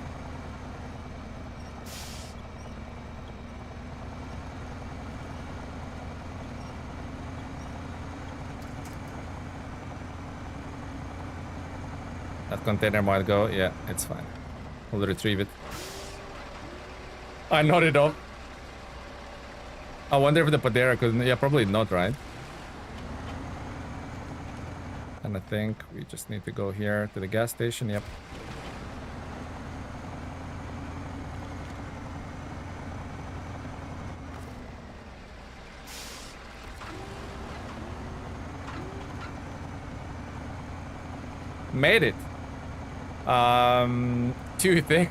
That container might go. Yeah, it's fine. We'll retrieve it. I nodded off. I wonder if the Padera could... Yeah, probably not, right? And I think we just need to go here to the gas station. Yep. Made it. Too thick.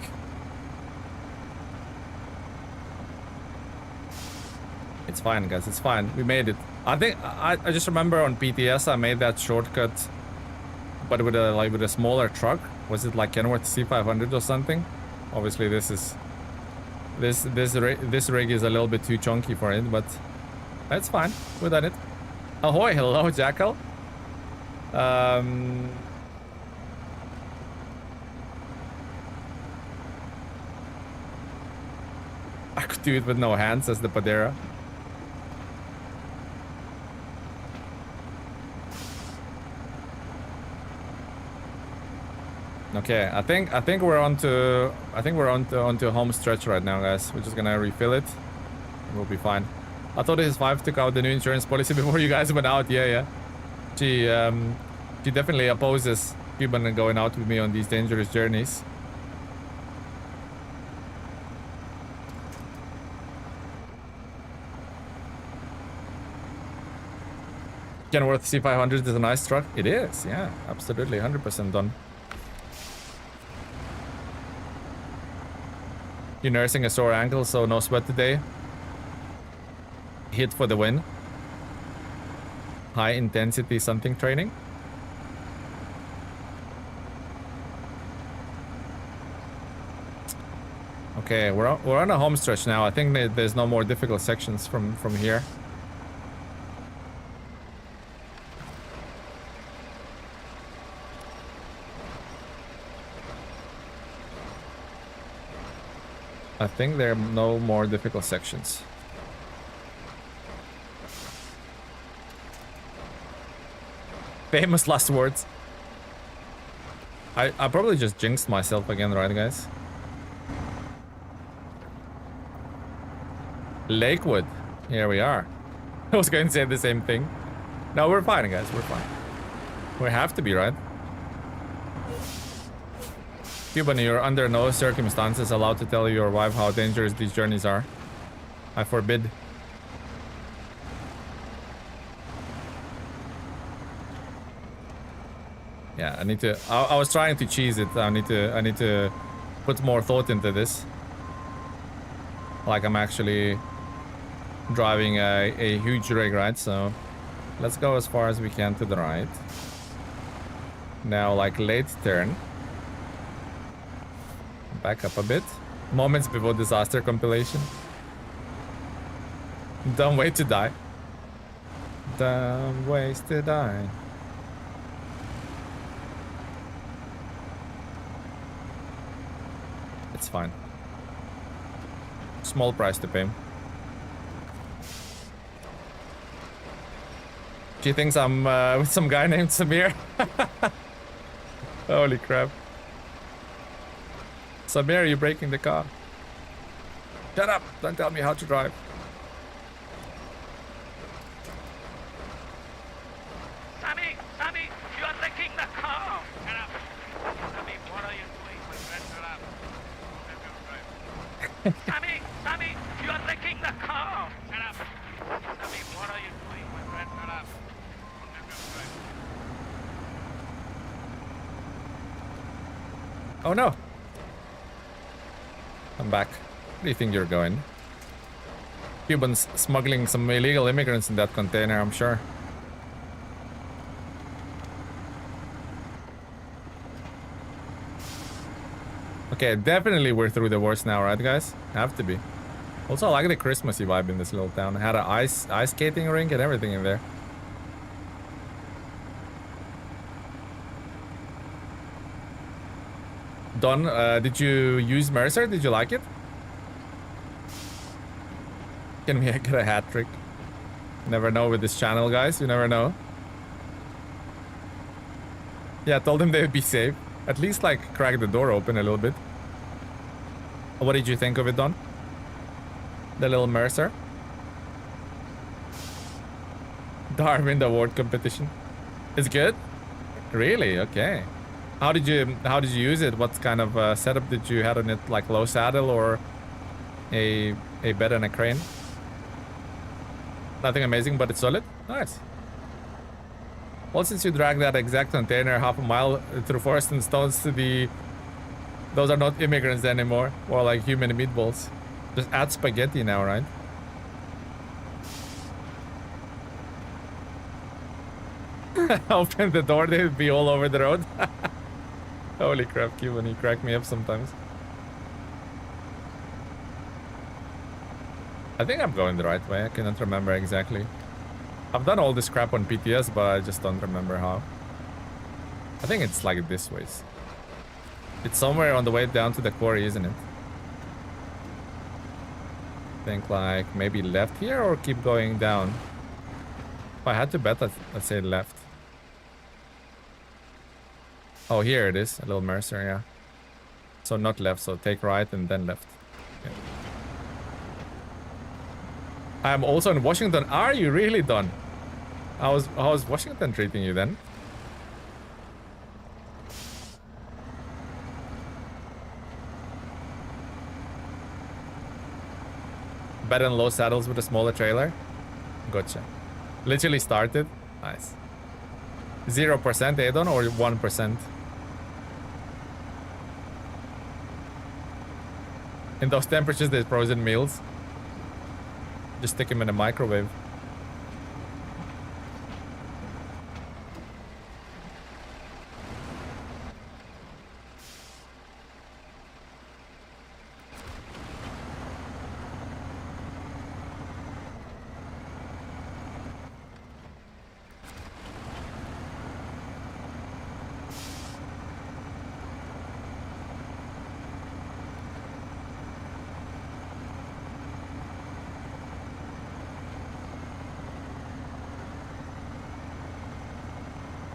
It's fine, guys. It's fine. We made it. I think I just remember on PTS I made that shortcut, but with a smaller truck. Was it like Kenworth C500 or something? Obviously, this rig is a little bit too chunky for it, but that's fine. We done it. Ahoy! Hello, Jackal. I could do it with no hands as the Padera. Okay, I think we're onto home stretch right now, guys. We're just gonna refill it. We'll be fine. I thought his wife took out the new insurance policy before you guys went out. Yeah. She definitely opposes Cuban going out with me on these dangerous journeys. Kenworth C500 is a nice truck. It is, yeah, absolutely, 100% done. You're nursing a sore ankle, so no sweat today. Hit for the win. High intensity something training. Okay, we're on a home stretch now. I think there's no more difficult sections from here. I think there are no more difficult sections. Famous last words. I probably just jinxed myself again, right, guys? Lakewood. Here we are. I was going to say the same thing. No, we're fine, guys. We're fine. We have to be, right? Cuban, you're under no circumstances allowed to tell your wife how dangerous these journeys are. I forbid. Yeah, I need to. I was trying to cheese it. I need to put more thought into this. Like I'm actually driving a huge rig, right? So let's go as far as we can to the right. Now, like late turn. Back up a bit. Moments before disaster compilation. Dumb way to die. Dumb ways to die. It's fine. Small price to pay. She thinks I'm with some guy named Samir. Holy crap. Saber, you're breaking the car. Shut up! Don't tell me how to drive. Sammy, you are wrecking the car. Shut up. Sammy, what are you doing, my friend? Shut up. Sammy, you are wrecking the car. Shut up. Sammy, what are you doing, my friend? Shut up. Oh no! I'm back. Where do you think you're going? Cubans smuggling some illegal immigrants in that container, I'm sure. Okay, definitely we're through the worst now, right, guys? Have to be. Also, I like the Christmassy vibe in this little town. Had an ice skating rink and everything in there. Don, did you use Mercer? Did you like it? Can we get a hat trick? Never know with this channel, guys. You never know. Yeah, I told them they would be safe. At least, like, crack the door open a little bit. What did you think of it, Don? The little Mercer? Darwin Award competition. It's good? Really? Okay. How did you use it? What kind of setup did you have on it? Like low saddle or a bed and a crane? Nothing amazing, but it's solid. Nice. Well, since you drag that exact container half a mile through forest and stones to the... Those are not immigrants anymore. Or like human meatballs. Just add spaghetti now, right? Open the door, they would be all over the road. Holy crap, Cuban, you crack me up sometimes. I think I'm going the right way. I cannot remember exactly. I've done all this crap on PTS, but I just don't remember how. I think it's like this way. It's somewhere on the way down to the quarry, isn't it? I think like maybe left here or keep going down. If I had to bet, I'd say left. Oh, here it is. A little Mercer, yeah. So not left, so take right and then left. Yeah. I'm also in Washington. Are you really done? How's Washington treating you then? Better than low saddles with a smaller trailer? Gotcha. Literally started. Nice. 0% add-on or 1%? In those temperatures, there's frozen meals. Just stick them in a microwave.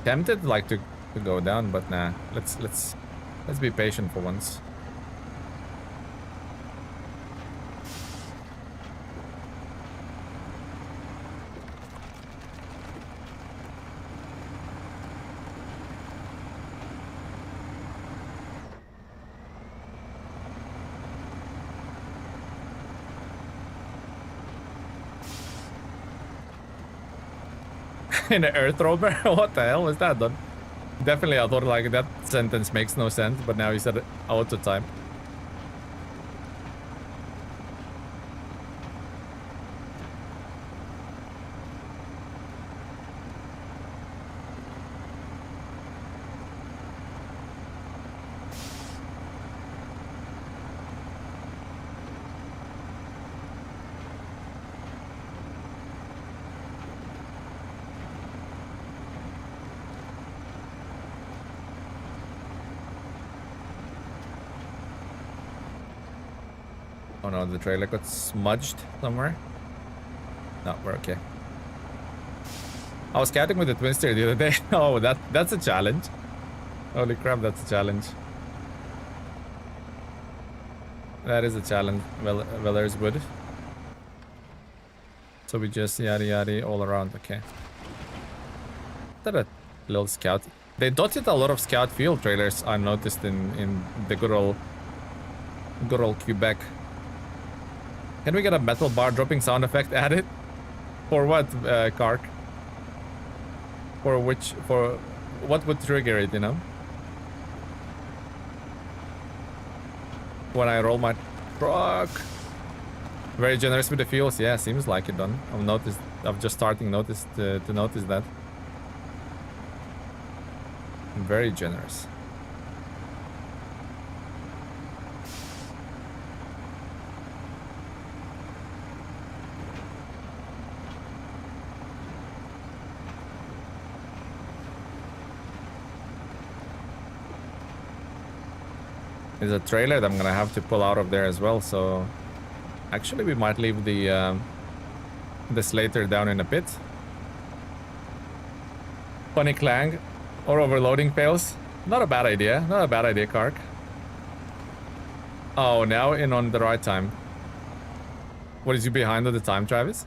Tempted like to go down, but nah. Let's be patient for once. In an earth rover? What the hell was that done? Definitely, I thought like that sentence makes no sense, but now you said it out of time. Oh no, the trailer got smudged somewhere. No, we're okay. I was scouting with the twin steer the other day. Oh, that's a challenge. Holy crap, that's a challenge. That is a challenge. Well, there's wood. So we just yada yada all around. Okay. That a little scout. They dotted a lot of scout field trailers I noticed in the good old Quebec. Can we get a metal bar dropping sound effect added? For what, Kark? For what would trigger it, you know? When I roll my truck. Very generous with the fuels, yeah, seems like it done. I'm just starting to notice that. Very generous. There's a trailer that I'm gonna have to pull out of there as well, so actually we might leave the Slater down in a pit. Funny clang or overloading fails. Not a bad idea. Not a bad idea, Kark. Oh, now in on the right time. What is you behind on the time, Travis?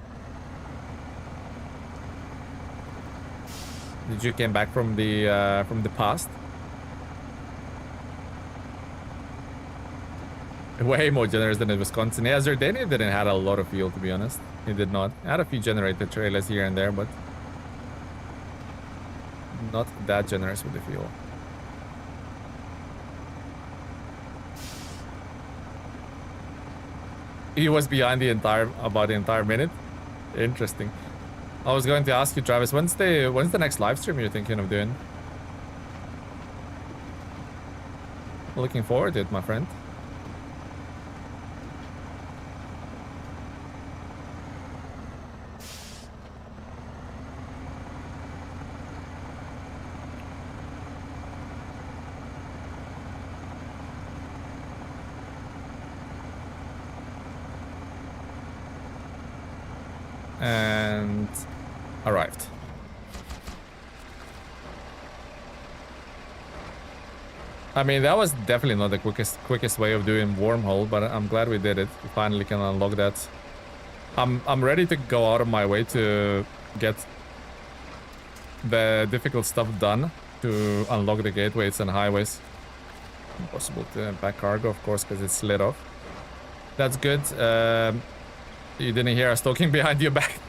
Did you came back from the past? Way more generous than in Wisconsin. Yeah, Zerdania didn't have a lot of fuel, to be honest. He did not. Had a few generator trailers here and there, but not that generous with the fuel. He was behind about the entire minute. Interesting. I was going to ask you, Travis, when's the next live stream you're thinking of doing? Looking forward to it, my friend. And arrived. I mean, that was definitely not the quickest way of doing Wormhole, but I'm glad we did it. We finally can unlock that. I'm ready to go out of my way to get the difficult stuff done to unlock the gateways and highways. Impossible to pack cargo, of course, because it's lit off. That's good. You didn't hear us talking behind your back.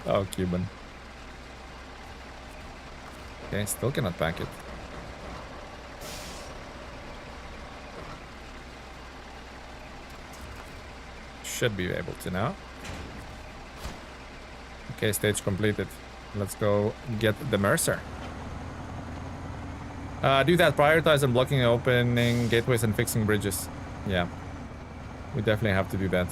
Oh, Cuban. Okay, still cannot pack it. Should be able to now. Okay, stage completed. Let's go get the Mercer. Do that. Prioritize on blocking, opening gateways, and fixing bridges. Yeah, we definitely have to do that.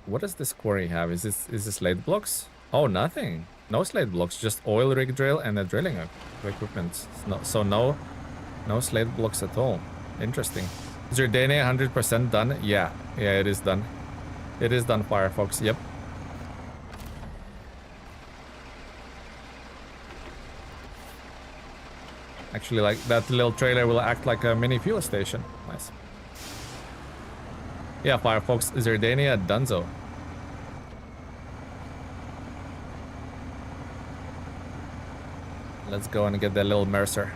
What does this quarry have? Is this slate blocks? Oh, nothing. No slate blocks, just oil rig drill and a drilling equipment. No slate blocks at all. Interesting. Is your DNA 100% done? Yeah, it is done. It is done, Firefox. Yep. Actually, like that little trailer will act like a mini fuel station. Nice. Yeah, Firefox, Zerdania Dunzo. Let's go and get that little Mercer.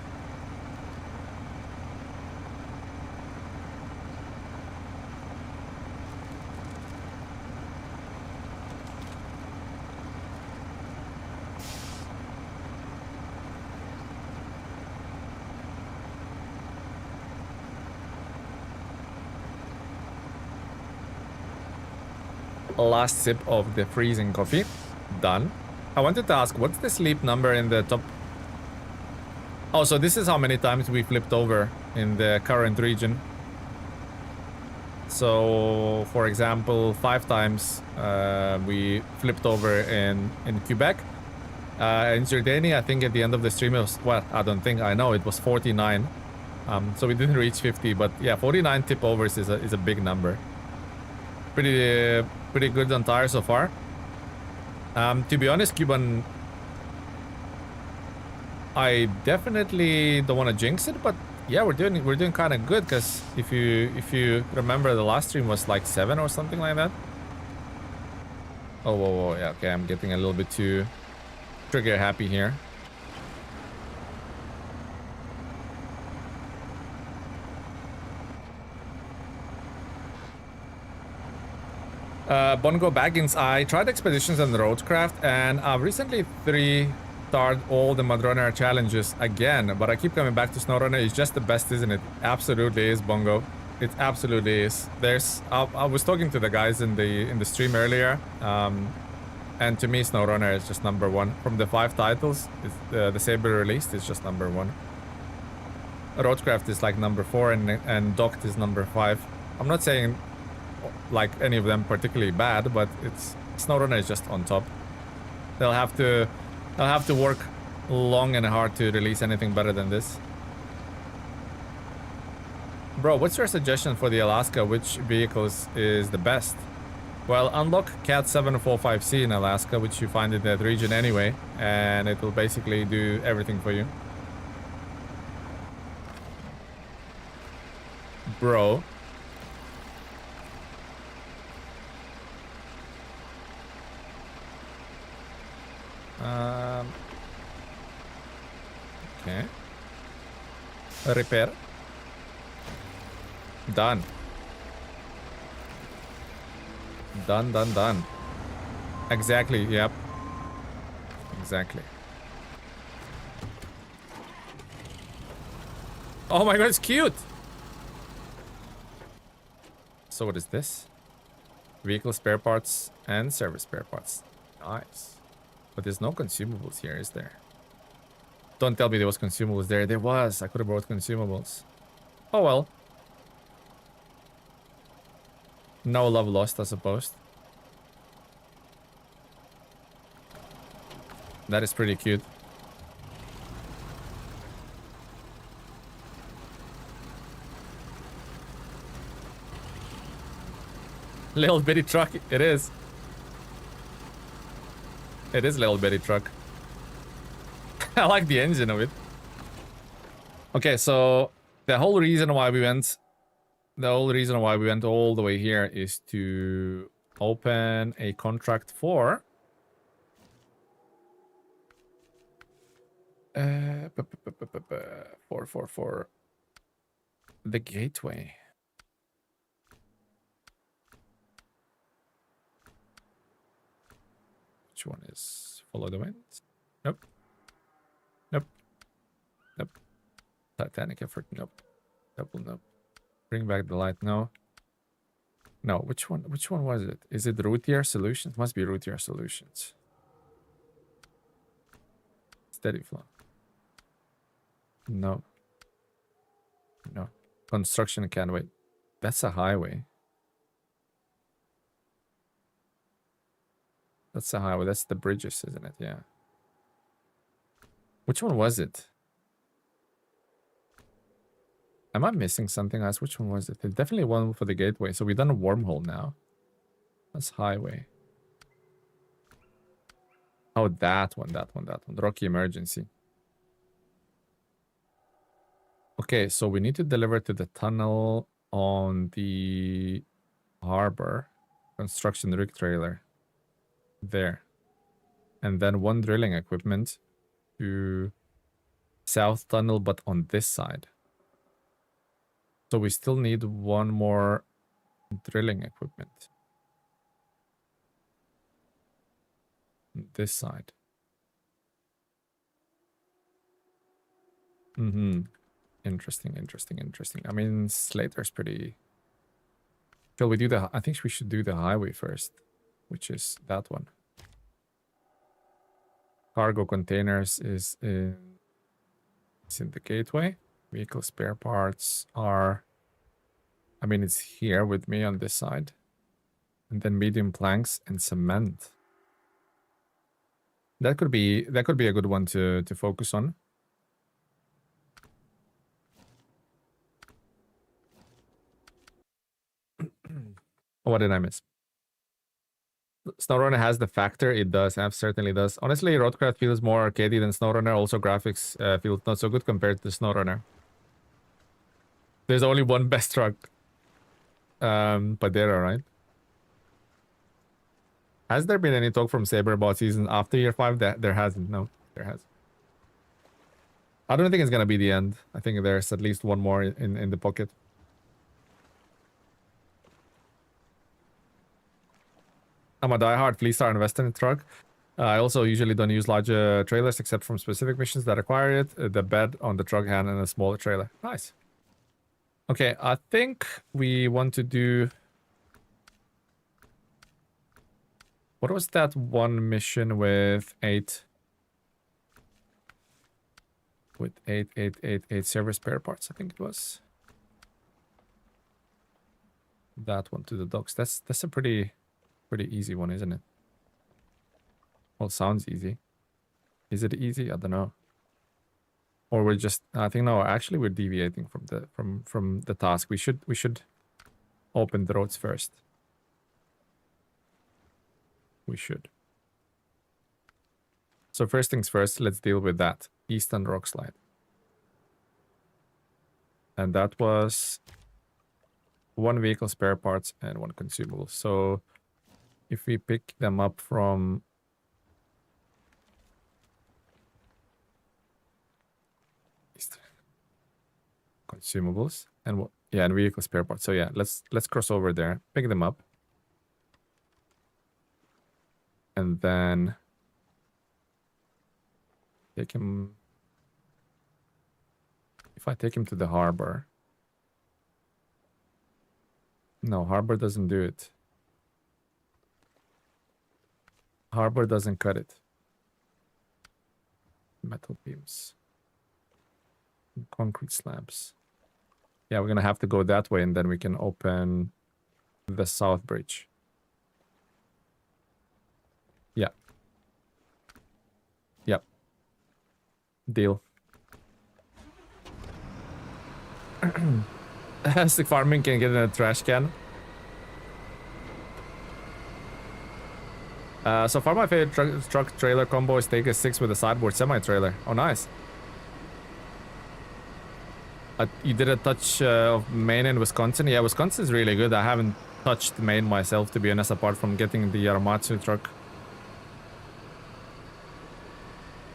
Last sip of the freezing coffee. Done. I wanted to ask, what's the sleep number in the top? Oh, so this is how many times we flipped over in the current region. So, for example, 5 times we flipped over in Quebec. In Jordania, I think at the end of the stream it was, well, I don't think, I know it was 49. So we didn't reach 50, but yeah, 49 tip overs is a big number. Pretty good on tire so far. To be honest, Cuban, I definitely don't want to jinx it, but yeah, we're doing kind of good, because if you remember, the last stream was like 7 or something like that. Oh, whoa, yeah, okay, I'm getting a little bit too trigger happy here. Bongo Baggins, I tried expeditions on Roadcraft, and I've recently 3-starred all the Madrunner challenges again, but I keep coming back to SnowRunner. It's just the best, isn't it? Absolutely is, Bongo. It absolutely is. I was talking to the guys in the stream earlier, and to me, SnowRunner is just number 1. From the 5 titles, the Saber released is just number 1. Roadcraft is like number 4, and Docked is number 5. I'm not saying like any of them particularly bad, but SnowRunner is just on top. They'll have to work long and hard to release anything better than this. Bro, what's your suggestion for the Alaska? Which vehicles is the best? Well, unlock Cat 745C in Alaska, which you find in that region anyway, and it will basically do everything for you. Bro. Okay. Repair. Done. Done. Exactly, yep. Exactly. Oh my god, it's cute! So what is this? Vehicle spare parts and service spare parts. Nice. But there's no consumables here, is there? Don't tell me there was consumables there. There was. I could have brought consumables. Oh well. No love lost, I suppose. That is pretty cute. Little bitty truck, it is. It is a little bitty truck. I like the engine of it. Okay, so the whole reason why we went all the way here is to open a contract for for the gateway. Which one is follow the wind? Nope. Nope. Nope. Titanic effort. Nope. Double nope. Bring back the light. No. No. Which one was it? Is it Routier Solutions? Must be Routier Solutions. Steady flow. No. No. Construction can wait. That's a highway. That's a highway. That's the bridges, isn't it? Yeah. Which one was it? Am I missing something else? Which one was it? It's definitely one for the gateway. So we've done a wormhole now. That's highway. Oh, that one. Rocky emergency. Okay, so we need to deliver to the tunnel on the harbor. Construction rig trailer. There. And then one drilling equipment to south tunnel, but on this side. So we still need one more drilling equipment. This side. Interesting. I mean, Slater's pretty... Shall we do the... I think we should do the highway first, which is that one. Cargo containers is in the gateway. Vehicle spare parts are... I mean, it's here with me on this side. And then medium planks and cement. That could be a good one to focus on. What did I miss? SnowRunner has the factor. It does. It certainly does. Honestly, Roadcraft feels more arcadey than SnowRunner. Also, graphics feels not so good compared to SnowRunner. There's only one best truck. But they're alright. Has there been any talk from Saber about season after year 5? There hasn't. No, there has. I don't think it's gonna be the end. I think there's at least one more in the pocket. I'm a diehard Fleetstar investor in truck. I also usually don't use larger trailers except from specific missions that require it. The bed on the truck hand and a smaller trailer. Nice. Okay, I think we want to do... What was that one mission with eight server spare parts? I think it was. That one to the docks. That's a pretty easy one, isn't it? Well, sounds easy. Is it easy? I don't know. Or we're just... I think no. Actually, we're deviating from the task. We should open the roads first. We should. So first things first. Let's deal with that Eastern Rock Slide. And that was 1 vehicle spare parts and 1 consumable. So if we pick them up from consumables and what? Yeah, and vehicle spare parts. So yeah, let's cross over there, pick them up, and then take him. If I take him to the harbor, no, harbor doesn't do it. Harbor doesn't cut it. Metal beams. Concrete slabs. Yeah, we're gonna have to go that way and then we can open the south bridge. Yeah. Yep. Deal. Stick farming can get in a trash can. So far, my favorite truck trailer combo is take a 6 with a sideboard semi-trailer. Oh, nice. You did a touch of Maine in Wisconsin. Yeah, Wisconsin's really good. I haven't touched Maine myself, to be honest, apart from getting the Aramatsu truck.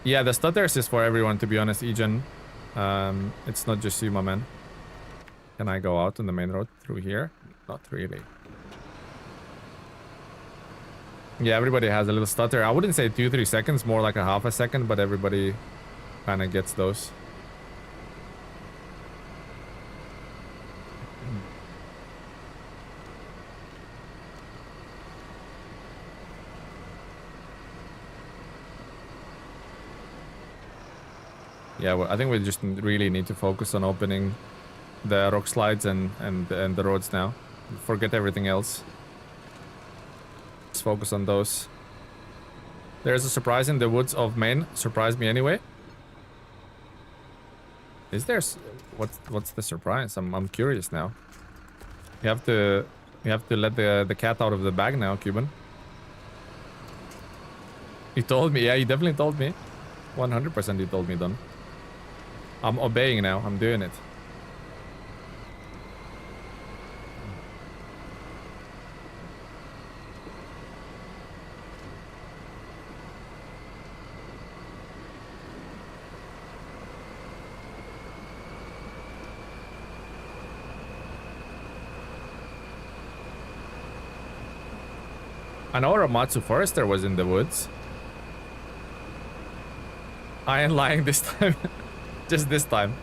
Yeah, the stutters is for everyone, to be honest, Ejan. It's not just you, my man. Can I go out on the main road through here? Not really. Yeah, everybody has a little stutter. I wouldn't say 2-3 seconds, more like a half a second, but everybody kind of gets those. Yeah, well, I think we just really need to focus on opening the rock slides and the roads now. Forget everything else. Let's focus on those. There's a surprise in the woods of Maine. Surprised me anyway. Is there? What's the surprise? I'm curious now. You have to let the cat out of the bag now, Cuban. You told me. Yeah, you definitely told me. 100% you told me, Don. I'm obeying now. I'm doing it. I know Ramatsu Forester was in the woods. I ain't lying this time. Just this time.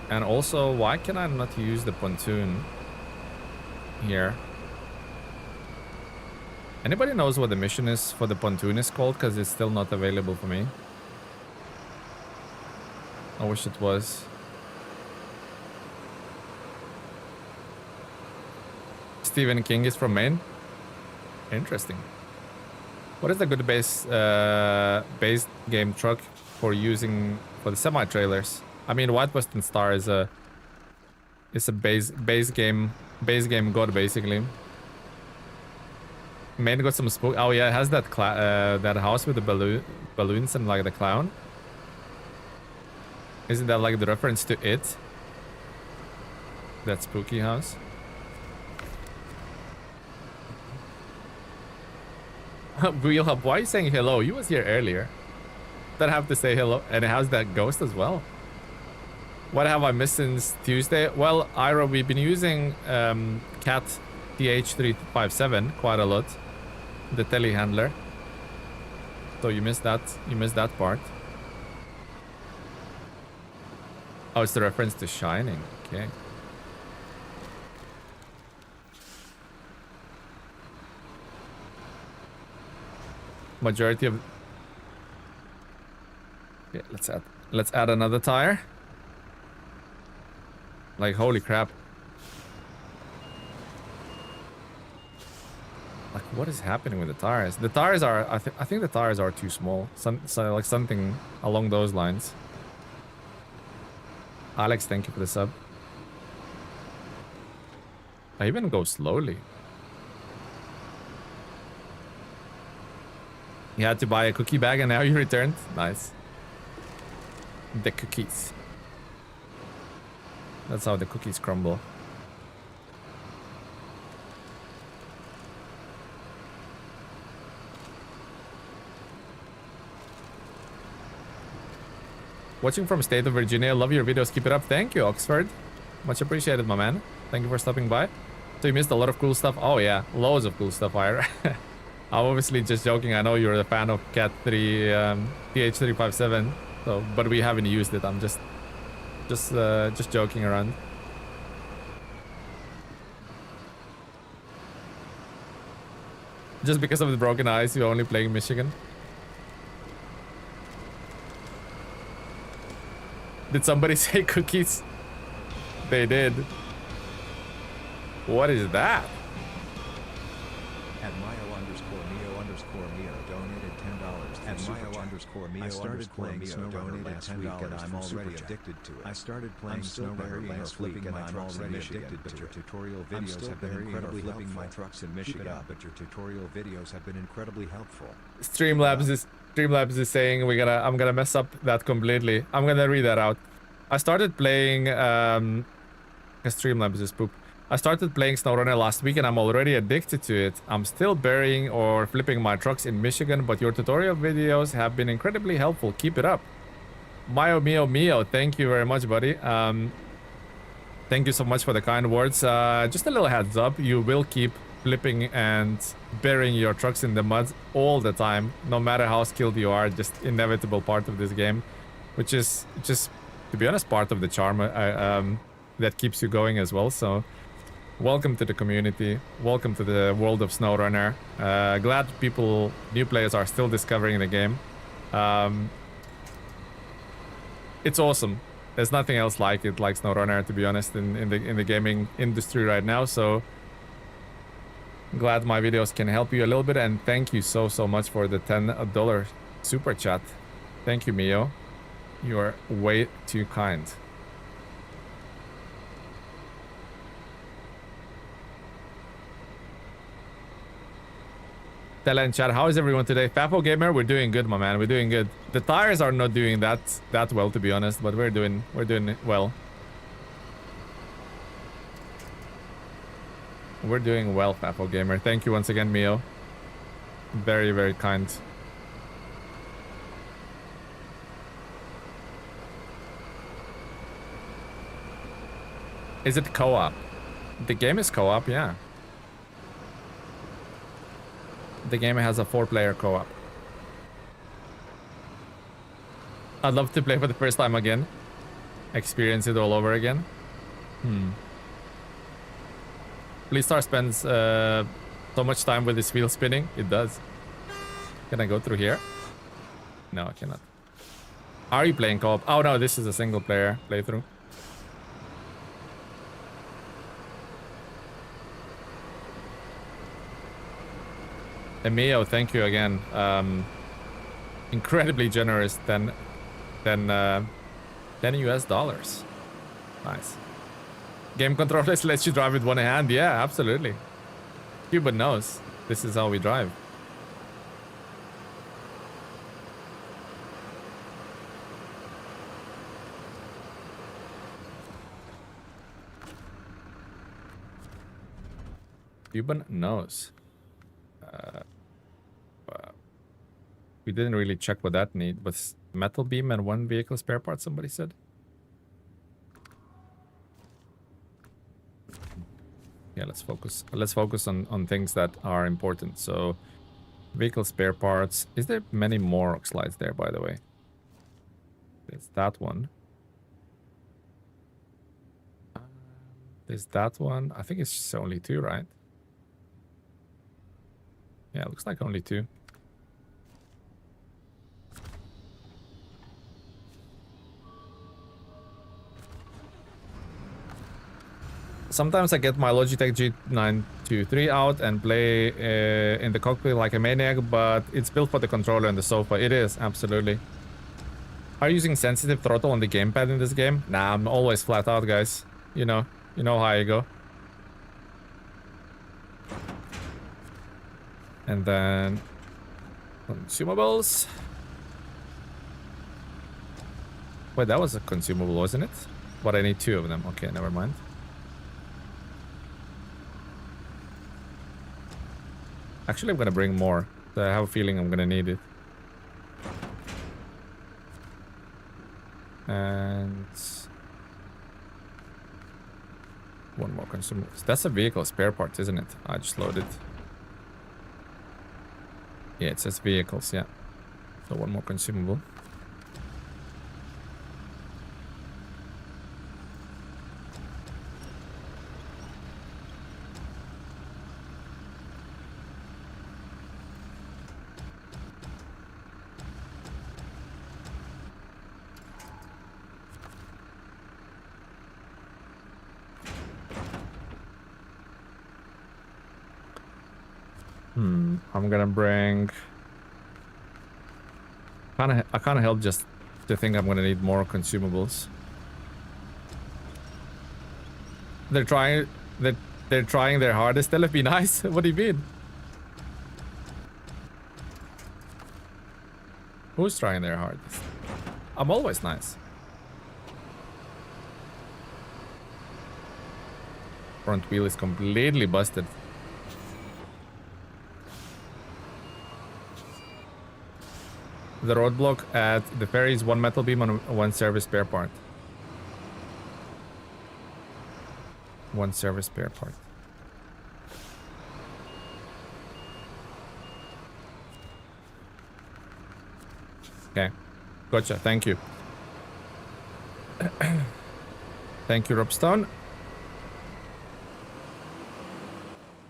And also, why can I not use the pontoon here? Anybody knows what the mission is for the pontoon is called? Because it's still not available for me. I wish it was. Stephen King is from Maine. Interesting. What is the good base game truck for using for the semi trailers? I mean, White Western Star is a base game god basically. Maine got some spook. Oh yeah, it has that that house with the balloons and like the clown. Isn't that like the reference to it? That spooky house. Wheelhub, why are you saying hello? You was here earlier. Don't have to say hello. And it has that ghost as well. What have I missed since Tuesday? Well, Ira, we've been using Cat TH357 quite a lot. The telehandler. So you missed that. You missed that part. Oh, it's the reference to Shining. Okay. Majority of... Yeah, let's add another tire. Like, holy crap. Like, what is happening with the tires? The tires are... I think the tires are too small. Like something along those lines. Alex, thank you for the sub. I even go slowly. You had to buy a cookie bag and now you returned? Nice. The cookies. That's how the cookies crumble. Watching from state of Virginia. Love your videos. Keep it up. Thank you, Oxford. Much appreciated, my man. Thank you for stopping by. So you missed a lot of cool stuff. Oh yeah, loads of cool stuff, Ira. I'm obviously just joking. I know you're a fan of Cat 3 TH357, so but we haven't used it. I'm just joking around. Just because of the broken eyes, you're only playing Michigan. Did somebody say cookies? They did. What is that? At Mio_Mio_Mio donated $10. super Mayo chat. underscore Mio I started underscore playing Mio SnowRunner donated last week and $10 I'm from Super already Chat. addicted to it. I started playing I'm still SnowRunner burying or last week flipping and my I'm trucks in already Michigan, addicted but to your it. tutorial I'm videos still have been burying or incredibly flipping my helpful. trucks in Keep Michigan, it up. but your tutorial videos have been incredibly helpful. Streamlabs is saying I'm gonna mess up that completely. I'm gonna read that out. I started playing Streamlabs is poop. I started playing SnowRunner last week and I'm already addicted to it. I'm still burying or flipping my trucks in Michigan, but your tutorial videos have been incredibly helpful. Keep it up. Mio Mio Mio, thank you very much, buddy. Thank you so much for the kind words. Just a little heads up, you will keep flipping and burying your trucks in the mud all the time, no matter how skilled you are. Just inevitable part of this game, which is just, to be honest, part of the charm that keeps you going as well. So welcome to the community. Welcome to the world of SnowRunner. Glad new players are still discovering the game. It's awesome. There's nothing else like it, like SnowRunner, to be honest, in the gaming industry right now. So glad my videos can help you a little bit, and thank you so much for the $10 super chat. Thank you, Mio. You are way too kind. Tella in chat, how is everyone today? Fafo Gamer, we're doing good, my man. We're doing good. The tires are not doing that well, to be honest, but we're doing it well. We're doing well, Fafo Gamer. Thank you once again, Mio. Very, very kind. Is it co-op? The game is co-op, yeah. The game has a 4-player co-op. I'd love to play for the first time again. Experience it all over again. Please Star spends so much time with his wheel spinning. It does. Can I go through here? No, I cannot. Are you playing co-op? Oh no, this is a single player playthrough. Emio, thank you again. Incredibly generous. $10 US. Nice. Game controllers lets you drive with one hand. Yeah, absolutely. Cuban knows this is how we drive. Cuban knows. We didn't really check what that need, but metal beam and 1 vehicle spare part, somebody said. Yeah, let's focus. Let's focus on things that are important. So, vehicle spare parts. Is there many more rock slides there, by the way? There's that one. There's that one. I think it's just only 2, right? Yeah, it looks like only 2. Sometimes I get my Logitech G923 out and play in the cockpit like a maniac, but it's built for the controller and the sofa. It is, absolutely. Are you using sensitive throttle on the gamepad in this game? Nah, I'm always flat out, guys. You know how I go. And then consumables. Wait, that was a consumable, wasn't it? But I need 2 of them. Okay, never mind. Actually, I'm gonna bring more. I have a feeling I'm gonna need it. And 1 more consumable. That's a vehicle spare part, isn't it? I just loaded. Yeah, it says vehicles, yeah. So 1 more consumable. I'm gonna bring I can't help just to think I'm gonna need more consumables. They're trying their hardest. They'll be nice. What do you mean? Who's trying their hardest? I'm always nice. Front wheel is completely busted. The roadblock at the ferry is 1 metal beam and 1 service spare part. 1 service spare part. Okay. Gotcha. Thank you. Thank you, Robstone.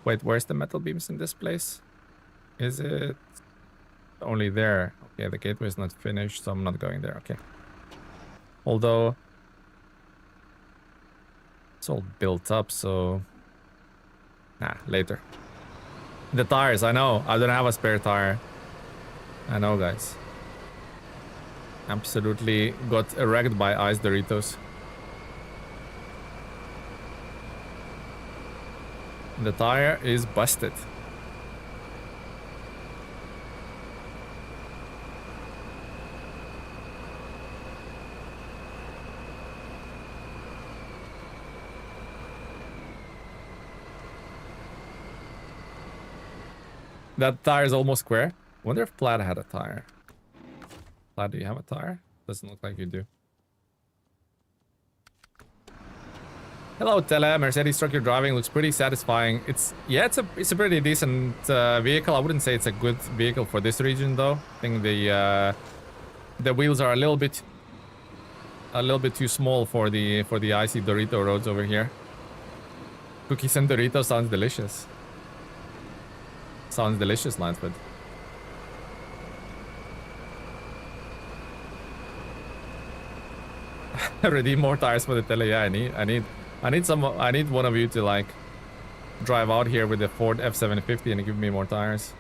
Wait, where's the metal beams in this place? Is it only there? Okay, the gateway is not finished, so I'm not going there. Okay. Although it's all built up, so nah, later. The tires, I know. I don't have a spare tire. I know, guys. Absolutely got wrecked by ice Doritos. The tire is busted. That tire is almost square. Wonder if Plaid had a tire. Plaid, do you have a tire? Doesn't look like you do. Hello, Tele. Mercedes truck you're driving looks pretty satisfying. It's a pretty decent vehicle. I wouldn't say it's a good vehicle for this region though. I think the wheels are a little bit too small for the icy Dorito roads over here. Cookies and Doritos sounds delicious. Sounds delicious, Lansford. Redeem more tires for the Tele. Yeah, I need one of you to like drive out here with the Ford F750 and give me more tires.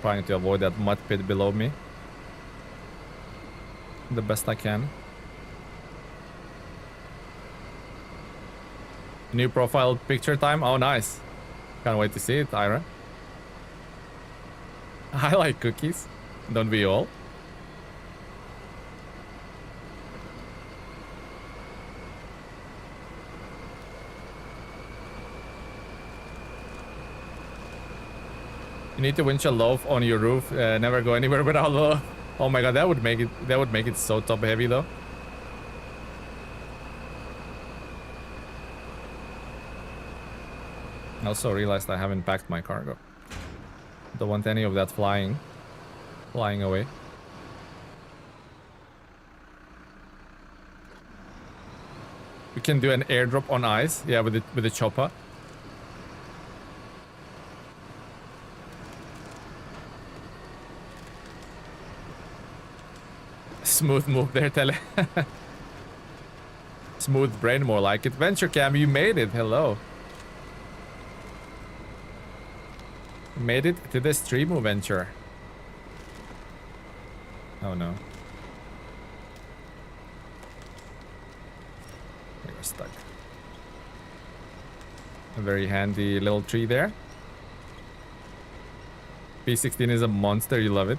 Trying to avoid that mud pit below me the best I can. New profile picture time. Oh, nice. Can't wait to see it, Ira. I like cookies. Don't we all? You need to winch a loaf on your roof. Never go anywhere without loaf. Oh my god, that would make it so top heavy though. I also realized I haven't packed my cargo. Don't want any of that flying away. We can do an airdrop on ice, yeah, with the chopper. Smooth move there, Tele. Smooth brain, more like it. Venture Cam, you made it. Hello. Made it to the stream, Venture. Oh no. We were stuck. A very handy little tree there. P16 is a monster, you love it.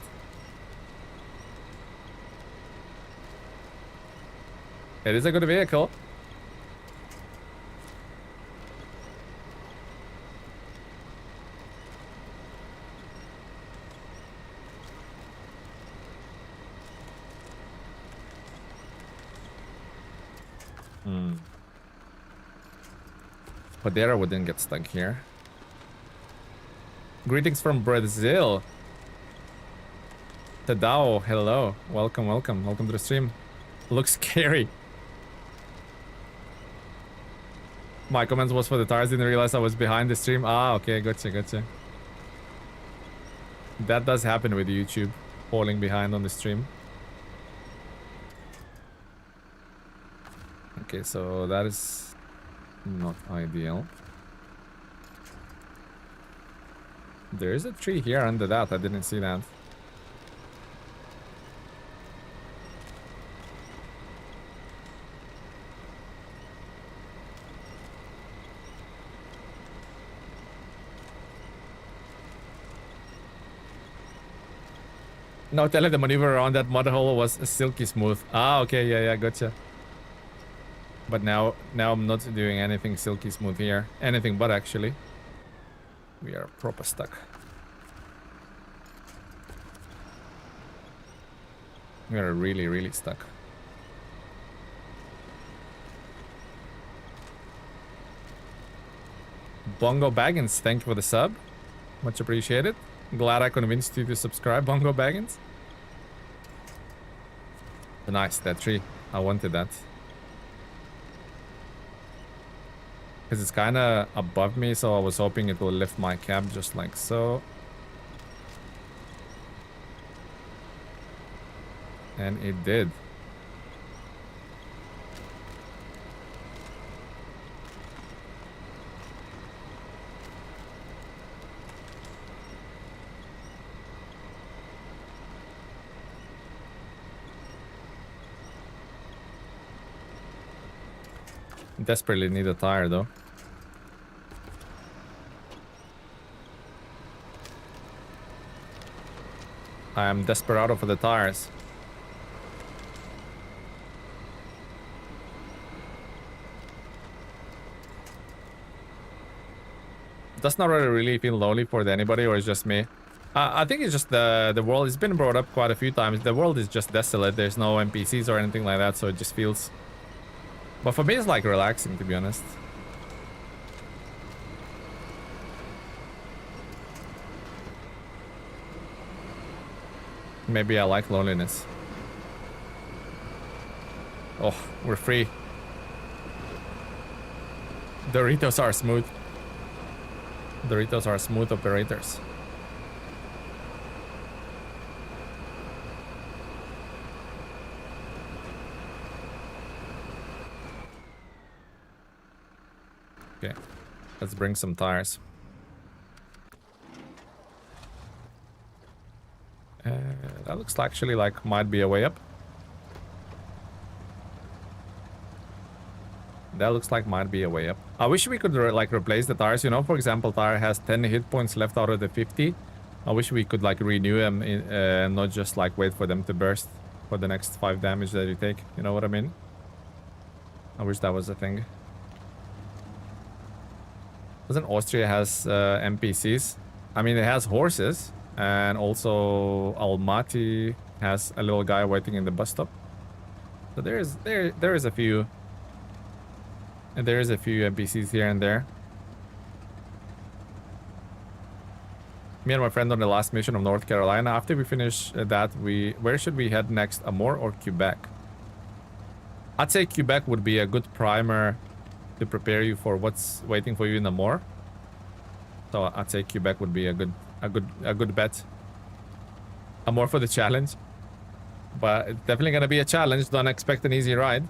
It is a good vehicle. Padera wouldn't get stuck here. Greetings from Brazil. Tadao, hello. Welcome, welcome. Welcome to the stream. Looks scary. My comments was for the tires, didn't realize I was behind the stream. Ah, okay, gotcha, gotcha. That does happen with YouTube, falling behind on the stream. Okay, so that is not ideal. There is a tree here under that. I didn't see that. No, telling the maneuver around that mud hole was silky smooth. Ah, okay, yeah, gotcha. But now I'm not doing anything silky smooth here. Anything but actually. We are proper stuck. We are really, really stuck. Bongo Baggins, thank you for the sub. Much appreciated. Glad I convinced you to subscribe, Bongo Baggins. Nice, that tree. I wanted that. Because it's kind of above me, so I was hoping it will lift my cab just like so. And it did. Desperately need a tire though. I am desperado for the tires. Does not really feel lonely for anybody, or it's just me? I think it's just the world. It's been brought up quite a few times. The world is just desolate. There's no NPCs or anything like that, so it just feels... But for me, it's like relaxing, to be honest. Maybe I like loneliness. Oh, we're free. Doritos are smooth. Doritos are smooth operators. Okay, let's bring some tires. That looks actually like might be a way up. That looks like might be a way up. I wish we could like replace the tires, you know. For example, tire has 10 hit points left out of the 50. I wish we could like renew them and not just like wait for them to burst for the next 5 damage that you take. You know what I mean? I wish that was a thing. Doesn't Austria has NPCs? I mean, it has horses, and also Almaty has a little guy waiting in the bus stop. So there is a few. And there is a few NPCs here and there. Me and my friend on the last mission of North Carolina. After we finish that, where should we head next? Amur or Quebec? I'd say Quebec would be a good primer to prepare you for what's waiting for you in Amur. So I'd say Quebec would be a good bet. Amur for the challenge, but it's definitely gonna be a challenge. Don't expect an easy ride.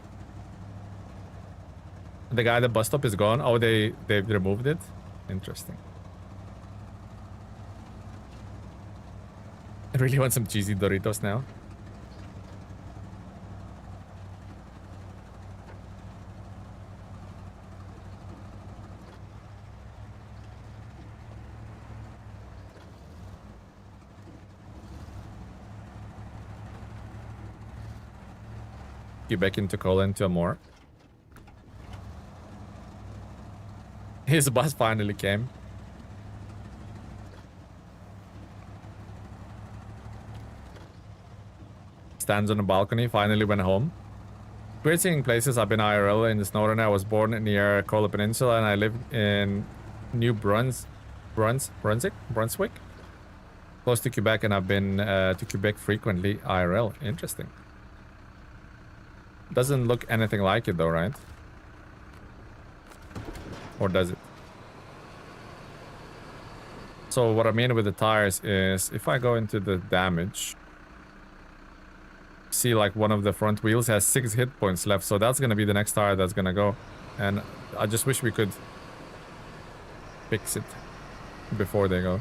The guy at the bus stop is gone. Oh, they've removed it. Interesting. I really want some cheesy Doritos now. Quebec into Colin to Amor. His bus finally came. Stands on a balcony, finally went home. Weird seeing places. I've been IRL in the SnowRunner. I was born near Kola Peninsula and I live in New Brunswick? Close to Quebec, and I've been to Quebec frequently IRL. Interesting. Doesn't look anything like it though, right? Or does it? So what I mean with the tires is if I go into the damage, see like one of the front wheels has 6 hit points left, so that's gonna be the next tire that's gonna go. And I just wish we could fix it before they go.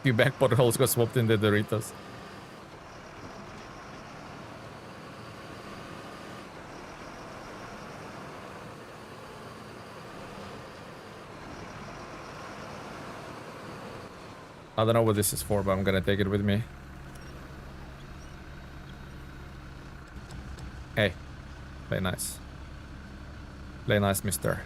Quebec potholes got swapped in the Doritos. I don't know what this is for, but I'm gonna take it with me. Hey, play nice. Play nice, mister.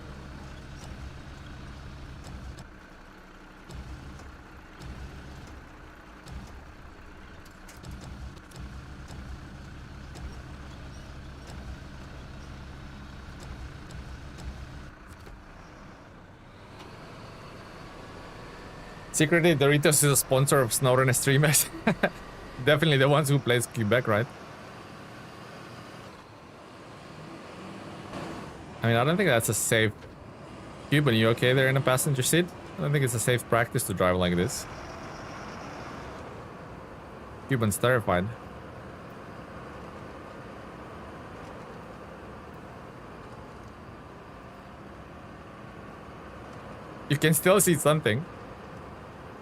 Secretly, Doritos is a sponsor of SnowRunner streamers. Definitely the ones who plays Quebec, right? I mean, I don't think that's a safe... Cuban, you okay there in the passenger seat? I don't think it's a safe practice to drive like this. Cuban's terrified. You can still see something.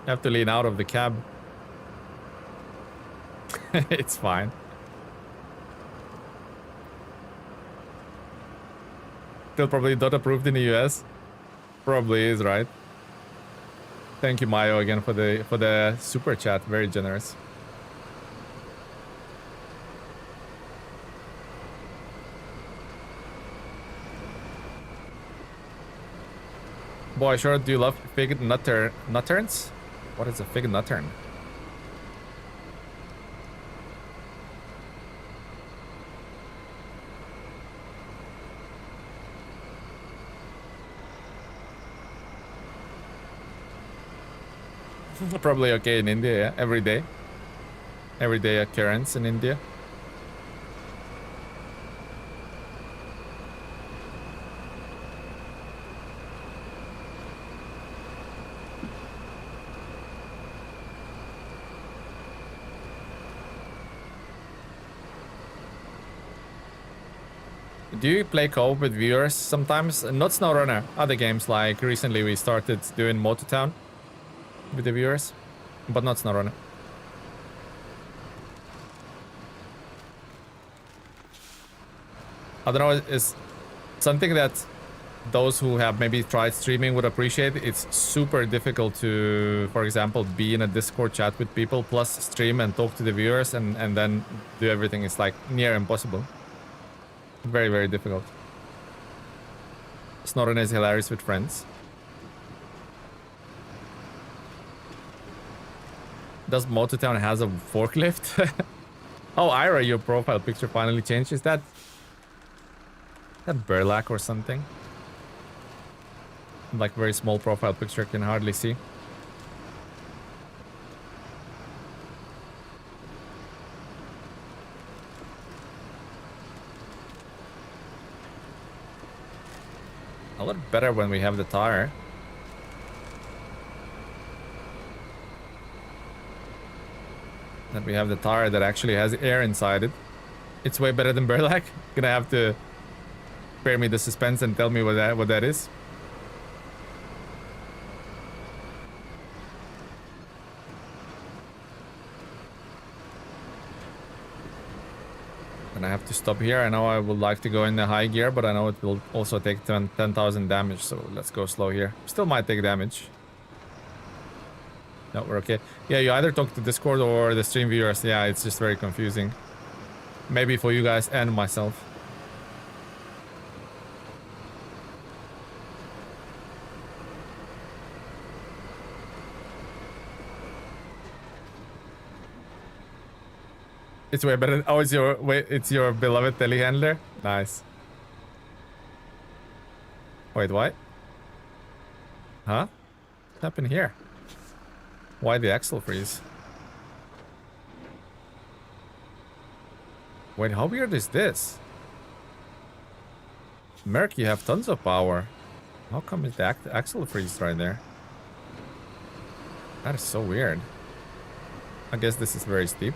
You have to lean out of the cab. It's fine. Still probably not approved in the US. Probably is, right? Thank you, Mayo, again for the super chat. Very generous. Boy, sure do you love fig nutterns? What is a fig nuttern? Probably okay in India, yeah. Every day. Everyday occurrence in India. Do you play co-op with viewers sometimes? Not SnowRunner, other games, like recently we started doing Motortown with the viewers, but not SnowRunner. I don't know, it's something that those who have maybe tried streaming would appreciate. It's super difficult to, for example, be in a Discord chat with people, plus stream and talk to the viewers and then do everything. It's like near impossible. Very, very difficult. SnowRunner is hilarious with friends. Does Motortown has a forklift? Oh, Ira, your profile picture finally changed. Is that Burlak or something? Like very small profile picture, can hardly see. A lot better when we have the tire. That we have the tire that actually has air inside it. It's way better than Burlak. Gonna have to spare me the suspense and tell me what that is. And I have to stop here. I know I would like to go in the high gear, but I know it will also take 10,000 damage, so let's go slow here. Still might take damage. No, we're okay. Yeah, you either talk to Discord or the stream viewers. Yeah, it's just very confusing. Maybe for you guys and myself. It's way better. Oh, it's your beloved telehandler. Nice. Wait, what? Huh? What happened here? Why the axle freeze? Wait, how weird is this? Merc, you have tons of power. How come is the axle freeze right there? That is so weird. I guess this is very steep.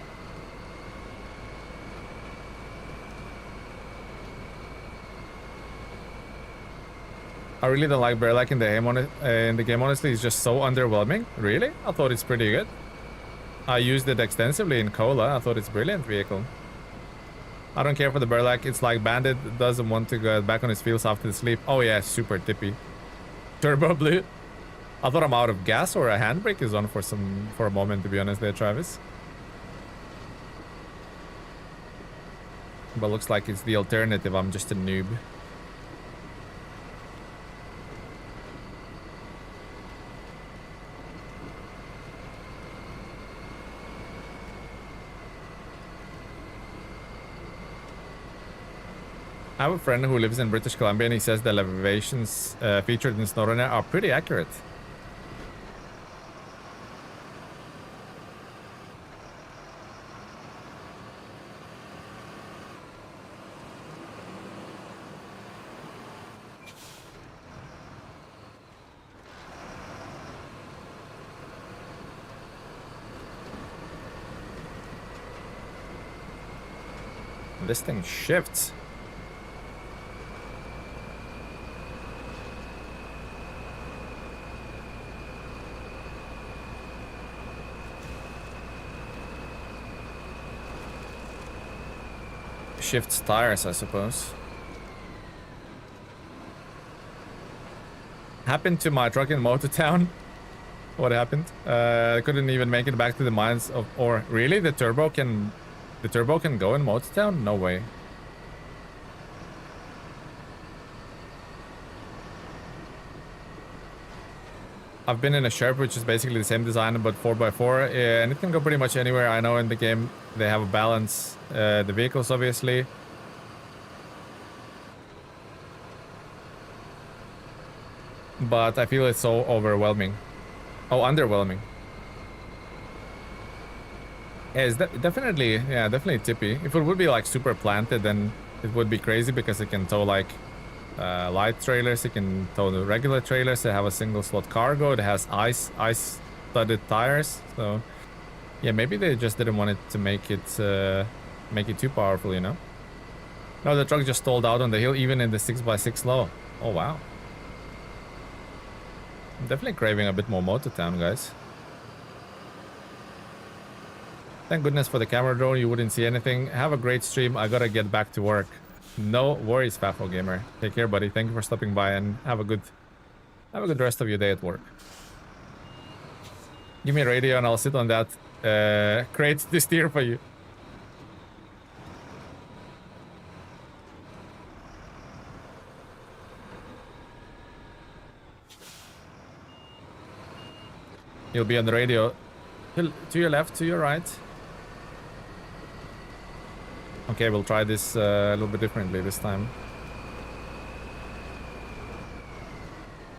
I really don't like Bearlac in the game, honestly. It's just so underwhelming. Really? I thought it's pretty good. I used it extensively in Cola. I thought it's a brilliant vehicle. I don't care for the Bearlac. It's like Bandit doesn't want to go back on his wheels after the sleep. Oh yeah, super tippy. Turbo blue. I thought I'm out of gas or a handbrake is on for a moment, to be honest there, Travis. But looks like it's the alternative. I'm just a noob. I have a friend who lives in British Columbia and he says the elevations featured in SnowRunner are pretty accurate. This thing shifts. Shifts tires, I suppose. Happened to my truck in Motortown. What happened? I couldn't even make it back to the mines of ore. Really? The turbo can go in Motortown? No way. I've been in a Sherp, which is basically the same design but 4x4, and it can go pretty much anywhere. I know in the game they have a balance, the vehicles obviously. But I feel it's so overwhelming. Oh, underwhelming. Yeah, it's definitely tippy. If it would be like super planted, then it would be crazy because it can tow like light trailers, it can tow the regular trailers. They have a single slot cargo. It has ice studded tires. So yeah, maybe they just didn't want it to make it too powerful, you know. No, the truck just stalled out on the hill even in the 6x6 low. Oh wow. I'm definitely craving a bit more Motortown, guys. Thank goodness for the camera drone. You wouldn't see anything. Have a great stream. I gotta get back to work. No worries, Fafo Gamer. Take care, buddy. Thank you for stopping by and have a good rest of your day at work. Give me a radio and I'll sit on that crate to steer for you. You'll be on the radio. To your left, to your right. Okay, we'll try this a little bit differently this time.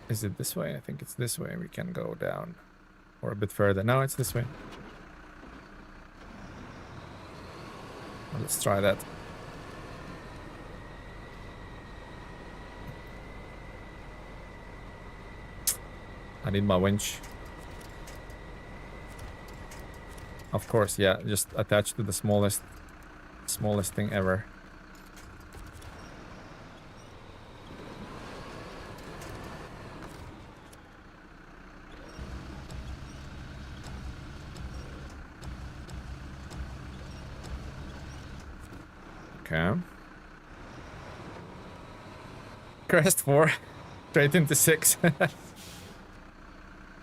Is it this way? I think it's this way. We can go down. Or a bit further. No, it's this way. Well, let's try that. I need my winch. Of course, yeah, just attached to the smallest thing ever. Okay. Crest 4 straight into 6.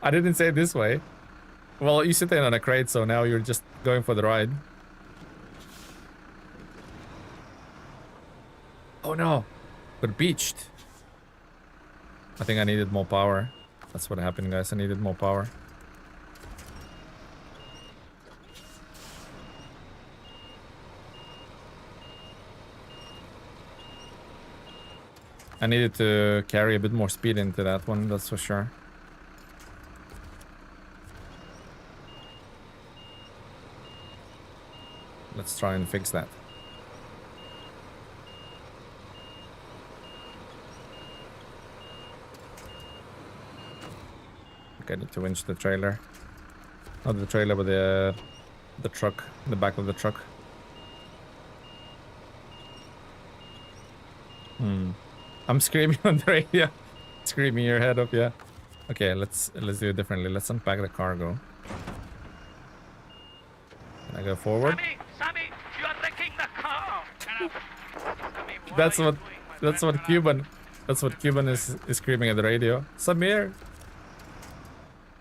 I didn't say it this way. Well, you sit in on a crate, so now you're just going for the ride. Oh no! Got beached. I think I needed more power. That's what happened, guys. I needed more power. I needed to carry a bit more speed into that one, that's for sure. Let's try and fix that. I need to winch the trailer. Not the trailer, but the truck, the back of the truck. I'm screaming on the radio. Screaming your head up, yeah. Okay, let's do it differently. Let's unpack the cargo. Can I go forward? Sammy, you are wrecking the car. Sammy, That's are you what doing, my that's friend? what Cuban that's what Cuban is screaming at the radio. Samir.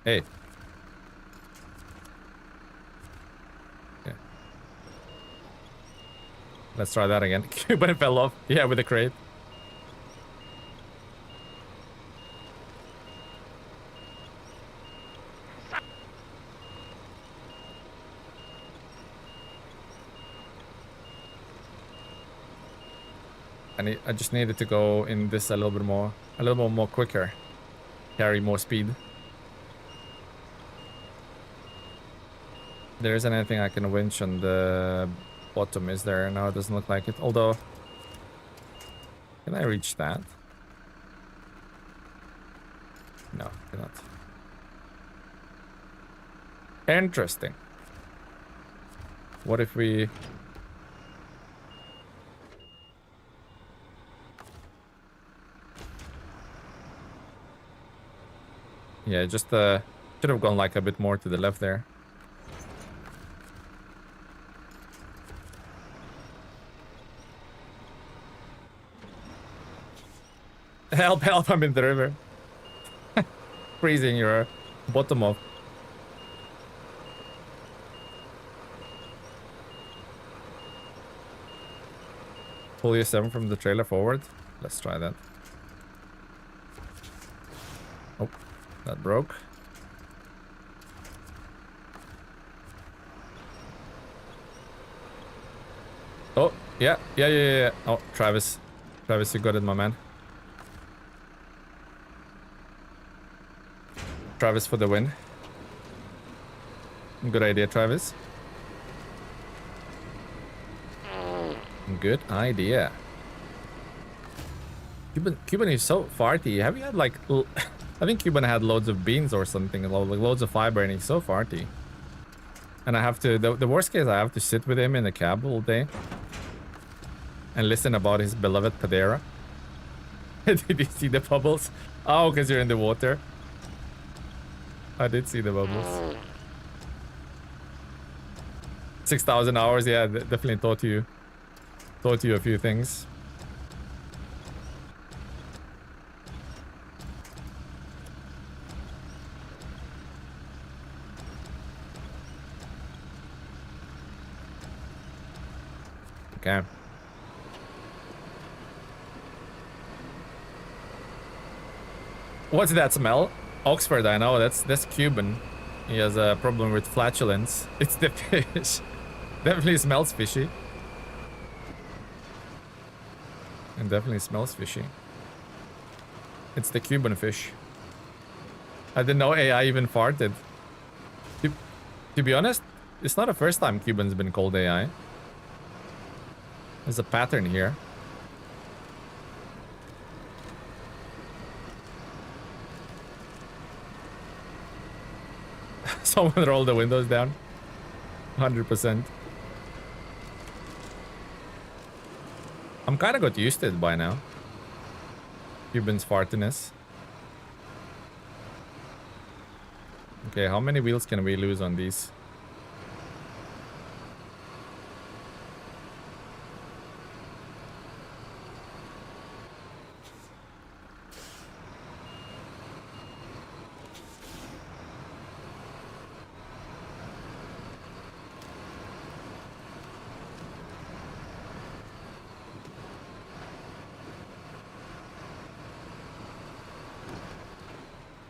Hey. Okay. Let's try that again. Cuban fell off. Yeah, with the crate. I just needed to go in this a little bit more quicker. Carry more speed. There isn't anything I can winch on the bottom, is there? No, it doesn't look like it. Although, can I reach that? No, cannot. Interesting. What if we... Yeah, just should have gone like a bit more to the left there. Help, help, I'm in the river. Freezing your bottom off. Pull your 7 from the trailer forward. Let's try that. Oh, that broke. Oh, yeah. Oh, Travis, you got it, my man. Travis for the win. Good idea, Travis. Good idea. Cuban is so farty. Have you had like... I think Cuban had loads of beans or something, like loads of fiber, and he's so farty. And I have to... The worst case, I have to sit with him in the cab all day. And listen about his beloved Padera. Did you see the bubbles? Oh, because you're in the water. I did see the bubbles. 6,000 hours, yeah, definitely taught you a few things. Okay. What's that smell? Oxford, I know, that's Cuban. He has a problem with flatulence. It's the fish. Definitely smells fishy. And definitely smells fishy. It's the Cuban fish. I didn't know AI even farted. To be honest, it's not the first time Cuban's been called AI. There's a pattern here. Someone roll the windows down. 100%. I'm kind of got used to it by now. Cuban's fartiness. Okay, how many wheels can we lose on these?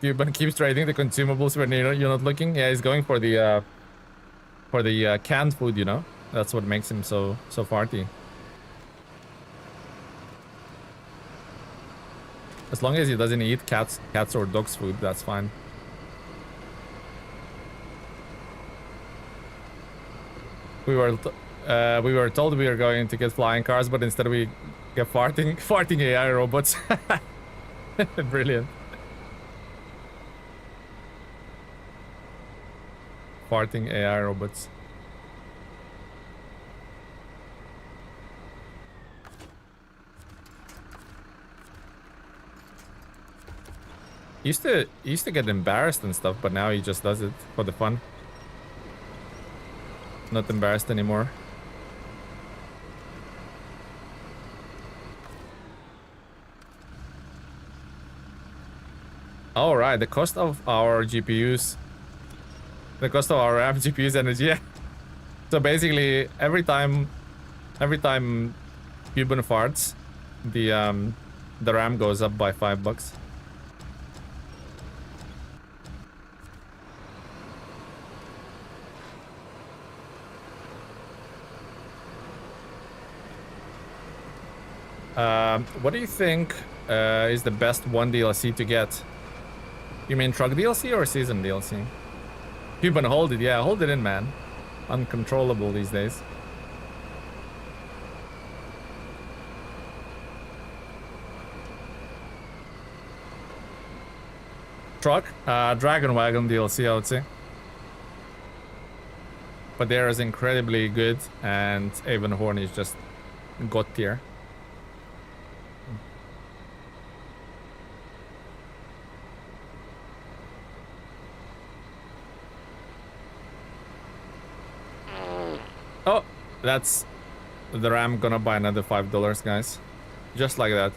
Cuban keeps trading the consumables when you're not looking. Yeah, he's going for the canned food, you know. That's what makes him so farty. As long as he doesn't eat cats or dogs' food, that's fine. We were told we were going to get flying cars, but instead we get farting AI robots. Brilliant. farting AI robots. He used to get embarrassed and stuff, but now he just does it for the fun. Not embarrassed anymore. All right, the cost of our GPUs, the cost of our RAM GPUs energy. Yeah. So basically, every time Cuban farts, the RAM goes up by $5. What do you think is the best one DLC to get? You mean truck DLC or season DLC? Cuban, hold it. Yeah, hold it in, man. Uncontrollable these days. Truck, Dragon Wagon DLC, I would say. But there is incredibly good, and Avon is just god tier. Oh, that's the RAM gonna buy another $5, guys. Just like that.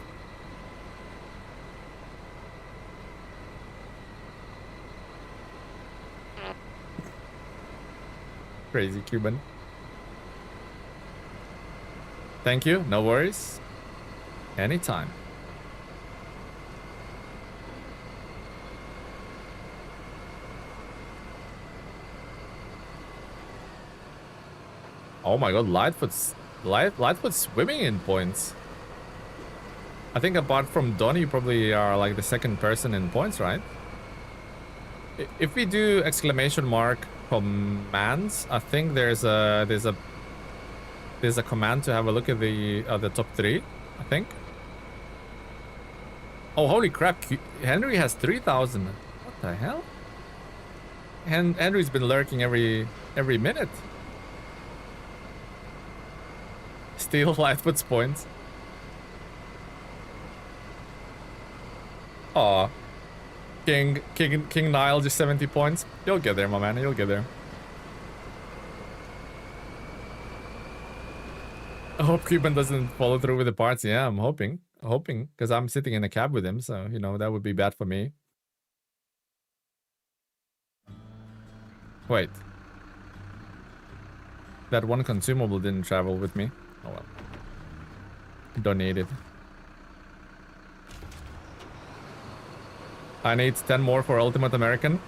Crazy Cuban. Thank you, no worries. Anytime. Oh my god, Lightfoot's swimming in points. I think apart from Donnie, you probably are like the second person in points, right? If we do exclamation mark commands, I think there's a command to have a look at the top 3, I think. Oh, holy crap, Henry has 3,000. What the hell? Henry's been lurking every minute. Steal Lightfoot's points. Aw. King Nile just 70 points. You'll get there, my man. You'll get there. I hope Cuban doesn't follow through with the parts. Yeah, I'm hoping. Because I'm sitting in a cab with him, so, you know, that would be bad for me. Wait. That one consumable didn't travel with me. Oh well. Donated. I need 10 more for Ultimate American.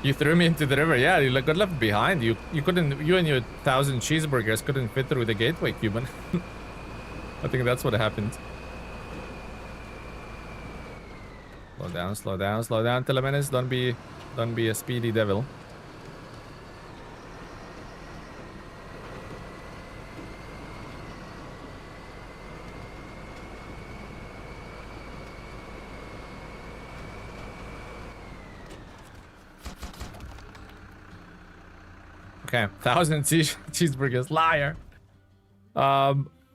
You threw me into the river. Yeah, you got left behind. You couldn't. You and your 1,000 cheeseburgers couldn't fit through the gateway, Cuban. I think that's what happened. Slow down, Telemenes. Don't be a speedy devil. Okay, 1,000 cheeseburgers, liar.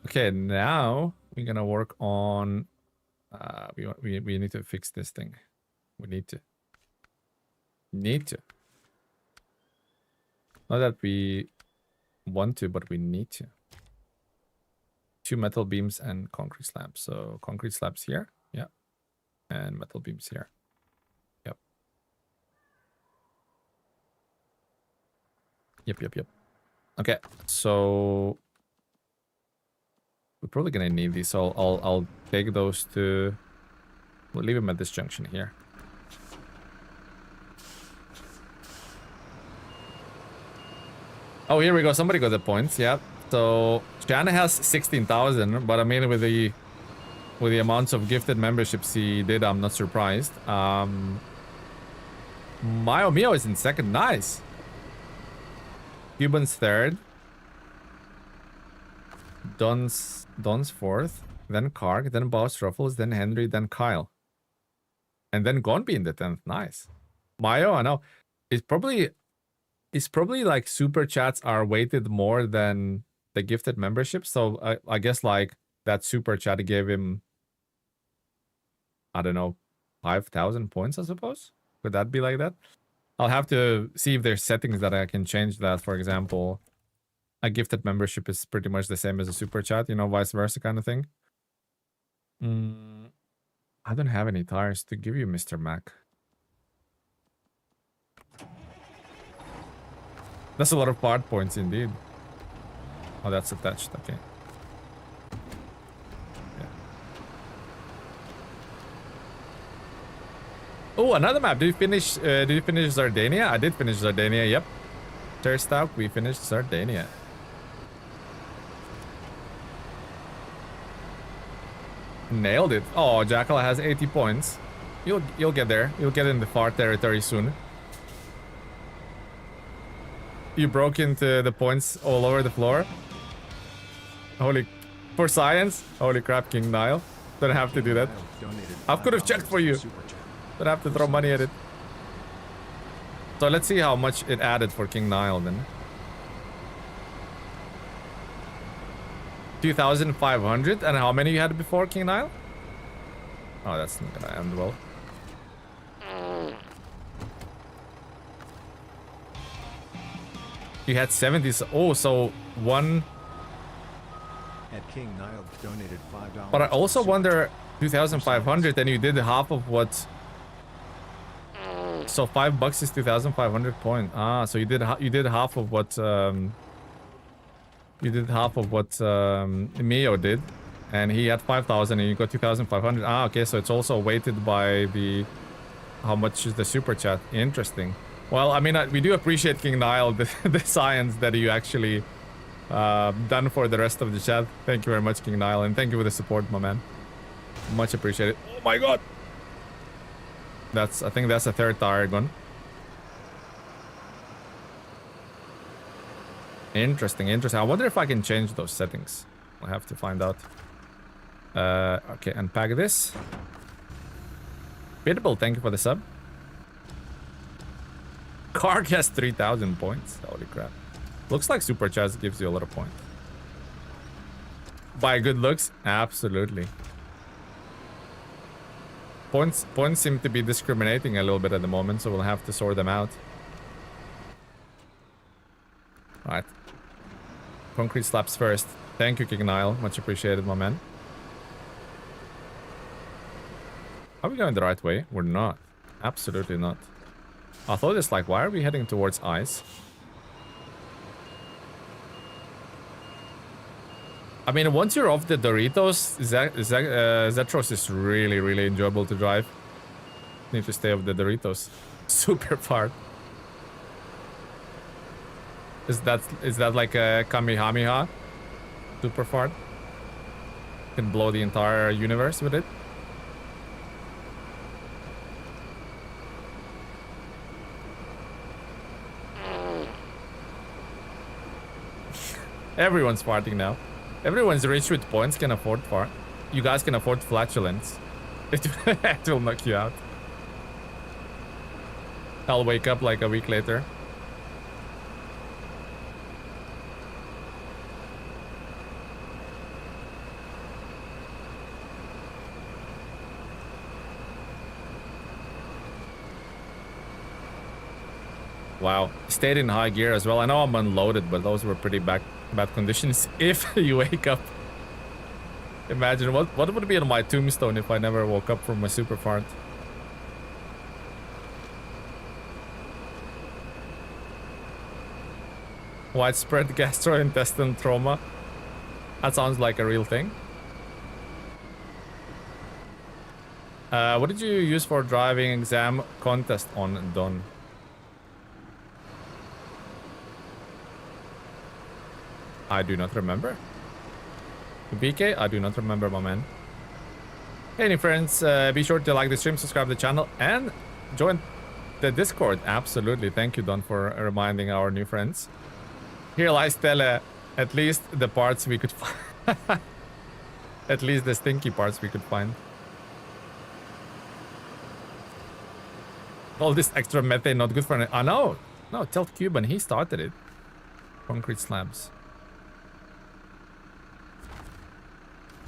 Okay, now we're gonna work on. We need to fix this thing. We need to. Not that we want to, but we need to. 2 metal beams and concrete slabs. So concrete slabs here, yeah, and metal beams here. Yep. Okay, so we're probably gonna need these. So I'll take those to. We'll leave them at this junction here. Oh, here we go. Somebody got the points. Yeah. So Jana has 16,000, but I mean with the amounts of gifted memberships he did, I'm not surprised. Mayo Mio is in second. Nice. Cuban's third. Don's fourth. Then Karg, then Boss Ruffles, then Henry, then Kyle. And then Gonby in the 10th. Nice. Mayo, I know. It's probably like super chats are weighted more than the gifted membership. So I guess like that super chat gave him, I don't know, 5,000 points, I suppose. Could that be like that? I'll have to see if there's settings that I can change that. For example, a gifted membership is pretty much the same as a super chat, you know, vice versa kind of thing. I don't have any tires to give you, Mr. Mac. That's a lot of part points indeed. Oh, that's attached. Okay. Yeah. Oh, another map. Did you finish Sardinia? I did finish Sardinia. Yep. Terstock, we finished Sardinia. Nailed it. Oh, Jackal has 80 points. You'll get there. You'll get in the far territory soon. You broke into the points all over the floor. Holy... For science? Holy crap, King Nile. Don't have to do that. I could have checked for you. Don't have to throw money at it. So let's see how much it added for King Nile then. 2,500. And how many you had before, King Nile? Oh, that's not gonna end well. You had 70. Oh, so one. At King Nile donated $5. But I also wonder 2,500, and you did half of what. So $5 is 2,500 point. Ah, so you did half of what. You did half of what Mio did, and he had 5,000, and you got 2,500. Ah, okay. So it's also weighted by the how much is the super chat. Interesting. Well, I mean, we do appreciate King Nile, the science that you actually done for the rest of the chat. Thank you very much, King Nile, and thank you for the support, my man. Much appreciated. Oh my god! I think that's a third tire gone. Interesting, interesting. I wonder if I can change those settings. I'll have to find out. Okay, unpack this. Pitbull, thank you for the sub. Karg has 3,000 points. Holy crap. Looks like Super Chats gives you a lot of points. By good looks? Absolutely. Points seem to be discriminating a little bit at the moment, so we'll have to sort them out. Alright. Concrete slabs first. Thank you, King Nile. Much appreciated, my man. Are we going the right way? We're not. Absolutely not. I thought it's like, why are we heading towards ice? I mean, once you're off the Doritos, Zetros is really, really enjoyable to drive. Need to stay off the Doritos. Super far. Is that like a Kamehameha? Super far. Can blow the entire universe with it. Everyone's farting now. Everyone's rich with points, can afford fart. You guys can afford flatulence. It will knock you out. I'll wake up like a week later. Wow. Stayed in high gear as well. I know I'm unloaded, but those were pretty bad conditions. If you wake up, imagine what would it be on my tombstone if I never woke up from my super fart. Widespread gastrointestinal trauma. That sounds like a real thing. What did you use for driving exam contest on Don? I do not remember. BK, I do not remember, my man. Hey, any friends, be sure to like the stream, subscribe to the channel, and join the Discord. Absolutely. Thank you, Don, for reminding our new friends. Here lies Tele. At least the parts we could find. At least the stinky parts we could find. All this extra methane not good for an... no. No, tell Cuban. He started it. Concrete slabs.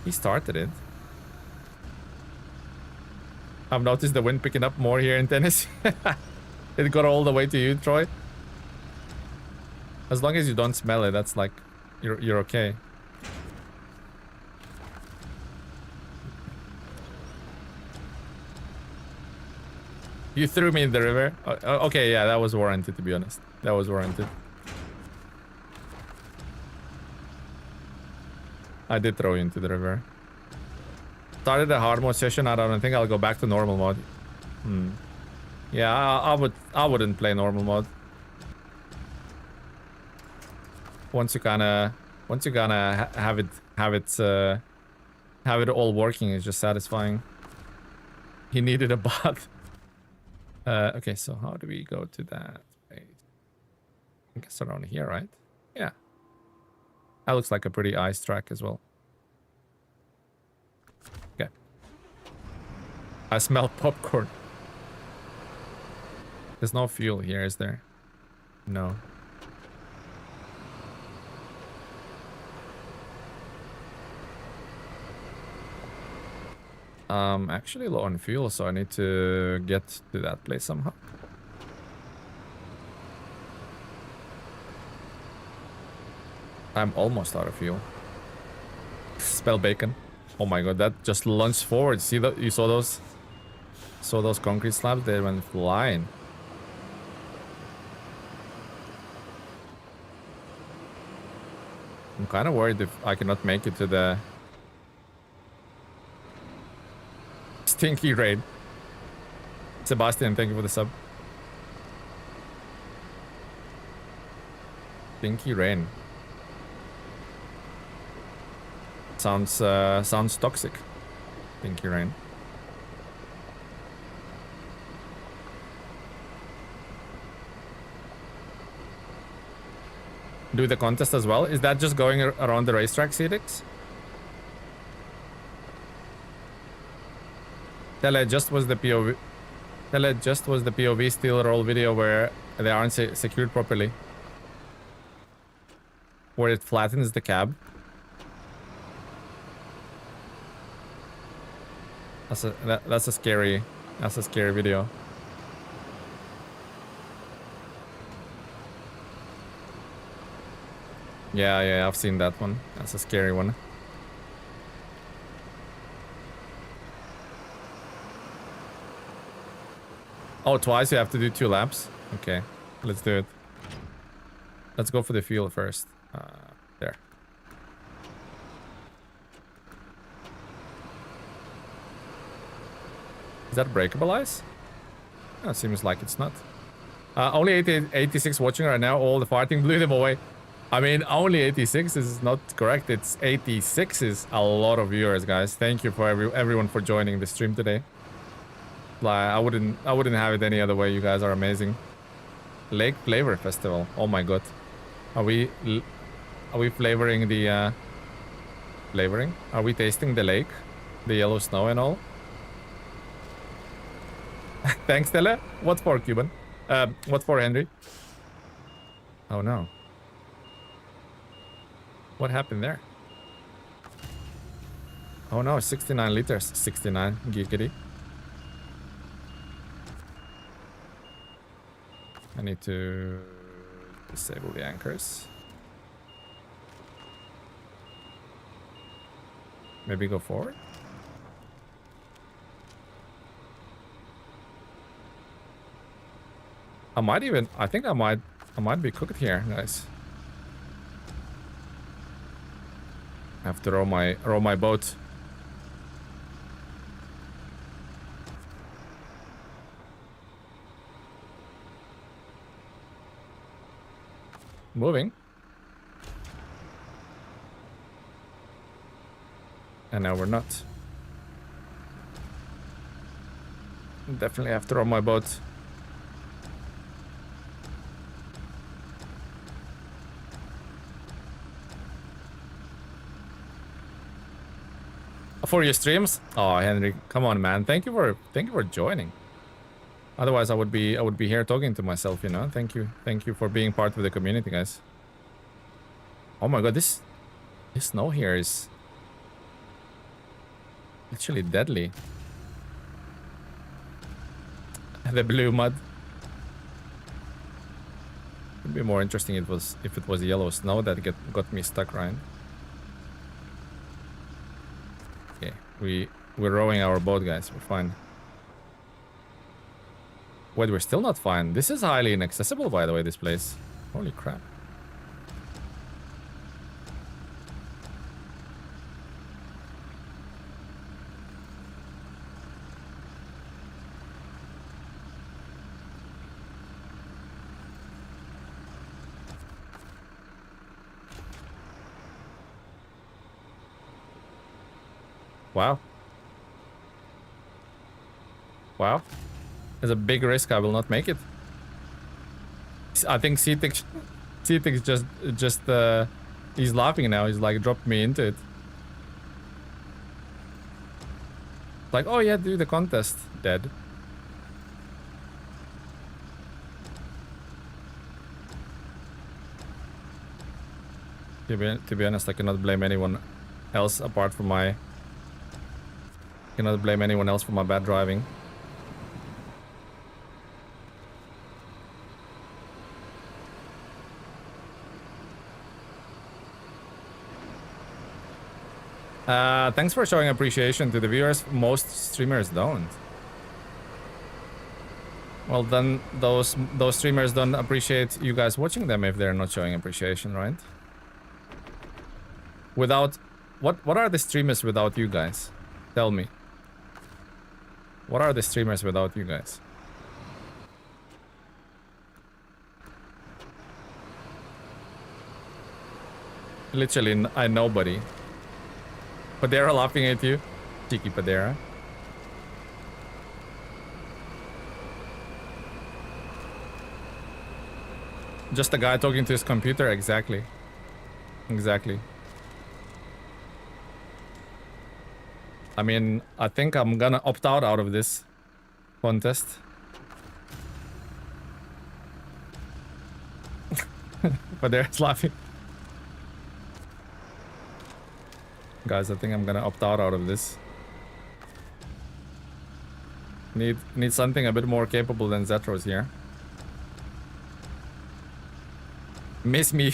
He started it. I've noticed the wind picking up more here in Tennessee. It got all the way to you, Troy. As long as you don't smell it, that's like... You're okay. You threw me in the river? Okay, yeah, that was warranted, to be honest. That was warranted. I did throw you into the river. Started a hard mode session. I don't think I'll go back to normal mode. Yeah, I wouldn't play normal mode. Once you kind of have it all working, it's just satisfying. He needed a bath. Okay, so how do we go to that place? I guess around here, right? Yeah. That looks like a pretty ice track as well. Okay. I smell popcorn. There's no fuel here, is there? No. Actually low on fuel, so I need to get to that place somehow. I'm almost out of fuel. Spell bacon. Oh my god, that just lunged forward. See that? You saw those? Saw those concrete slabs? They went flying. I'm kind of worried if I cannot make it to the stinky raid. Sebastian, thank you for the sub. Stinky rain. Sounds toxic. Stinky rain. Do the contest as well? Is that just going around the racetrack, Cedix? Tele just was the POV. Tele just was the POV steel roll video where they aren't secured properly. Where it flattens the cab. That's a scary video. Yeah, I've seen that one. That's a scary one. Oh, twice you have to do 2 laps? Okay, let's do it. Let's go for the fuel first. There. Is that breakable ice? Oh, it seems like it's not. Only 86 watching right now. All the farting blew them away. I mean, only 86 is not correct. It's 86 is a lot of viewers, guys. Thank you for everyone for joining the stream today. Like, I wouldn't have it any other way. You guys are amazing. Lake Flavor Festival. Oh my god. Are we flavoring the flavoring? Are we tasting the lake? The yellow snow and all? Thanks, Tele. What for, Cuban? What for, Henry? Oh no. What happened there? Oh no, 69 liters. 69 giggity. I need to disable the anchors. Maybe go forward. I think I might be cooked here, guys. I have to row my boat. Moving. And now we're not. Definitely have to row my boat. For your streams? Oh, Henry, come on, man. Thank you for joining. Otherwise, I would be here talking to myself, you know. Thank you for being part of the community, guys. Oh my god, this snow here is actually deadly. The blue mud. It'd be more interesting if it was yellow snow that got me stuck, right? Okay, we're rowing our boat, guys. We're fine. Wait, we're still not fine. This is highly inaccessible, by the way, this place. Holy crap. Wow. Wow. There's a big risk I will not make it. I think Cetix just he's laughing now. He's like dropped me into it. Like, oh yeah, do the contest. Dead. To be honest, I cannot blame anyone else apart from my... Cannot blame anyone else for my bad driving. Thanks for showing appreciation to the viewers. Most streamers don't. Well, then those streamers don't appreciate you guys watching them if they're not showing appreciation, right? Without... What are the streamers without you guys? Tell me. What are the streamers without you guys? Literally, I nobody. Padera laughing at you. Cheeky Padera. Just a guy talking to his computer, exactly. Exactly. I mean, I think I'm gonna opt out of this contest. Padera's laughing. Guys, I think I'm gonna opt out of this. Need something a bit more capable than Zetros here. Miss me.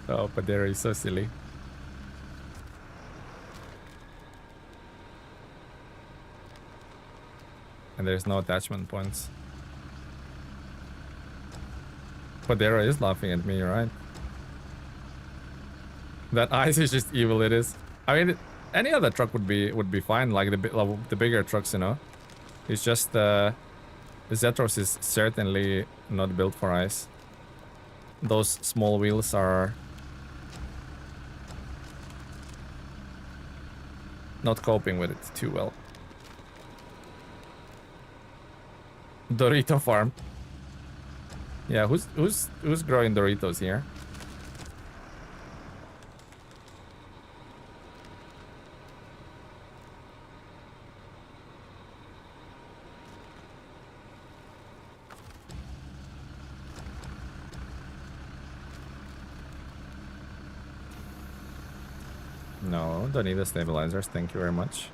Oh, Padera is so silly. And there's no attachment points. Padera is laughing at me, right? That ice is just evil, it is. I mean, any other truck would be fine, like the bigger trucks, you know. It's just the Zetros is certainly not built for ice. Those small wheels are not coping with it too well. Dorito farm. Yeah, who's growing Doritos here? No, don't need the stabilizers, thank you very much.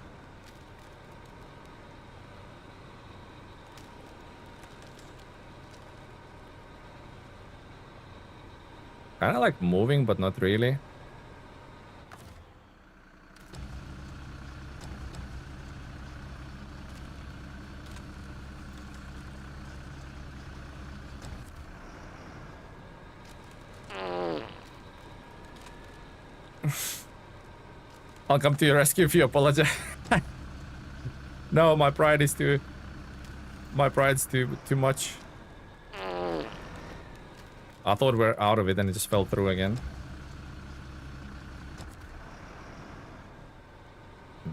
Kinda like moving, but not really. I'll come to your rescue if you apologize. No, my pride is too... My pride's too much. I thought we were out of it and it just fell through again.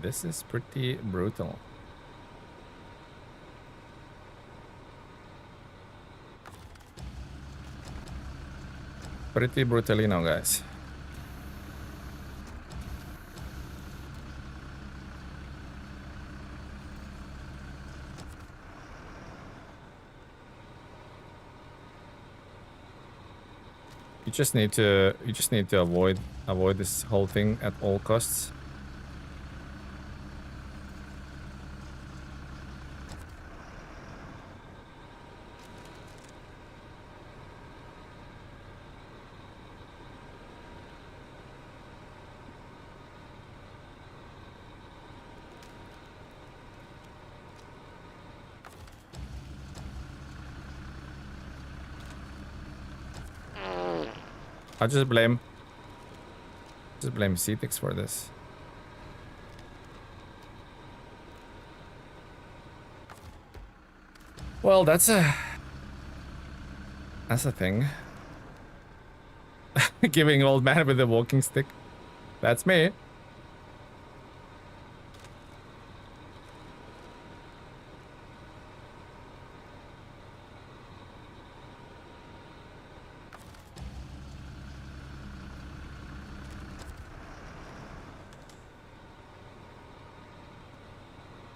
This is pretty brutal. Pretty brutalino, guys. just need to avoid this whole thing at all costs. I just blame CTX for this. Well, that's a thing. Giving old man with a walking stick. That's me.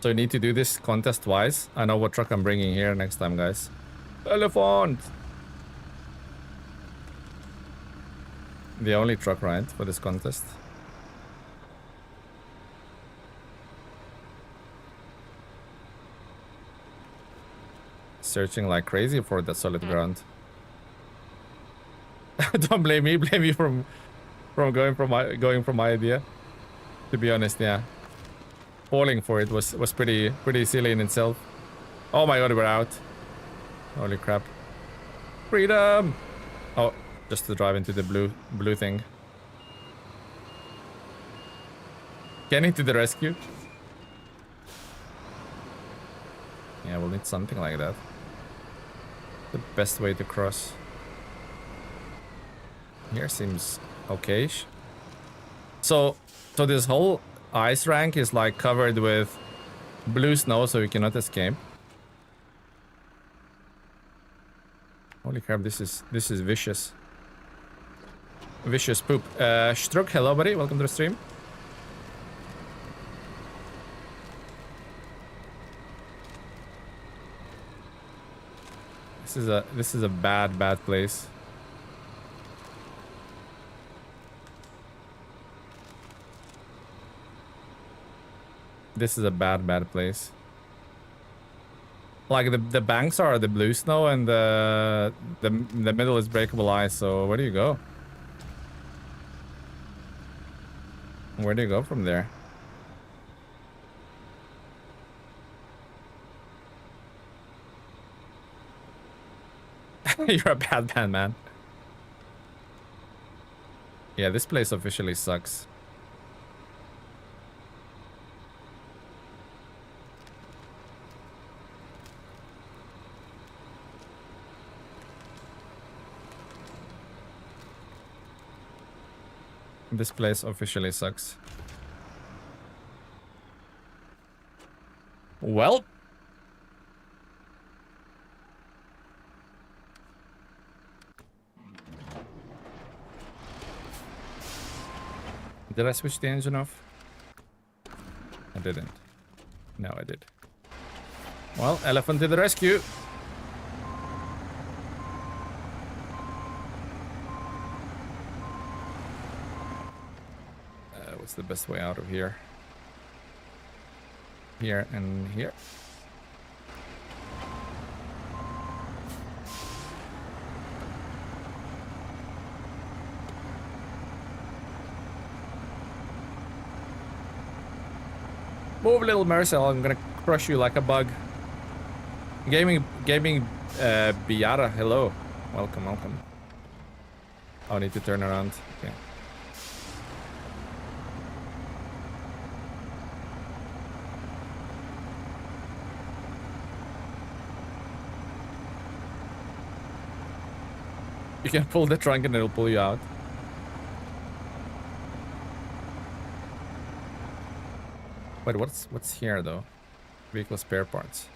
So you need to do this contest twice. I know what truck I'm bringing here next time, guys. Elephant! The only truck, right, for this contest. Searching like crazy for the solid ground. Don't blame me. Blame you from going from my idea. To be honest, yeah. Falling for it was pretty silly in itself. Oh my god, we're out. Holy crap. Freedom! Oh, just to drive into the blue thing. Kenny to the rescue. Yeah, we'll need something like that. The best way to cross. Here seems okay-ish. So this whole ice rank is like covered with blue snow, so you cannot escape. Holy crap, this is vicious. Vicious poop. Struck, hello buddy, welcome to the stream. This is a bad place. This is a bad place. Like the banks are the blue snow and the middle is breakable ice. So where do you go? Where do you go from there? You're a bad man. Yeah, this place officially sucks. This place officially sucks. Well. Did I switch the engine off? I didn't. No, I did. Well, elephant to the rescue. What's the best way out of here? Here and here. Move, little Marcel, I'm gonna crush you like a bug. Gaming Biara, hello. Welcome. Oh, I need to turn around. Okay. You can pull the trunk and it'll pull you out. Wait, what's here though? Vehicle spare parts.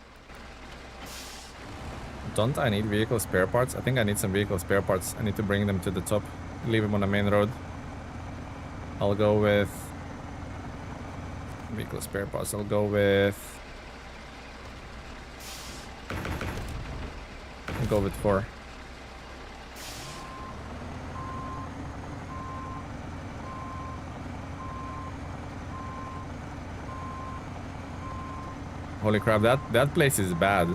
Don't I need vehicle spare parts? I think I need some vehicle spare parts. I need to bring them to the top. Leave them on the main road. I'll go with vehicle spare parts. I'll go with 4. Holy crap, that place is bad.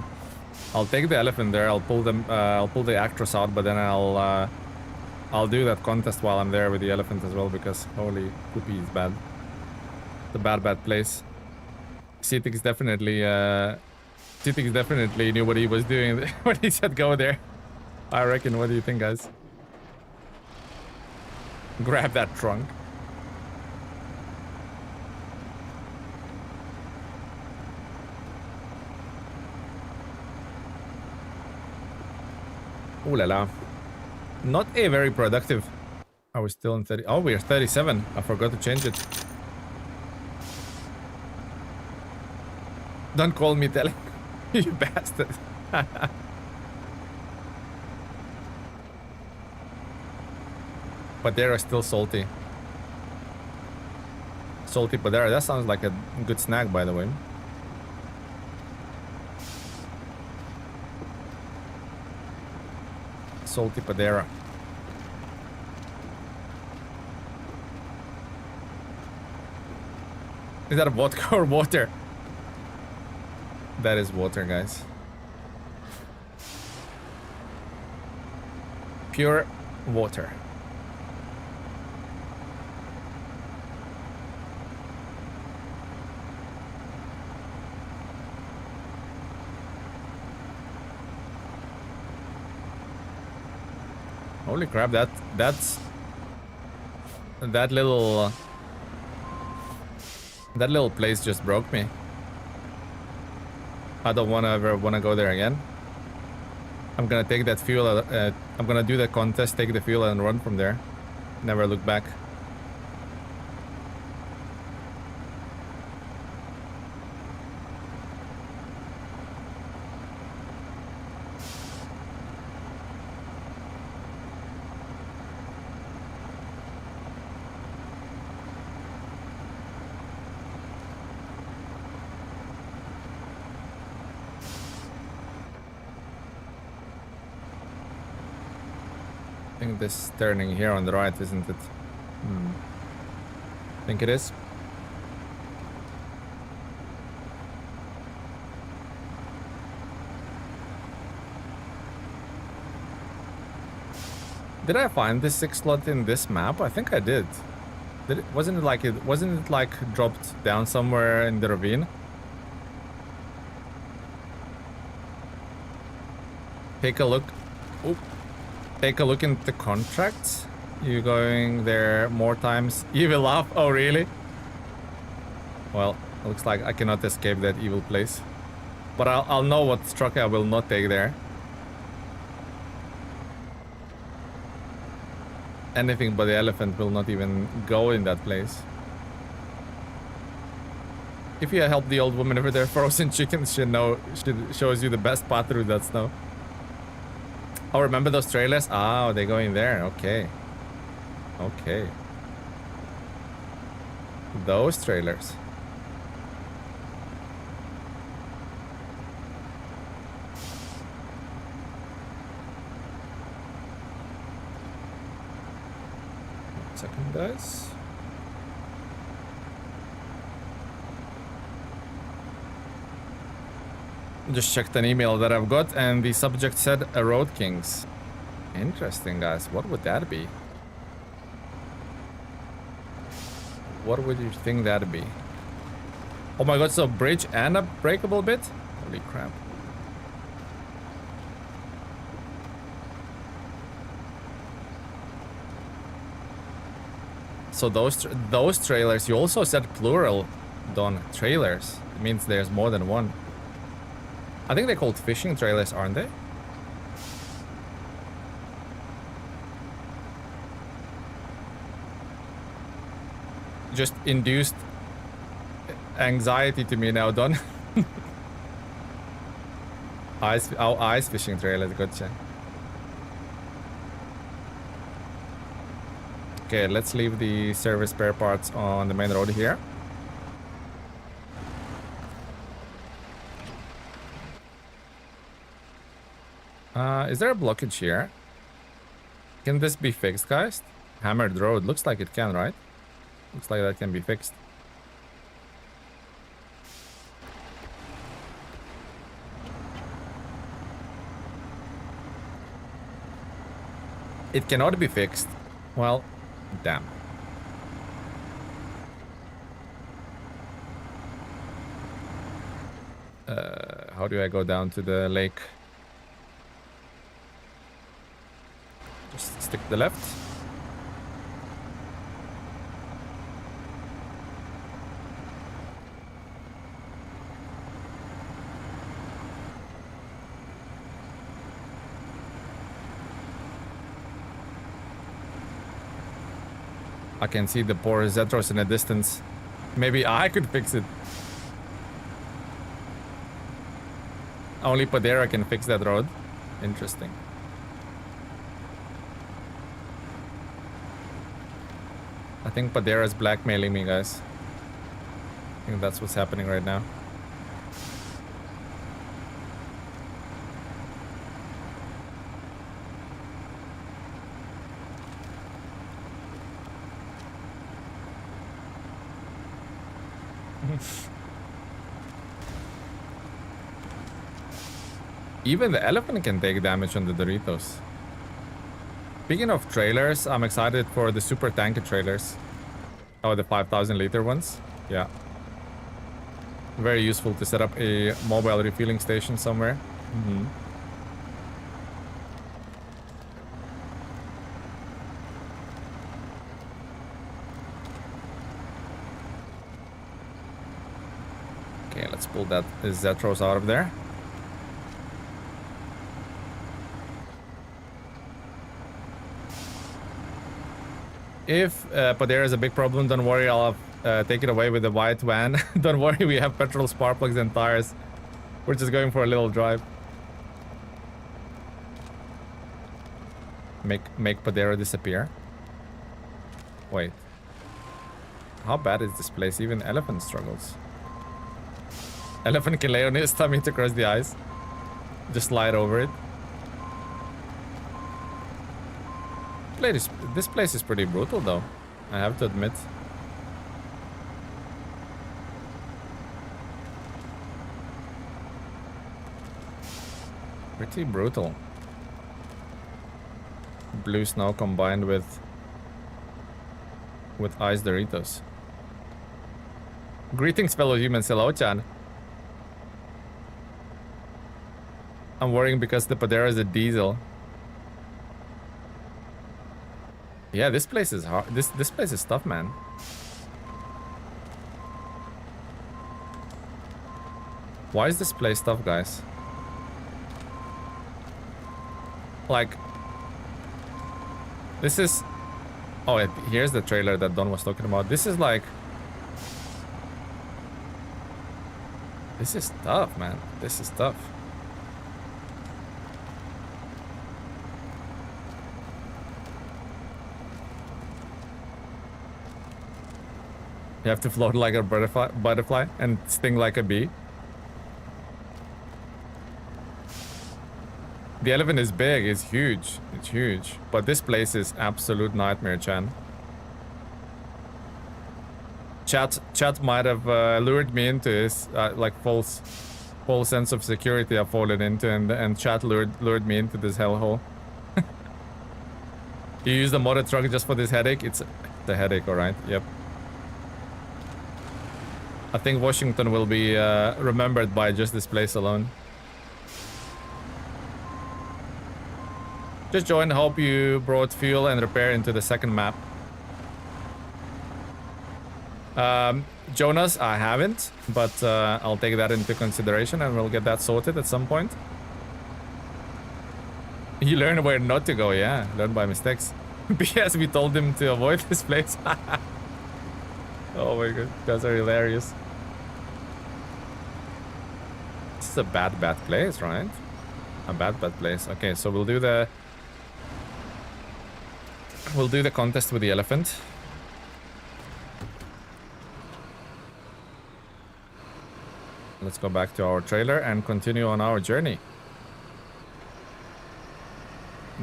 I'll take the elephant there. I'll pull them. I'll pull the actress out, but then I'll do that contest while I'm there with the elephant as well, because holy poopy is bad. It's a bad place. Citix definitely knew what he was doing when he said go there. I reckon. What do you think, guys? Grab that trunk. Ooh la la. Not a very productive. Are we still in 30? Oh, we're 37. I forgot to change it. Don't call me telling. You bastard. Padera still salty. Salty Padera. That sounds like a good snack, by the way. Salty Padera. Is that a vodka or water? That is water, guys. Pure water. Holy crap, that little place just broke me. I don't ever wanna go there again. I'm gonna take that fuel, I'm gonna do the contest, take the fuel and run from there. Never look back. I think this turning here on the right, isn't it? I think it is. Did I find this 6 slot in this map? I think I did. Wasn't it like dropped down somewhere in the ravine? Take a look. Oop. Take a look into the contracts. You going there more times? You will laugh. Oh, really? Well, looks like I cannot escape that evil place. But I'll know what truck I will not take there. Anything but the elephant will not even go in that place. If you help the old woman over there, frozen chicken shows you the best path through that snow. Oh, remember those trailers? Oh, they're going there. Okay. Okay. Those trailers. One second, guys. Just checked an email that I've got and the subject said a Road Kings. Interesting, guys. What would that be? What would you think that'd be? Oh my god, so bridge and a breakable bit? Holy crap. So those trailers, you also said plural, Don. Trailers. It means there's more than one. I think they're called fishing trailers, aren't they? Just induced anxiety to me now, Don. Ice fishing trailers, gotcha. Okay, let's leave the service spare parts on the main road here. Is there a blockage here? Can this be fixed, guys? Hammered road. Looks like it can, right? Looks like that can be fixed. It cannot be fixed. Well, damn. How do I go down to the lake? Just stick to the left. I can see the poor Zetros in the distance. Maybe I could fix it. Only Padera can fix that road. Interesting. I think Padera's blackmailing me, guys. I think that's what's happening right now. Even the elephant can take damage on the Doritos. Speaking of trailers, I'm excited for the super tanker trailers. Oh, the 5,000 liter ones? Yeah. Very useful to set up a mobile refueling station somewhere. Mm-hmm. Okay, let's pull that Zetros out of there. If Padera is a big problem, don't worry, I'll take it away with the white van. Don't worry, we have petrol, spark plugs, and tires. We're just going for a little drive. Make Padera disappear. Wait. How bad is this place? Even elephant struggles. Elephant can lay on his tummy to cross the ice. Just slide over it. This place is pretty brutal though, I have to admit. Pretty brutal. Blue snow combined with ice Doritos. Greetings, fellow humans. Hello, Chan. I'm worrying because the Padera is a diesel. Yeah, this place is hard. This place is tough, man. Why is this place tough, guys? Like, this is... Oh, here's the trailer that Don was talking about. This is like... This is tough, man. This is tough. You have to float like a butterfly and sting like a bee. The elephant is big, it's huge. It's huge. But this place is absolute nightmare, Chan. Chat might have lured me into this like false sense of security I've fallen into, and chat lured me into this hellhole. You use the motor truck just for this headache? It's the headache, alright, yep. I think Washington will be remembered by just this place alone. Just join. Hope you brought fuel and repair into the second map. Jonas, I haven't, but I'll take that into consideration and we'll get that sorted at some point. You learn where not to go, yeah. Learn by mistakes. Yes, we told him to avoid this place. Oh my god, you guys are hilarious. This is a bad place, right? A bad place. Okay, so we'll do the contest with the elephant. Let's go back to our trailer and continue on our journey.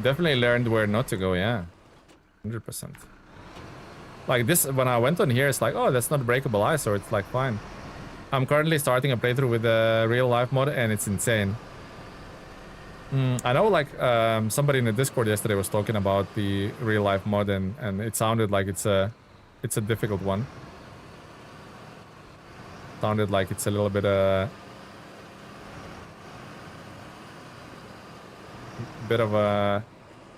Definitely learned where not to go, yeah. 100%. Like this, when I went on here, it's like, oh, that's not breakable ice, so it's like fine. I'm currently starting a playthrough with the real life mod and it's insane. I know, like, somebody in the Discord yesterday was talking about the real life mod, and it sounded like it's a difficult one. Sounded like it's a little bit bit of a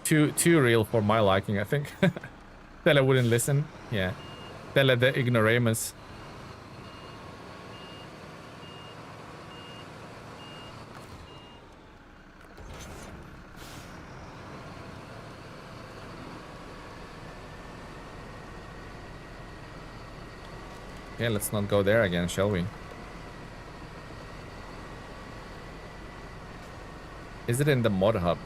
too real for my liking, I think. Tele wouldn't listen. Yeah. Tele the ignoramus. Yeah, let's not go there again, shall we? Is it in the mod hub?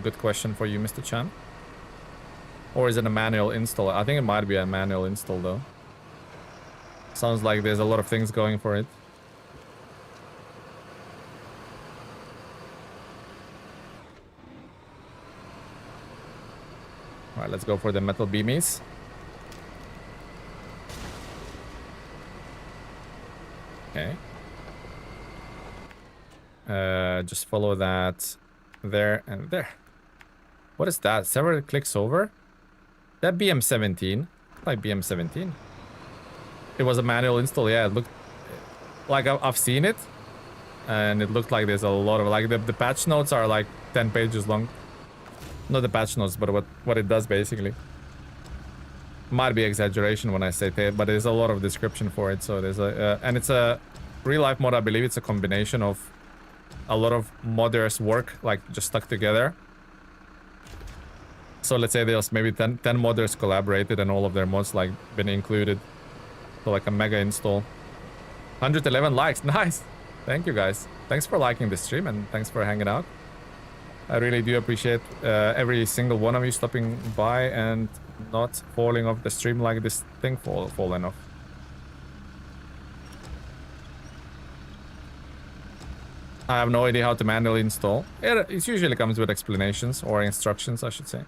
Good question for you, Mr. Chan. Or is it a manual install? I think it might be a manual install, though. Sounds like there's a lot of things going for it. All right, let's go for the metal beamies. Okay. Just follow that there and there. What is that? Several clicks over? That BM17. Like BM17. It was a manual install. Yeah, it looked like I've seen it. And it looked like there's a lot of, like, the patch notes are like 10 pages long. Not the patch notes, but what it does basically. Might be exaggeration when I say that, but there's a lot of description for it. So there's a and it's a real life mod. I believe it's a combination of a lot of modders' work, like just stuck together. So let's say there's maybe 10 modders collaborated and all of their mods like been included. So like a mega install. 111 likes, nice. Thank you guys. Thanks for liking the stream and thanks for hanging out. I really do appreciate every single one of you stopping by and not falling off the stream like this thing falling off. I have no idea how to manually install. It usually comes with explanations or instructions, I should say.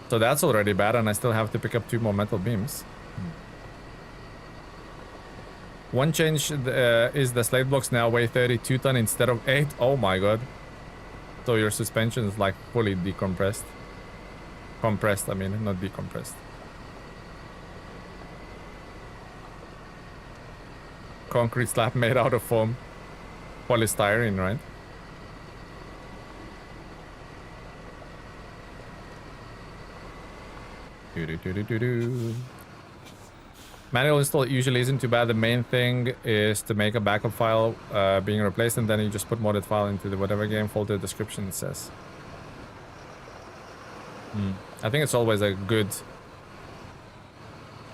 So that's already bad, and I still have to pick up 2 more metal beams. One change is the slate blocks now weigh 32 ton instead of 8. Oh my god. So your suspension is like fully decompressed. Compressed, I mean, not decompressed. Concrete slab made out of foam. Polystyrene, right? Manual install usually isn't too bad. The main thing is to make a backup file being replaced, and then you just put modded file into the whatever game folder description it says. I think it's always a good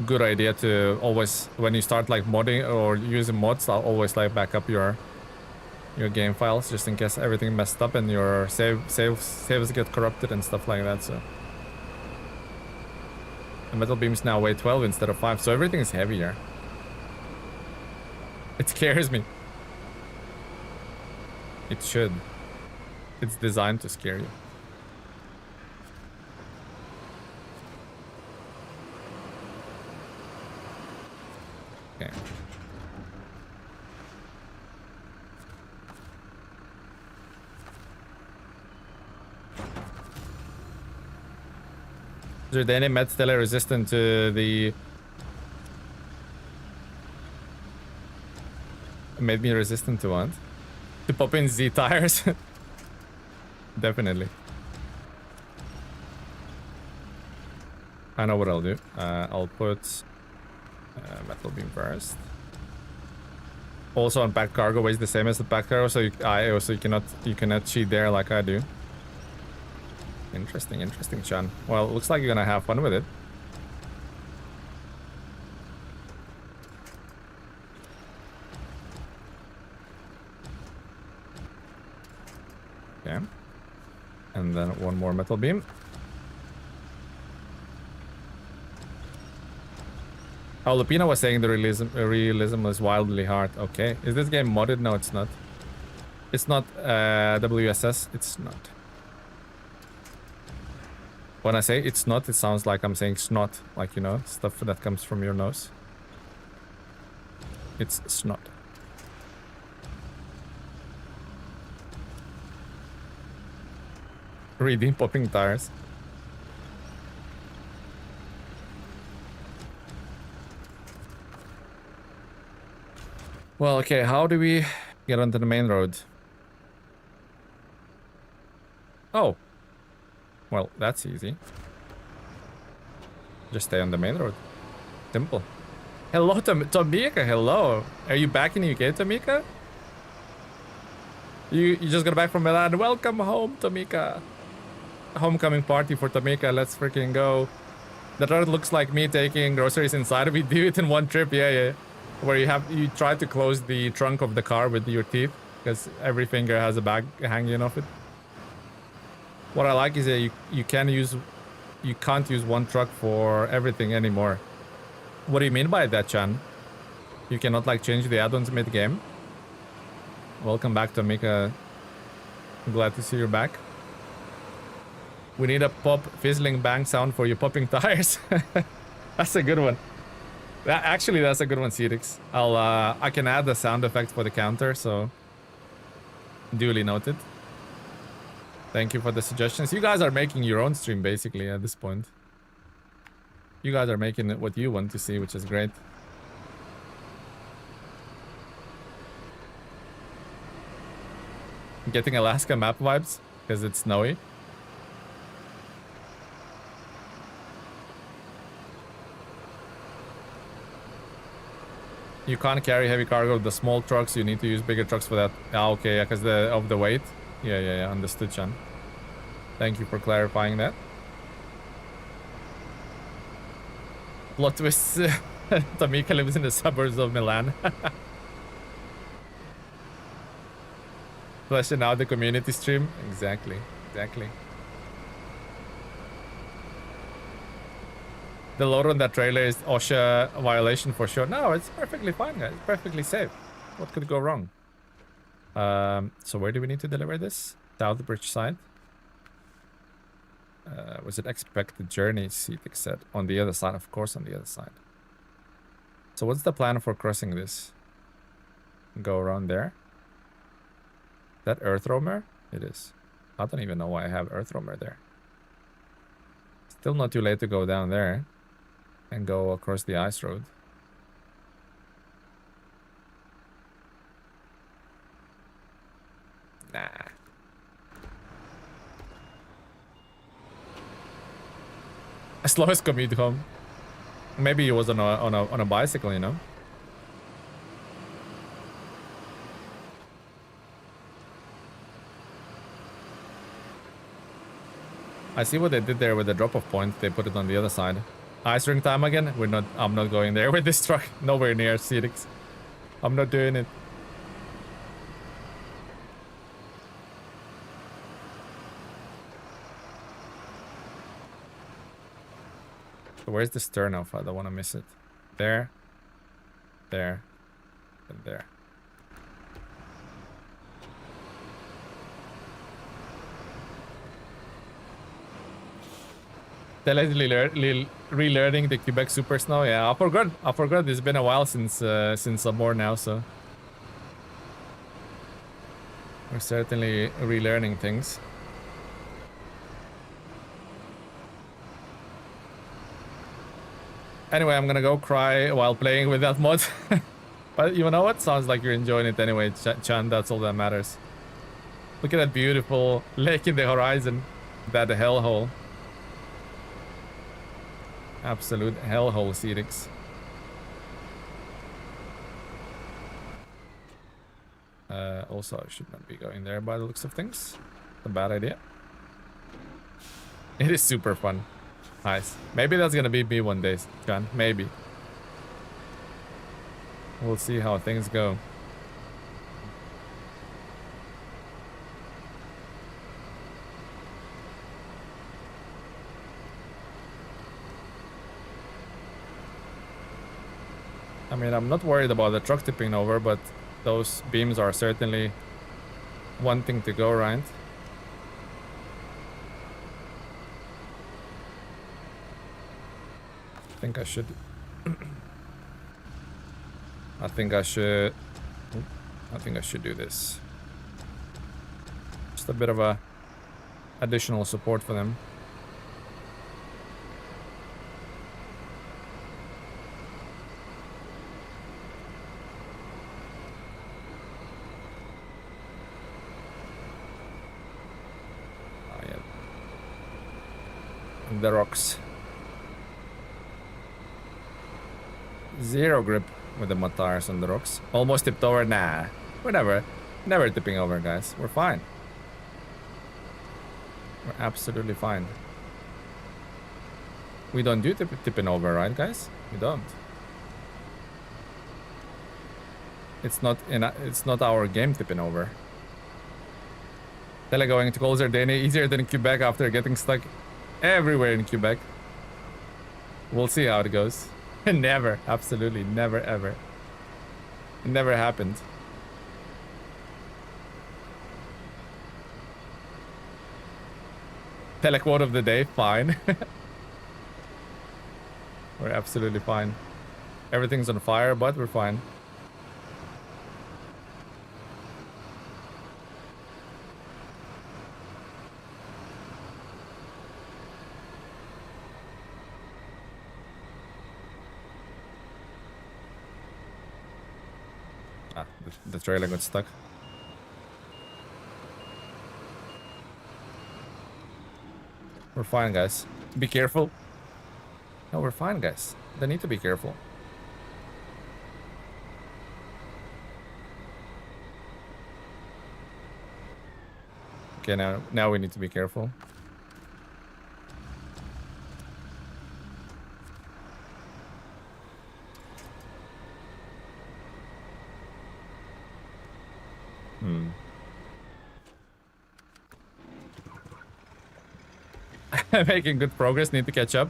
idea to always, when you start like modding or using mods, I'll always like back up your game files just in case everything messed up and your saves get corrupted and stuff like that. So the metal beams now weigh 12 instead of 5, so everything is heavier. It scares me. It should. It's designed to scare you. Okay. Is there any met still resistant to the... Made me resistant to what? To pop in Z tires? Definitely. I know what I'll do. I'll put metal beam first. Also, unpacked cargo weighs the same as the packed cargo, so you cannot cheat there like I do. Interesting, Chan. Well, it looks like you're gonna have fun with it. Okay. And then one more metal beam. Oh, Lupina was saying the realism was wildly hard. Okay. Is this game modded? No, it's not. It's not WSS. It's not. When I say it's not, it sounds like I'm saying snot. Like, you know, stuff that comes from your nose. It's snot. Redeem popping tires. Well, okay, how do we get onto the main road? Oh. Well, that's easy. Just stay on the main road. Simple. Hello, Tamika. Hello. Are you back in the UK, Tamika? You just got back from Milan. Welcome home, Tamika. Homecoming party for Tamika. Let's freaking go. The road looks like me taking groceries inside. We do it in one trip. Yeah. Where you try to close the trunk of the car with your teeth because every finger has a bag hanging off it. What I like is that you can't use one truck for everything anymore. What do you mean by that, Chan? You cannot like change the add-ons mid-game? Welcome back, Tamika. I'm glad to see you back. We need a pop fizzling bang sound for you popping tires. That's a good one. Actually, that's a good one, Cedix. I can add the sound effect for the counter, so duly noted. Thank you for the suggestions. You guys are making your own stream basically at this point. You guys are making it what you want to see, which is great. Getting Alaska map vibes because it's snowy. You can't carry heavy cargo with the small trucks. You need to use bigger trucks for that. Ah, okay, yeah, because of the weight. Yeah. Understood, Chan. Thank you for clarifying that. Plot twist. Tamika lives in the suburbs of Milan. Fleshing out the community stream. Exactly. The load on that trailer is OSHA violation for sure. No, it's perfectly fine, guys. It's perfectly safe. What could go wrong? So where do we need to deliver this? Southbridge side. Was it expected journey? Cetic said. On the other side, of course, on the other side. So what's the plan for crossing this? Go around there. That Earth Roamer? It is. I don't even know why I have Earth Roamer there. Still not too late to go down there and go across the ice road. Nah. Slowest commute home. Maybe he was on a bicycle, you know. I see what they did there with the drop-off point. They put it on the other side. Ice ring time again? I'm not going there with this truck. Nowhere near Cedix. I'm not doing it. So where's this turnoff? I don't want to miss it. There, and there. Relearning the Quebec Super Snow. Yeah, I forgot. It's been a while since some more now, so we're certainly relearning things. Anyway, I'm gonna go cry while playing with that mod. But you know what? Sounds like you're enjoying it anyway, Chan. That's all that matters. Look at that beautiful lake in the horizon. That hellhole. Absolute hellhole, Cedix. Also, I should not be going there by the looks of things. A bad idea. It is super fun. Nice. Maybe that's gonna be me one day, John. Maybe. We'll see how things go. I mean, I'm not worried about the truck tipping over, but those beams are certainly one thing to go, right? I think I should do this. Just a bit of a additional support for them. Oh, yeah. And the rocks. Zero grip with the mud tires on the rocks. Almost tipped over. Nah, we're never tipping over, guys. We're fine. We're absolutely fine. We don't do tipping over, right, guys? We don't. It's not our game tipping over. Tele going to closer than easier than Quebec after getting stuck everywhere in Quebec. We'll see how it goes. Never, absolutely, never, ever. It never happened. Telequote of the day, fine. We're absolutely fine. Everything's on fire, but we're fine. Ah, the trailer got stuck. We're fine, guys. Be careful. No, we're fine, guys. They need to be careful. Okay, now we need to be careful. Making good progress, need to catch up.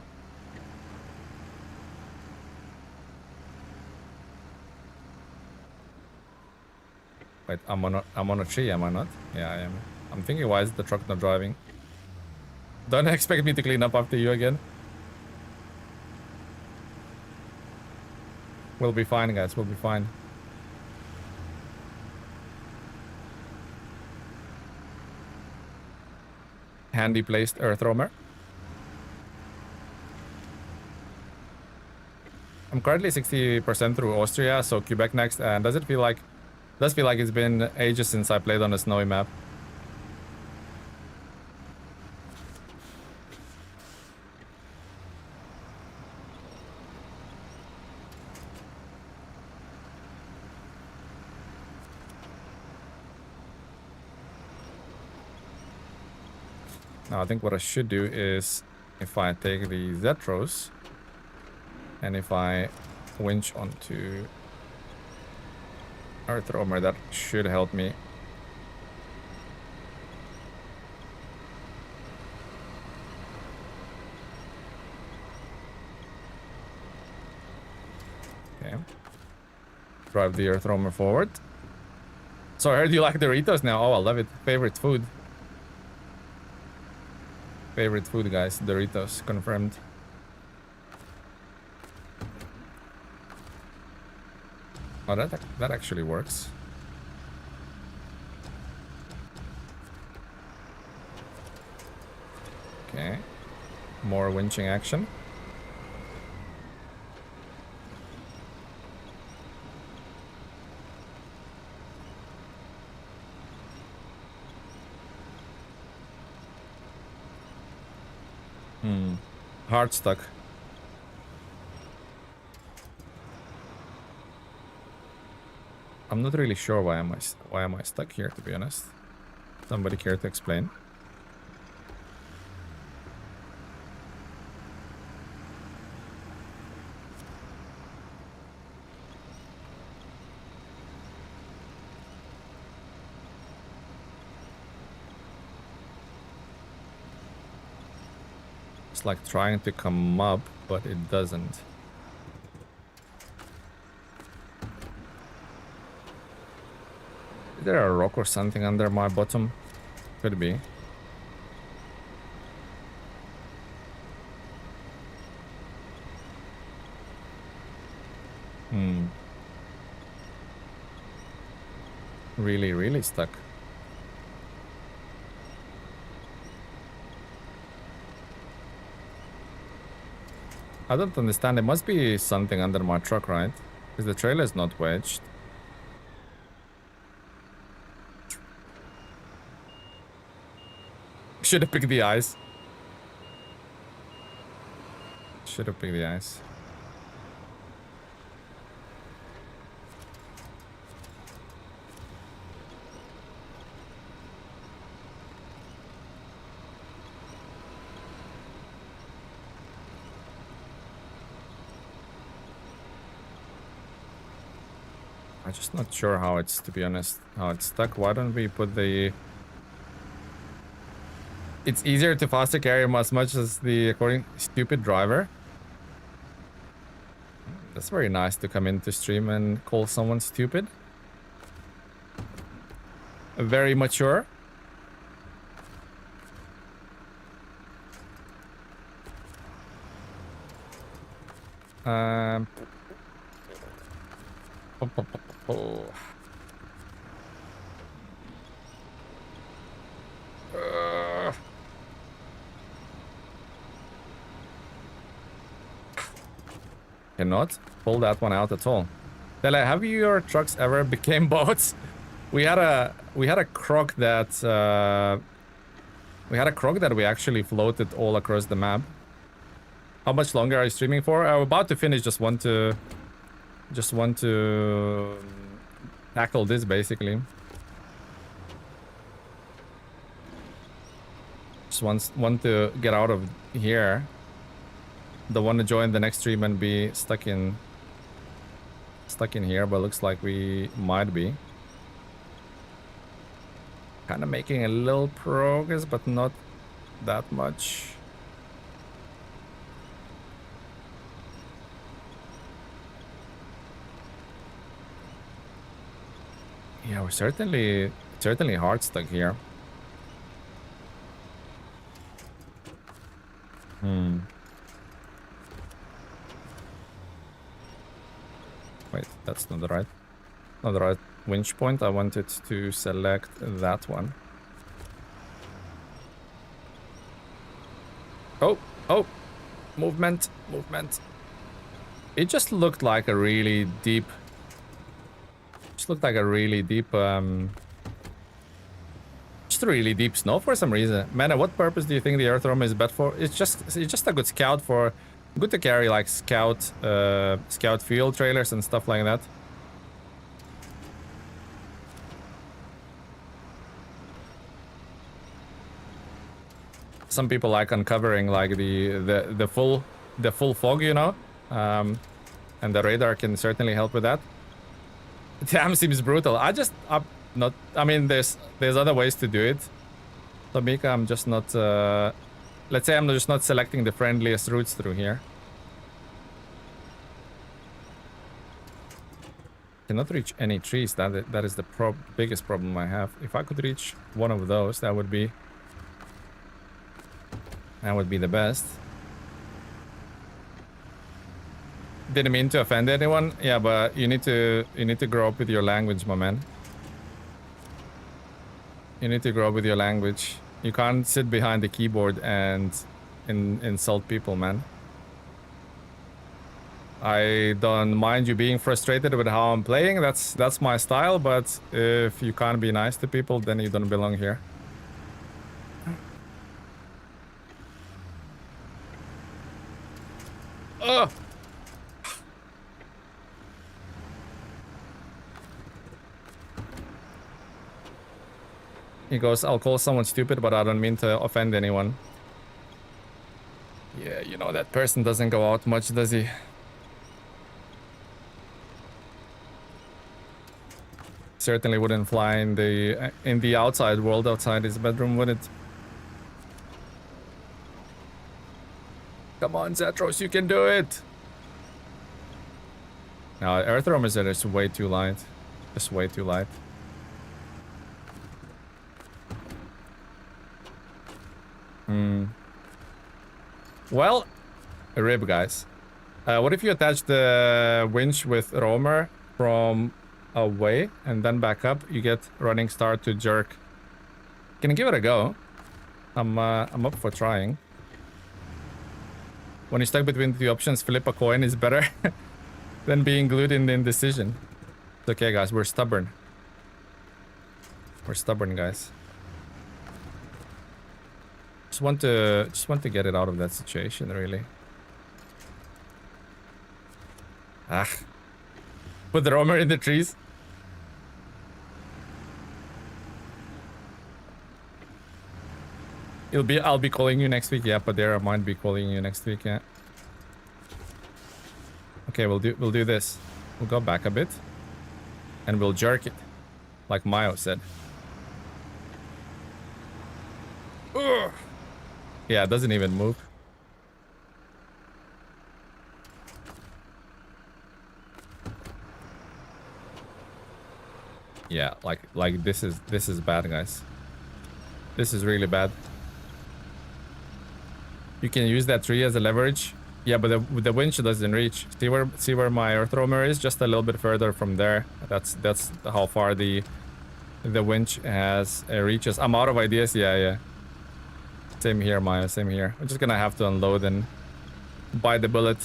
Wait, I'm on a tree, am I not? Yeah, I am. I'm thinking, why is the truck not driving? Don't expect me to clean up after you again. We'll be fine, guys, we'll be fine. Handy placed earth roamer. I'm currently 60% through Austria, so Quebec next, and does feel like it's been ages since I played on a snowy map. Now I think what I should do is, if I take the Zetros and if I winch onto earth roamer, that should help me. Okay. Drive the earth roamer forward. So I heard you like Doritos now. Oh, I love it. Favorite food. Favorite food, guys. Doritos, confirmed. Oh, that actually works. Okay. More winching action. Hard stuck. I'm not really sure why am I stuck here, to be honest. Somebody care to explain? It's like trying to come up, but it doesn't. Is there a rock or something under my bottom? Could be. Really stuck. I don't understand. There must be something under my truck, right? Because the trailer is not wedged. Should have picked the ice. Should have picked the ice. I'm just not sure how it's, to be honest, how it's stuck. Why don't we put the... It's easier to faster carry him as much as the according stupid driver. That's very nice to come into stream and call someone stupid. Very mature. Oh. Cannot pull that one out at all. Dele, have your trucks ever became boats? We had a croc that we actually floated all across the map. How much longer are you streaming for? I'm about to finish. Just want to tackle this basically. Just want to get out of here. Don't want to join the next stream and be stuck in here, but looks like we might be. Kind of making a little progress, but not that much. Yeah, we're certainly hard stuck here. Wait, that's not the right winch point. I wanted to select that one. Oh, movement. It just looked like a really deep. Just looked like a really deep. Just a really deep snow for some reason. Man, what purpose do you think the earth room is bad for? It's just a good scout for. Good to carry like scout field trailers and stuff like that. Some people like uncovering like the full fog, you know, and the radar can certainly help with that. Damn, seems brutal. I mean, there's other ways to do it. So Mika, I'm just not. Let's say I'm just not selecting the friendliest routes through here. Cannot reach any trees. That is the biggest problem I have. If I could reach one of those, that would be the best. Didn't mean to offend anyone. Yeah, but you need to grow up with your language, my man. You need to grow up with your language. You can't sit behind the keyboard and insult people, man. I don't mind you being frustrated with how I'm playing. That's my style, but if you can't be nice to people, then you don't belong here. Oh. He goes, I'll call someone stupid, but I don't mean to offend anyone. Yeah, you know, that person doesn't go out much, does he? Certainly wouldn't fly in the outside world, outside his bedroom, would it? Come on, Zetros, you can do it! No, Earth Room is just way too light. Just way too light. Well, a rib, guys. What if you attach the winch with roamer from away and then back up? You get running start to jerk. Can give it a go. I'm up for trying. When you're stuck between the two options, flip a coin is better than being glued in the indecision. It's okay, guys. We're stubborn. We're stubborn, guys. Just want to get it out of that situation, really. Ah. Put the roamer in the trees. I'll be calling you next week. Yeah, but there I might be calling you next week. Yeah. Okay, we'll do this. We'll go back a bit, and we'll jerk it, like Mayo said. Ugh. Yeah, it doesn't even move. Yeah, like this is bad, guys. This is really bad. You can use that tree as a leverage. Yeah, but the winch doesn't reach. See where my earth roamer is? Just a little bit further from there. That's how far the winch has reaches. I'm out of ideas. Yeah. Same here, Maya. Same here. I'm just gonna have to unload and bite the bullet.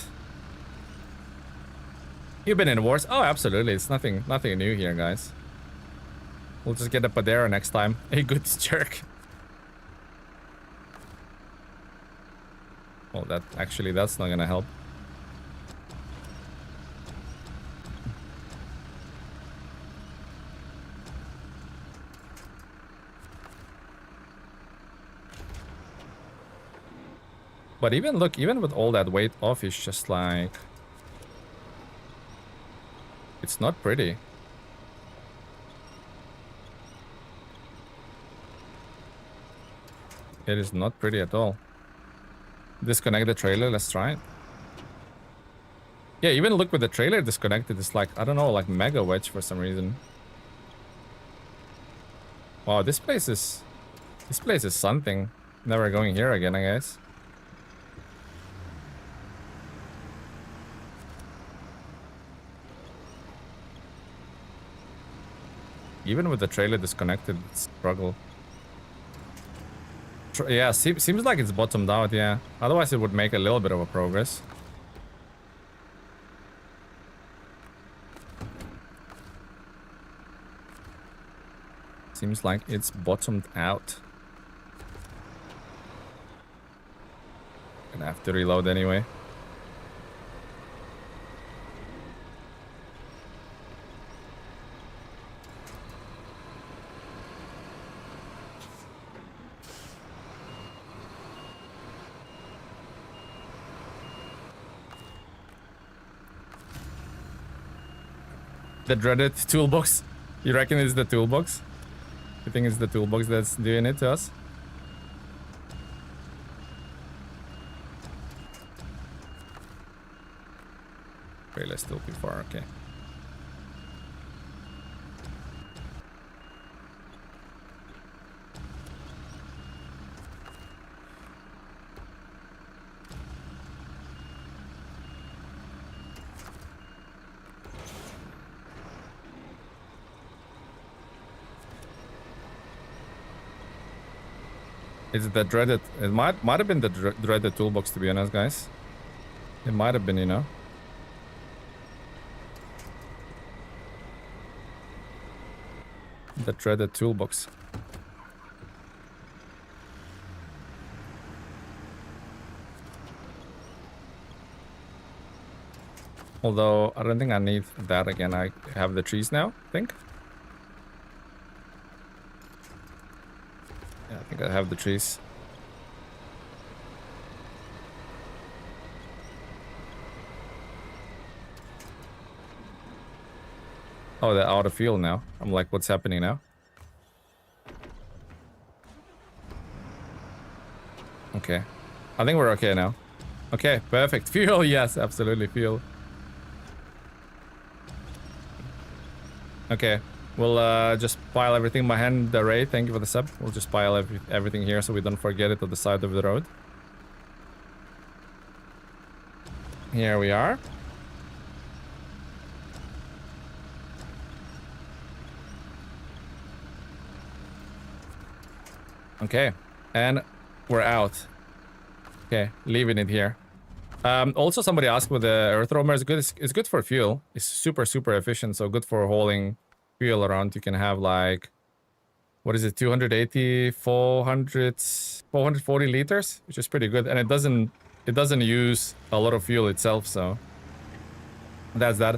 You've been in wars? Oh, absolutely. It's nothing new here, guys. We'll just get a Padera next time. A good jerk. Well, that's not gonna help. But even with all that weight off, it's just like... It's not pretty. It is not pretty at all. Disconnect the trailer, let's try it. Yeah, even look with the trailer disconnected, it's like, I don't know, like mega wedge for some reason. Wow, this place is something. Never going here again, I guess. Even with the trailer disconnected, it's a struggle. Yeah, seems like it's bottomed out, yeah. Otherwise it would make a little bit of a progress. Seems like it's bottomed out. Gonna have to reload anyway. The dreaded toolbox. You reckon it's the toolbox? You think it's the toolbox that's doing it to us? Trailer's still too far, okay. Is it the dreaded? It might have been the dreaded toolbox, to be honest, guys. It might have been, you know. The dreaded toolbox. Although I don't think I need that again. I have the trees now, I think. Yeah, I think I have the trees. Oh, they're out of fuel now. I'm like, what's happening now? Okay. I think we're okay now. Okay, perfect. Fuel, yes, absolutely, fuel. Okay, we'll just pile everything. My hand, the Ray, thank you for the sub. We'll just pile everything here so we don't forget it on the side of the road. Here we are. Okay, and we're out. Okay, leaving it here. Also, somebody asked with the earth roamer is good. It's good for fuel. It's super efficient. So good for hauling fuel around. You can have like, what is it, 280, 400, 440 liters, which is pretty good. And it doesn't use a lot of fuel itself. So that's that.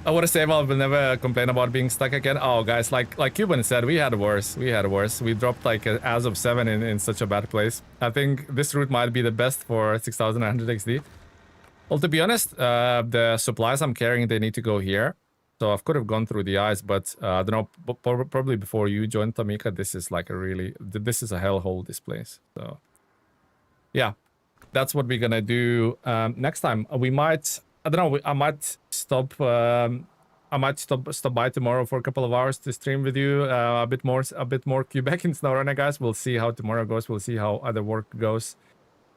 I want to say, well, we'll never complain about being stuck again. Oh, guys, like Cuban said, we had worse. We dropped like as of 7 in such a bad place. I think this route might be the best for 6900 XD. Well, to be honest, the supplies I'm carrying, they need to go here. So I could have gone through the ice, but I don't know, probably before you joined, Tamika, this is like this is a hellhole, this place. So yeah, that's what we're gonna do. Next time we might, I don't know, I might stop by tomorrow for a couple of hours to stream with you a bit more Quebec in SnowRunner, guys. We'll see how tomorrow goes. We'll see how other work goes.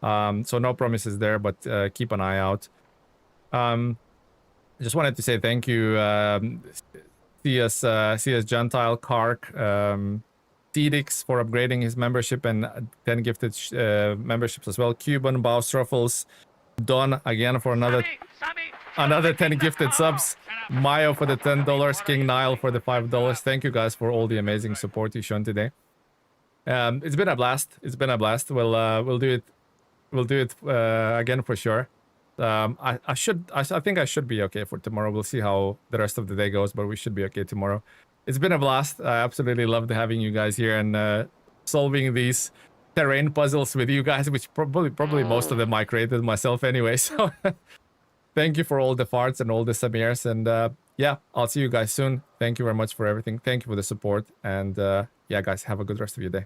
So no promises there, but keep an eye out. I just wanted to say thank you, CS Gentile, Kark, Tedix for upgrading his membership and 10 gifted memberships as well. Cuban, Baus Truffles, Don again for another 10 gifted subs. Mayo for the $10, King Nile for the $5. Thank you guys for all the amazing support you've shown today. It's been a blast. We'll do it again for sure. I think I should be okay for tomorrow. We'll see how the rest of the day goes, but we should be okay tomorrow. It's been a blast. I absolutely loved having you guys here and solving these terrain puzzles with you guys, which probably most of them I created myself anyway. So thank you for all the farts and all the Samirs. And yeah, I'll see you guys soon. Thank you very much for everything. Thank you for the support. And yeah, guys, have a good rest of your day.